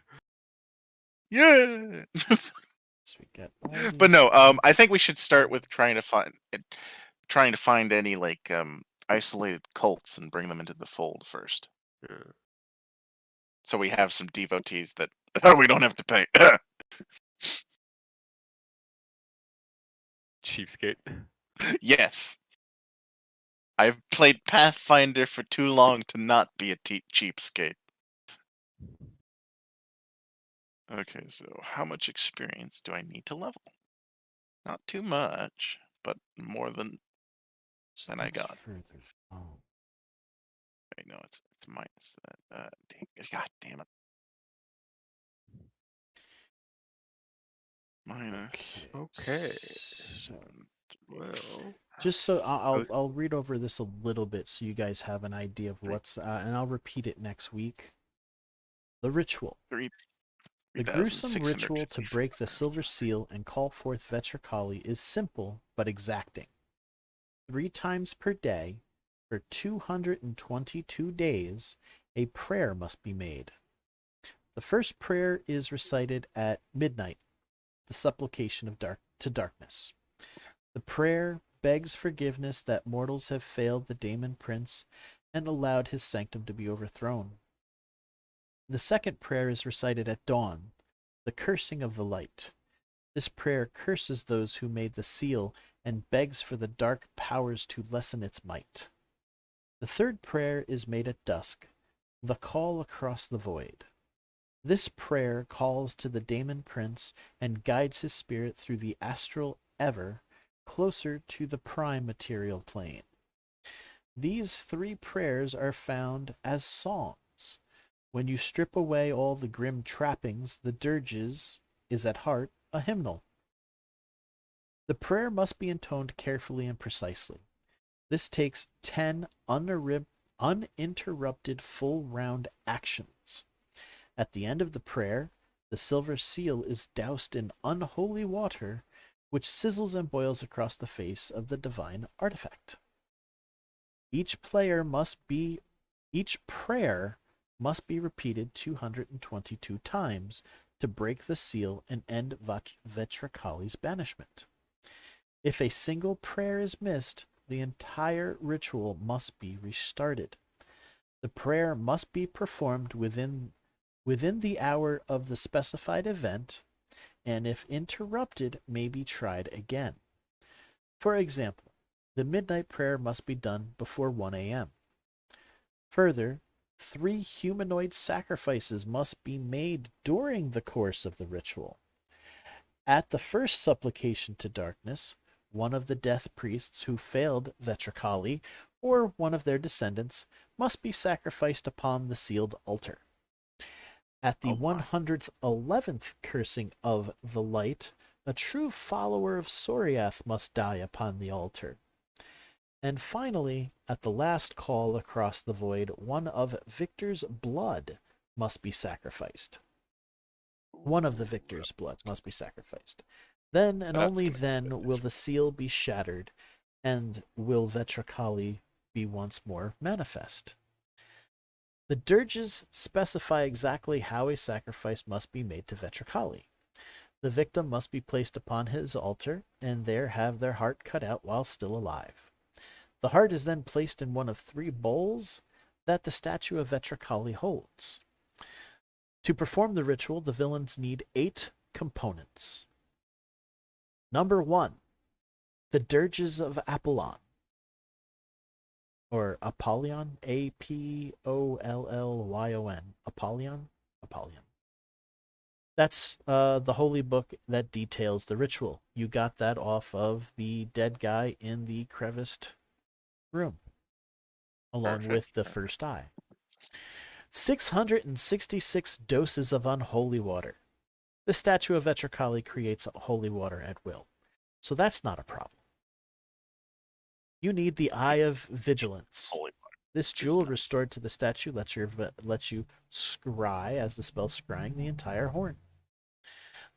Yeah. So we got all But these no, I think we should start with trying to find any like isolated cults and bring them into the fold first. Yeah. So we have some devotees that we don't have to pay. Cheapskate. Yes. I've played Pathfinder for too long to not be a cheapskate. Okay, so how much experience do I need to level? Not too much, but more than I that's got. further. Oh. Wait, no, it's minus that. God damn it. Minus. Okay. So, 7, 3, Well, just so Oh. I'll read over this a little bit so you guys have an idea of what's and I'll repeat it next week. The ritual. 3, The gruesome 3,654. ritual to break the silver seal and call forth Vetricali is simple but exacting. 3 times per day, for 222 days, a prayer must be made. The first prayer is recited at midnight, the supplication of to darkness. The prayer begs forgiveness that mortals have failed the Daemon Prince and allowed his sanctum to be overthrown. The second prayer is recited at dawn, the cursing of the light. This prayer curses those who made the seal and begs for the dark powers to lessen its might. The third prayer is made at dusk, the call across the void. This prayer calls to the Daemon Prince and guides his spirit through the astral ever closer to the prime material plane. These 3 prayers are found as songs. When you strip away all the grim trappings, the dirges is at heart a hymnal. The prayer must be intoned carefully and precisely. This takes 10 uninterrupted full round actions. At the end of the prayer, the silver seal is doused in unholy water, which sizzles and boils across the face of the divine artifact. Each player must be Each prayer must be repeated 222 times to break the seal and end Vetrakali's banishment. If a single prayer is missed, the entire ritual must be restarted. The prayer must be performed within the hour of the specified event, and if interrupted, may be tried again. For example, the midnight prayer must be done before 1 a.m. Further, 3 humanoid sacrifices must be made during the course of the ritual. At the first supplication to darkness, one of the death priests who failed Vetrakali or one of their descendants must be sacrificed upon the sealed altar. At the 111th cursing of the light, a true follower of Soriath must die upon the altar. And finally, at the last call across the void, one of Victor's blood must be sacrificed. One of the Victor's blood must be sacrificed. Then and only then will the seal be shattered, and will Vetrakali be once more manifest. The dirges specify exactly how a sacrifice must be made to Vetrakali. The victim must be placed upon his altar, and there have their heart cut out while still alive. The heart is then placed in one of 3 bowls that the statue of Vetrakali holds. To perform the ritual, the villains need 8 components. Number 1, the dirges of Apollon. Or Apollyon, Apollyon, Apollyon. That's the holy book that details the ritual. You got that off of the dead guy in the creviced room, along with the first eye. 666 doses of unholy water. The statue of Vetrakali creates holy water at will, so that's not a problem. You need the Eye of Vigilance. This jewel restored to the statue lets you scry, as the spell scrying, the entire horn.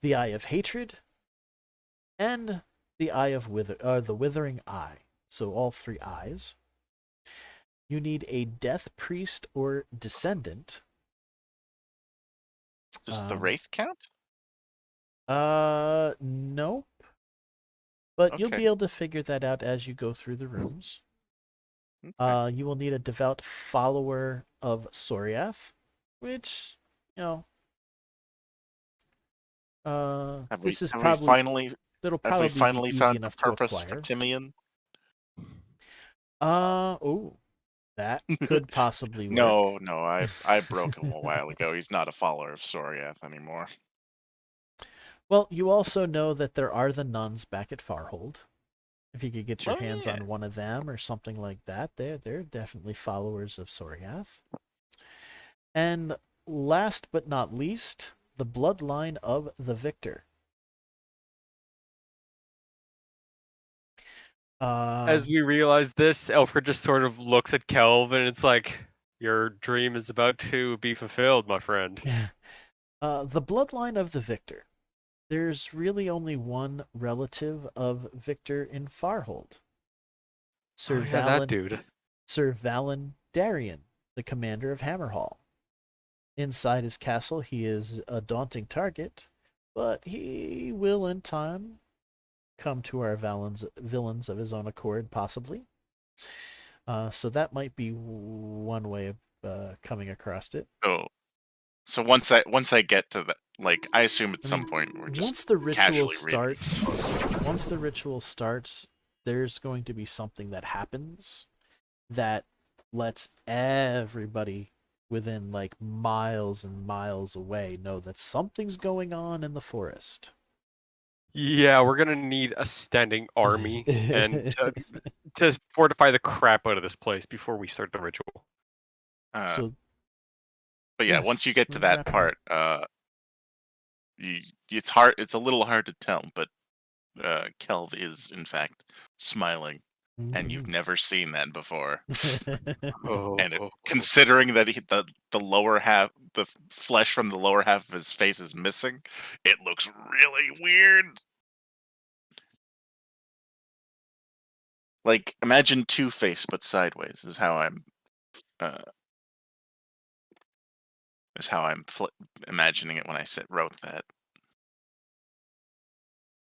The Eye of Hatred, and the Eye of the Withering Eye. So all 3 eyes. You need a death priest or descendant. Does the Wraith count? Nope. But you'll be able to figure that out as you go through the rooms. You will need a devout follower of Soriath, which, this is probably it'll probably be easy found enough the purpose to acquire. for Timian? That could possibly work. No, I broke him a while ago. He's not a follower of Soriath anymore. Well, you also know that there are the nuns back at Farhold. If you could get your hands on one of them or something like that, they're definitely followers of Soriath. And last but not least, the bloodline of the victor. As we realize this, Elfred just sort of looks at Kelv and it's like, your dream is about to be fulfilled, my friend. The bloodline of the victor. There's really only one relative of Victor in Farhold. Sir that dude. Sir Valen Darien, the commander of Hammerhall. Inside his castle, he is a daunting target, but he will in time come to our villains of his own accord, possibly. So that might be one way of coming across it. So once I get to that, like, I assume at some point we're just once the ritual starts, reading. There's going to be something that happens that lets everybody within like miles and miles away know that something's going on in the forest. Yeah, we're gonna need a standing army and to fortify the crap out of this place before we start the ritual. But yeah, once you get to that part, it's hard. It's a little hard to tell, but Kelv is in fact smiling, and you've never seen that before. Considering that the lower half, the flesh from the lower half of his face is missing, it looks really weird. Like, imagine Two-Face but sideways is how I'm Is how I'm imagining it when I wrote that.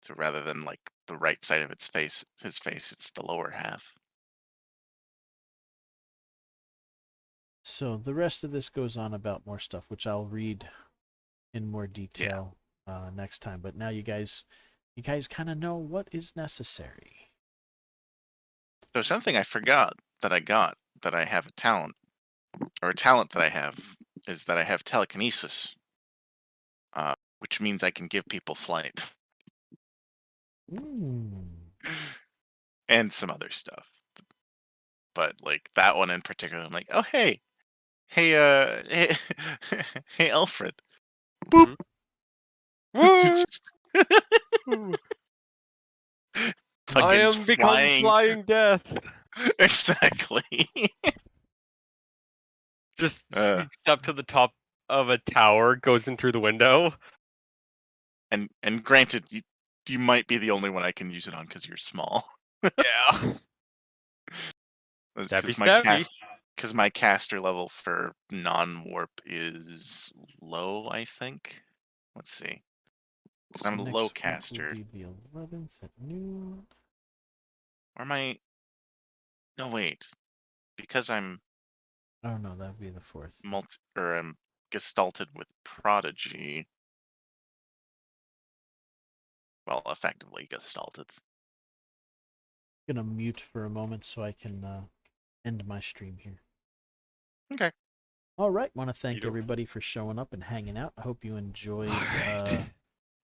So rather than like the right side of his face, it's the lower half. So the rest of this goes on about more stuff, which I'll read in more detail next time. But now you guys kind of know what is necessary. So something I forgot that I have a talent, or a talent that I have, is that I have telekinesis, which means I can give people flight. And some other stuff. But like that one in particular, I'm like, oh hey, hey, Alfred. Boop. I am become flying death. Exactly. Just sneaks up to the top of a tower, goes in through the window. And granted, you might be the only one I can use it on because you're small. Yeah. Because my caster level for non-warp is low, I think. Let's see. Because I'm a low caster. Will be the 11th at noon. Or am I? No, wait. Because I'm. Oh no, that would be the 4th. I'm gestalted with Prodigy. Well, effectively gestalted. I'm gonna mute for a moment so I can end my stream here. Okay. All right. Want to thank everybody for showing up and hanging out. I hope you enjoyed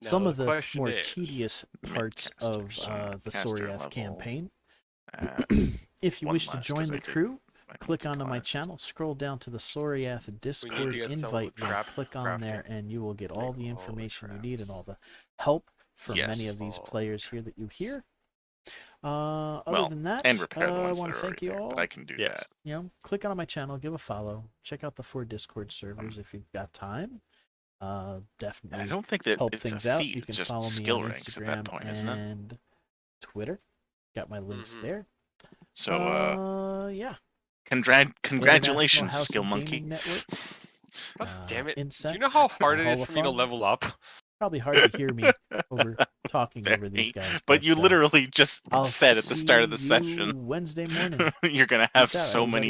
some of the more tedious parts of the Soriath campaign. If you wish to join the crew, click onto my channel, scroll down to the Soriath Discord invite link, click on there, and you will get all the information you need and all the help from many of these players here that you hear. Other than that, and repair the ones I want to thank you all. But I can do that. You know, click on my channel, give a follow, check out the 4 Discord servers if you've got time. Definitely. I don't think that help it's things a out. feat. You can just follow me skill on ranks Instagram at that point, isn't it? and Twitter. Got my links there. So yeah. Congratulations, Skill Monkey. God damn it. Insect, do you know how hard it is for me to level up? Probably hard to hear me talking over these guys. But you literally just said at the start of the see you session Wednesday morning. you're going to have Peace out, so many everybody.